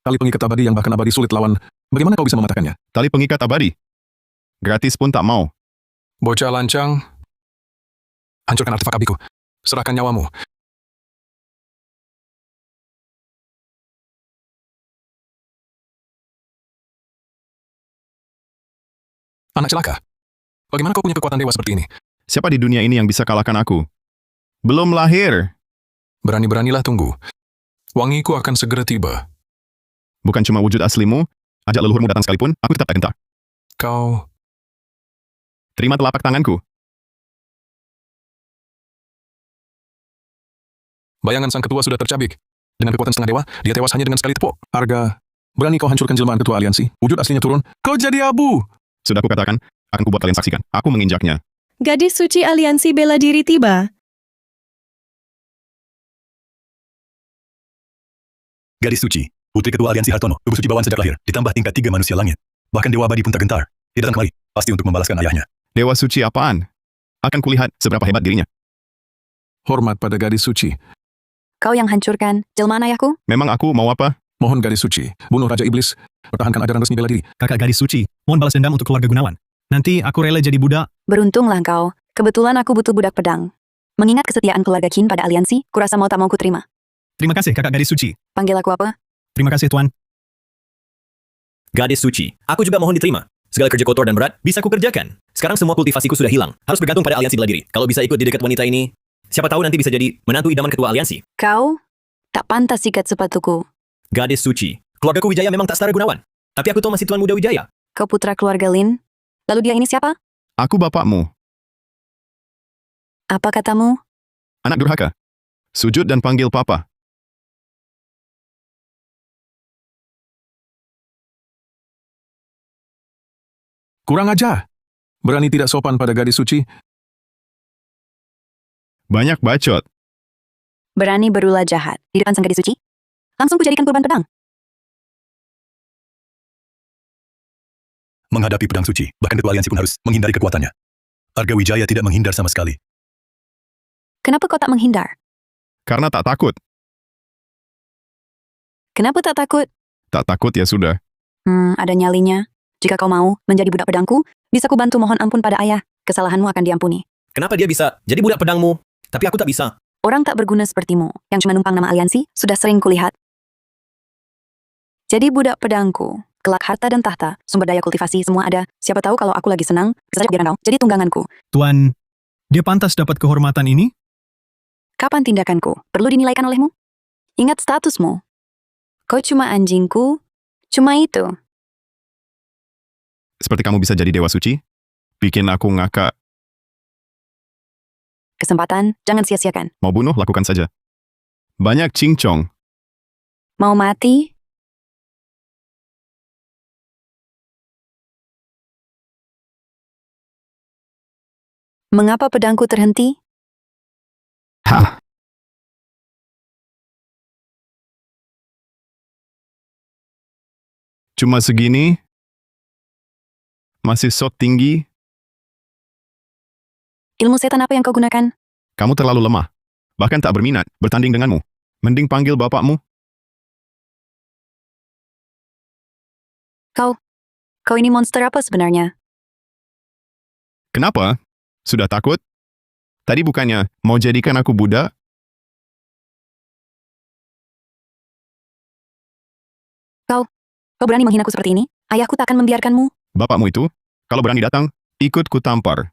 Tali pengikat abadi yang bahkan abadi sulit lawan. Bagaimana kau bisa mematahkannya? Tali pengikat abadi. Gratis pun tak mau. Bocah lancang. Hancurkan artefak abiku. Serahkan nyawamu. Anak celaka. Bagaimana kau punya kekuatan dewa seperti ini? Siapa di dunia ini yang bisa kalahkan aku? Belum lahir. Berani-beranilah tunggu. Wangiku akan segera tiba. Bukan cuma wujud aslimu, ajak leluhurmu datang sekalipun, aku tetap tak gentar. Kau... Terima telapak tanganku. Bayangan sang ketua sudah tercabik. Dengan kekuatan setengah dewa, dia tewas hanya dengan sekali tepuk. Arga, berani kau hancurkan jelmaan ketua aliansi? Wujud aslinya turun, kau jadi abu! Sudah kukatakan, akan kubuat kalian saksikan. Aku menginjaknya. Gadis suci aliansi bela diri tiba. Gadis suci, putri ketua aliansi Hartono, tubuh suci bawaan sejak lahir, ditambah tingkat 3 manusia langit. Bahkan dewa abadi pun tak gentar. Dia datang kembali, pasti untuk membalaskan ayahnya. Dewa suci apaan? Akan kulihat seberapa hebat dirinya. Hormat pada gadis suci. Kau yang hancurkan jelmaan ayahku? Memang aku mau apa? Mohon gadis suci, bunuh Raja Iblis, pertahankan ajaran resmi bela diri. Kakak gadis suci, mohon balas dendam untuk keluarga Gunawan. Nanti aku rela jadi budak. Beruntunglah kau. Kebetulan aku butuh budak pedang. Mengingat kesetiaan keluarga Qin pada aliansi, kurasa mau tak mau kuterima. Terima kasih kakak gadis suci. Panggil aku apa? Terima kasih tuan. Gadis suci, aku juga mohon diterima. Segala kerja kotor dan berat bisa kukerjakan. Sekarang semua kultivasiku sudah hilang. Harus bergantung pada aliansi bela diri. Kalau bisa ikut di dekat wanita ini, siapa tahu nanti bisa jadi menantu idaman ketua aliansi. Kau tak pantas sikat sepatuku. Gadis suci, keluargaku Wijaya memang tak setara Gunawan. Tapi aku tahu masih Tuan Muda Wijaya. Kau putra keluarga Lin? Lalu dia ini siapa? Aku bapakmu. Apa katamu? Anak durhaka. Sujud dan panggil papa. Kurang ajar. Berani tidak sopan pada gadis suci. Banyak bacot. Berani berulah jahat di depan sang gadis suci? Langsung kujadikan kurban pedang. Menghadapi pedang suci, bahkan ketua aliansi pun harus menghindari kekuatannya. Arga Wijaya tidak menghindar sama sekali. Kenapa kau tak menghindar? Karena tak takut. Kenapa tak takut? Tak takut ya sudah. Ada nyalinya. Jika kau mau menjadi budak pedangku, bisa kubantu mohon ampun pada ayah. Kesalahanmu akan diampuni. Kenapa dia bisa jadi budak pedangmu, tapi aku tak bisa? Orang tak berguna sepertimu, yang cuma numpang nama aliansi, sudah sering kulihat. Jadi budak pedangku, kelak harta dan tahta, sumber daya kultivasi semua ada. Siapa tahu kalau aku lagi senang, bisa saja biaran kau jadi tungganganku. Tuan, dia pantas dapat kehormatan ini? Kapan tindakanku perlu dinilaikan olehmu? Ingat statusmu. Kau cuma anjingku, cuma itu. Seperti kamu bisa jadi dewa suci? Bikin aku ngakak. Kesempatan, jangan sia-siakan. Mau bunuh, lakukan saja. Banyak cincong. Mau mati? Mengapa pedangku terhenti? Hah. Cuma segini? Masih sok tinggi? Ilmu setan apa yang kau gunakan? Kamu terlalu lemah. Bahkan tak berminat bertanding denganmu. Mending panggil bapakmu. Kau ini monster apa sebenarnya? Kenapa? Sudah takut? Tadi bukannya mau jadikan aku budak? Kau berani menghinaku seperti ini? Ayahku tak akan membiarkanmu. Bapakmu itu, kalau berani datang, ikut ku tampar.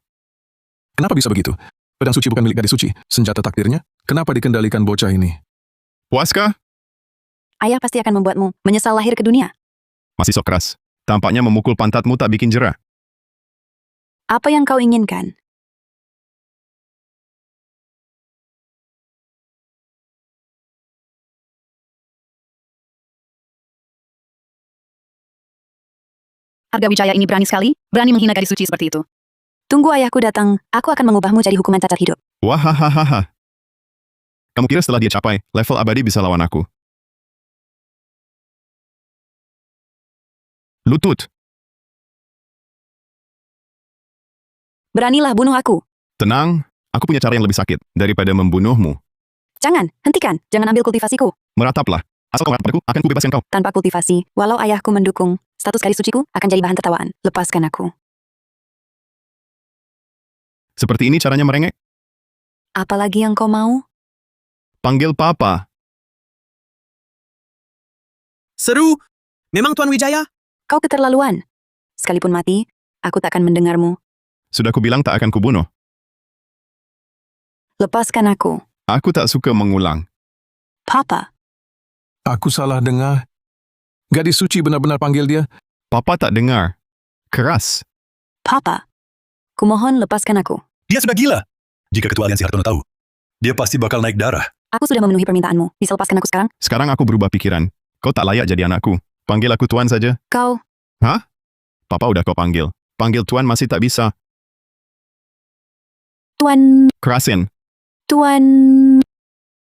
Kenapa bisa begitu? Pedang suci bukan milik gadis suci. Senjata takdirnya, kenapa dikendalikan bocah ini? Puaskah? Ayah pasti akan membuatmu menyesal lahir ke dunia. Masih sok keras. Tampaknya memukul pantatmu tak bikin jera. Apa yang kau inginkan? Arga Wijaya ini berani sekali, berani menghina gadis suci seperti itu. Tunggu ayahku datang, aku akan mengubahmu jadi hukuman cacat hidup. Wahahaha. Kamu kira setelah dia capai, level abadi bisa lawan aku? Lutut. Beranilah bunuh aku. Tenang, aku punya cara yang lebih sakit daripada membunuhmu. Jangan, hentikan, jangan ambil kultivasiku. Merataplah. Asal kau meratap padaku, akan kubebaskan kau. Tanpa kultivasi, walau ayahku mendukung, status gadis suciku akan jadi bahan tertawaan. Lepaskan aku. Seperti ini caranya merengek? Apalagi yang kau mau? Panggil papa. Seru! Memang Tuan Wijaya? Kau keterlaluan. Sekalipun mati, aku tak akan mendengarmu. Sudah kubilang tak akan kubunuh. Lepaskan aku. Aku tak suka mengulang. Papa. Aku salah dengar. Gadis suci benar-benar panggil dia. Papa tak dengar. Keras. Papa. Kumohon lepaskan aku. Dia sudah gila. Jika Ketua Aliansi Hartono tahu, dia pasti bakal naik darah. Aku sudah memenuhi permintaanmu. Bisa lepaskan aku sekarang? Sekarang aku berubah pikiran. Kau tak layak jadi anakku. Panggil aku Tuan saja. Kau. Hah? Papa udah kau panggil. Panggil Tuan masih tak bisa. Tuan. Kerasin. Tuan.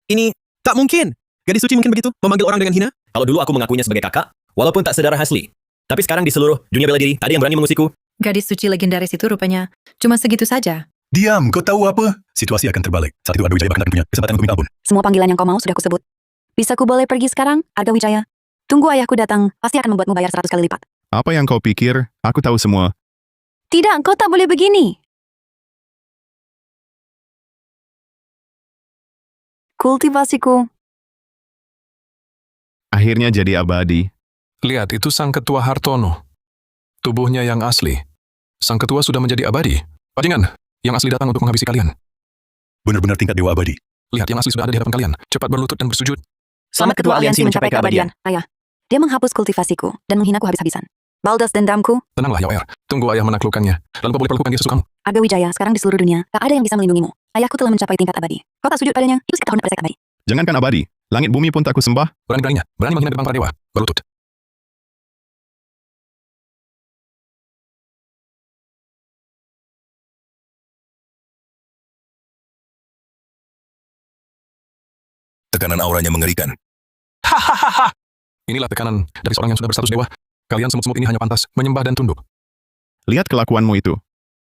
Ini tak mungkin. Gadis suci mungkin begitu, memanggil orang dengan hina? Kalau dulu aku mengakuinya sebagai kakak, walaupun tak sedarah asli. Tapi sekarang di seluruh dunia bela diri, tak ada yang berani mengusikku. Gadis suci legendaris itu rupanya cuma segitu saja. Diam, kau tahu apa? Situasi akan terbalik. Saat itu Arga Wijaya bahkan tak punya kesempatan untuk minta ampun. Semua panggilan yang kau mau sudah kusebut. Bisa ku boleh pergi sekarang, Arga Wijaya? Tunggu ayahku datang, pasti akan membuatmu bayar 100 kali lipat. Apa yang kau pikir? Aku tahu semua. Tidak, kau tak boleh begini. Kultivasiku. Akhirnya jadi abadi. Lihat, itu Sang Ketua Hartono. Tubuhnya yang asli. Sang Ketua sudah menjadi abadi. Bajingan, yang asli datang untuk menghabisi kalian. Benar-benar tingkat dewa abadi. Lihat, yang asli sudah ada di hadapan kalian. Cepat berlutut dan bersujud. Selamat Ketua Aliansi mencapai keabadian. Ayah, dia menghapus kultivasiku dan menghinaku habis-habisan. Baldas dendamku. Tenanglah, Yawer. Tunggu ayah menaklukkannya. Lalu kau boleh perlukan dia sesuka kamu. Arga Wijaya, sekarang di seluruh dunia, tak ada yang bisa melindungimu. Ayahku telah mencapai tingkat abadi. Kau tak sujud padanya, itu sekitar tahun pada abadi. Jangankan abadi. Langit bumi pun tak kusembah. Berani-beraninya. Berani menghina depan para dewa. Berlutut. Tekanan auranya mengerikan. Hahaha. Inilah tekanan dari seorang yang sudah berstatus dewa. Kalian semut-semut ini hanya pantas menyembah dan tunduk. Lihat kelakuanmu itu.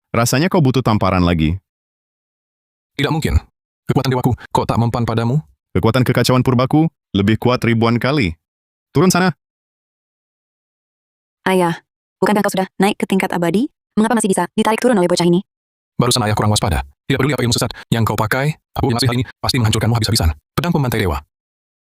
Rasanya kau butuh tamparan lagi. Tidak mungkin. Kekuatan dewaku, kok tak mempan padamu? Kekuatan kekacauan purbaku lebih kuat ribuan kali. Turun sana. Ayah, bukankah kau sudah naik ke tingkat abadi? Mengapa masih bisa ditarik turun oleh bocah ini? Barusan ayah kurang waspada. Tidak peduli apa ilmu sesat yang kau pakai, aku yang masih hal ini pasti menghancurkanmu habis-habisan. Pedang pembantai dewa.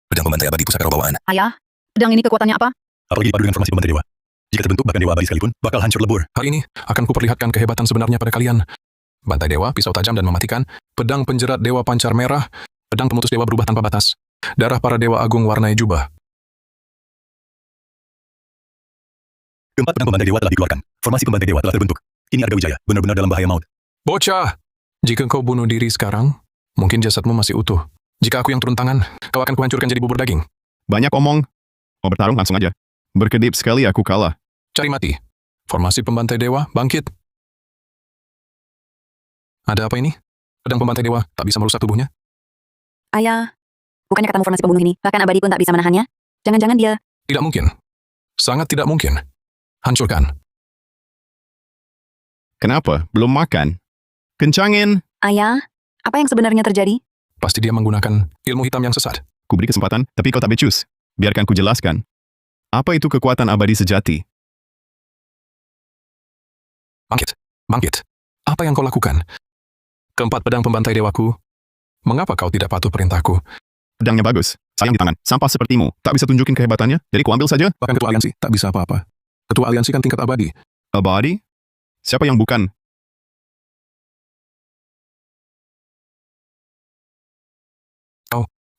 Pedang pembantai abadi pusaka roh bawaan. Ayah, pedang ini kekuatannya apa? Apalagi dipadu dengan formasi pembantai dewa. Jika terbentuk bahkan dewa abadi sekalipun, bakal hancur lebur. Hari ini akan kuperlihatkan kehebatan sebenarnya pada kalian. Bantai dewa, pisau tajam dan mematikan, pedang penjerat dewa pancar merah, pedang pemutus dewa berubah tanpa batas, darah para dewa agung warnai jubah. Keempat pedang pembantai dewa telah dikeluarkan. Formasi pembantai dewa telah terbentuk. Ini Arga Wijaya, benar-benar dalam bahaya maut. Bocah! Jika kau bunuh diri sekarang, mungkin jasadmu masih utuh. Jika aku yang turun tangan, kau akan kuhancurkan jadi bubur daging. Banyak omong. Mau bertarung langsung aja. Berkedip sekali aku kalah. Cari mati. Formasi pembantai dewa, bangkit. Ada apa ini? Pedang pembantai dewa tak bisa merusak tubuhnya? Ayah, bukannya katamu formasi pembunuh ini, bahkan abadi pun tak bisa menahannya? Jangan-jangan dia... Tidak mungkin. Sangat tidak mungkin. Hancurkan. Kenapa? Belum makan? Kencangin. Ayah, apa yang sebenarnya terjadi? Pasti dia menggunakan ilmu hitam yang sesat. Ku beri kesempatan, tapi kau tak becus. Biarkan ku jelaskan. Apa itu kekuatan abadi sejati? Bangkit. Bangkit. Apa yang kau lakukan? Keempat pedang pembantai dewaku. Mengapa kau tidak patuh perintahku? Pedangnya bagus. Sayang di tangan. Sampah sepertimu. Tak bisa tunjukin kehebatannya. Jadi ku ambil saja. Bahkan ketua aliansi tak bisa apa-apa. Ketua aliansi kan tingkat abadi. Abadi? Siapa yang bukan?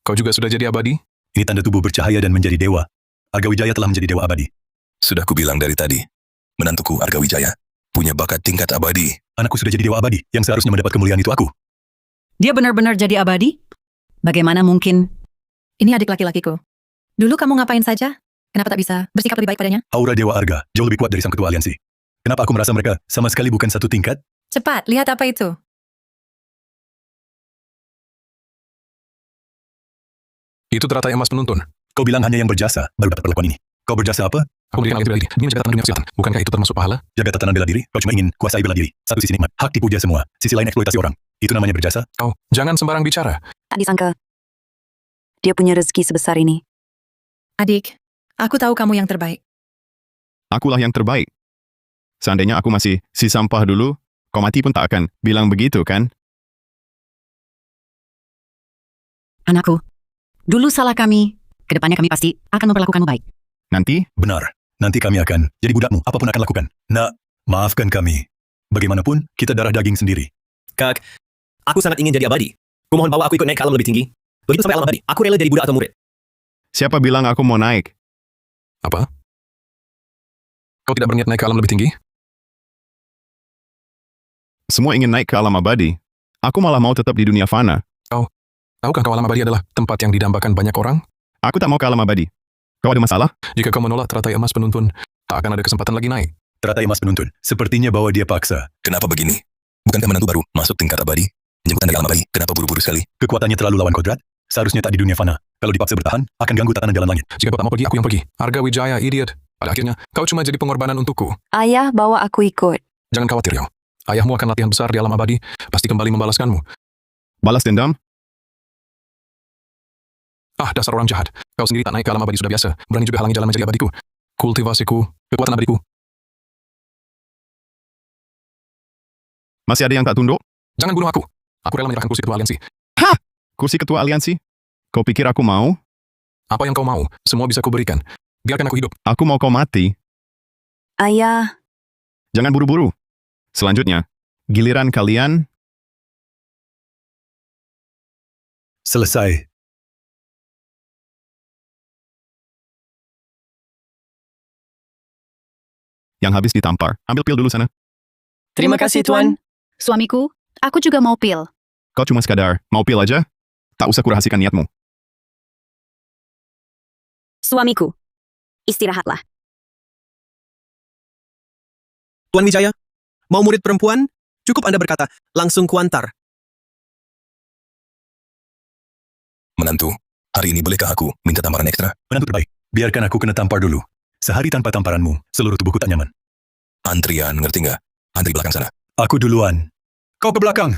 Kau juga sudah jadi abadi? Ini tanda tubuh bercahaya dan menjadi dewa. Arga Wijaya telah menjadi dewa abadi. Sudah kubilang dari tadi, menantuku Arga Wijaya punya bakat tingkat abadi. Anakku sudah jadi dewa abadi, yang seharusnya mendapat kemuliaan itu aku. Dia benar-benar jadi abadi? Bagaimana mungkin? Ini adik laki-lakiku. Dulu kamu ngapain saja? Kenapa tak bisa bersikap lebih baik padanya? Aura Dewa Arga jauh lebih kuat dari sang ketua aliansi. Kenapa aku merasa mereka sama sekali bukan satu tingkat? Cepat, lihat apa itu. Itu teratai emas penuntun. Kau bilang hanya yang berjasa baru dapat perlakuan ini. Kau berjasa apa? Aku mendirikan alat bela diri demi menjaga tatanan dunia kesehatan. Bukankah itu termasuk pahala? Jaga tatanan bela diri, kau cuma ingin kuasai bela diri. Satu sisi nikmat, hak tipu dia semua. Sisi lain eksploitasi orang. Itu namanya berjasa? Kau, jangan sembarang bicara. Tak disangka. Dia punya rezeki sebesar ini. Adik, aku tahu kamu yang terbaik. Akulah yang terbaik. Seandainya aku masih si sampah dulu, kau mati pun tak akan bilang begitu, kan? Anakku, dulu salah kami. Kedepannya kami pasti akan memperlakukanmu baik. Nanti, Benar. Nanti kami akan jadi budakmu, apapun akan lakukan. Nak, maafkan kami. Bagaimanapun, kita darah daging sendiri. Kak, aku sangat ingin jadi abadi. Kumohon bawa aku ikut naik ke alam lebih tinggi. Begitu sampai alam abadi, aku rela jadi budak atau murid. siapa bilang aku mau naik? Apa? Kau tidak berniat naik ke alam lebih tinggi? Semua ingin naik ke alam abadi. Aku malah mau tetap di dunia fana. Tahukah kau alam abadi adalah tempat yang didambakan banyak orang? Aku tak mau ke alam abadi. Kau ada masalah? Jika kau menolak teratai emas penuntun, tak akan ada kesempatan lagi naik. Teratai emas penuntun, sepertinya bahwa dia paksa. Kenapa begini? Bukankah menantu baru masuk tingkat abadi? Menyebut anda alam abadi, kenapa buru-buru sekali? Kekuatannya terlalu lawan kodrat. Seharusnya tak di dunia fana. Kalau dipaksa bertahan, akan ganggu tatanan jalan langit. Jika kau tak mau pergi, aku yang pergi. Arga Wijaya, idiot. Pada akhirnya, kau cuma jadi pengorbanan untukku. Ayah bawa aku ikut. Jangan khawatir, Yao. Ayahmu akan latihan besar di alam abadi, pasti kembali membalaskanmu. Balas dendam? Ah, dasar orang jahat. Kau sendiri tak naik ke alam abadi sudah biasa. Berani juga halangi jalan menjadi abadiku. Kultivasiku, kekuatan abadiku. Masih ada yang tak tunduk? Jangan bunuh aku. Aku rela menyerahkan kursi ketua aliansi. Kursi ketua aliansi? Kau pikir aku mau? Apa yang kau mau, semua bisa kuberikan. Biarkan aku hidup. Aku mau kau mati. Ayah, Jangan buru-buru. Selanjutnya, giliran kalian. Selesai. Yang habis ditampar. Ambil pil dulu sana. Terima kasih, Tuan. Suamiku, aku juga mau pil. Kau cuma sekadar mau pil aja? Tak usah kurahasikan niatmu. suamiku. Istirahatlah. Tuan Wijaya, mau murid perempuan? Cukup Anda berkata, langsung kuantar. Menantu, hari ini bolehkah aku minta tamparan ekstra? Menantu terbaik, biarkan aku kena tampar dulu. Sehari tanpa tamparanmu, seluruh tubuhku tak nyaman. Antrian, ngerti nggak? Antri belakang sana. Aku duluan. Kau ke belakang.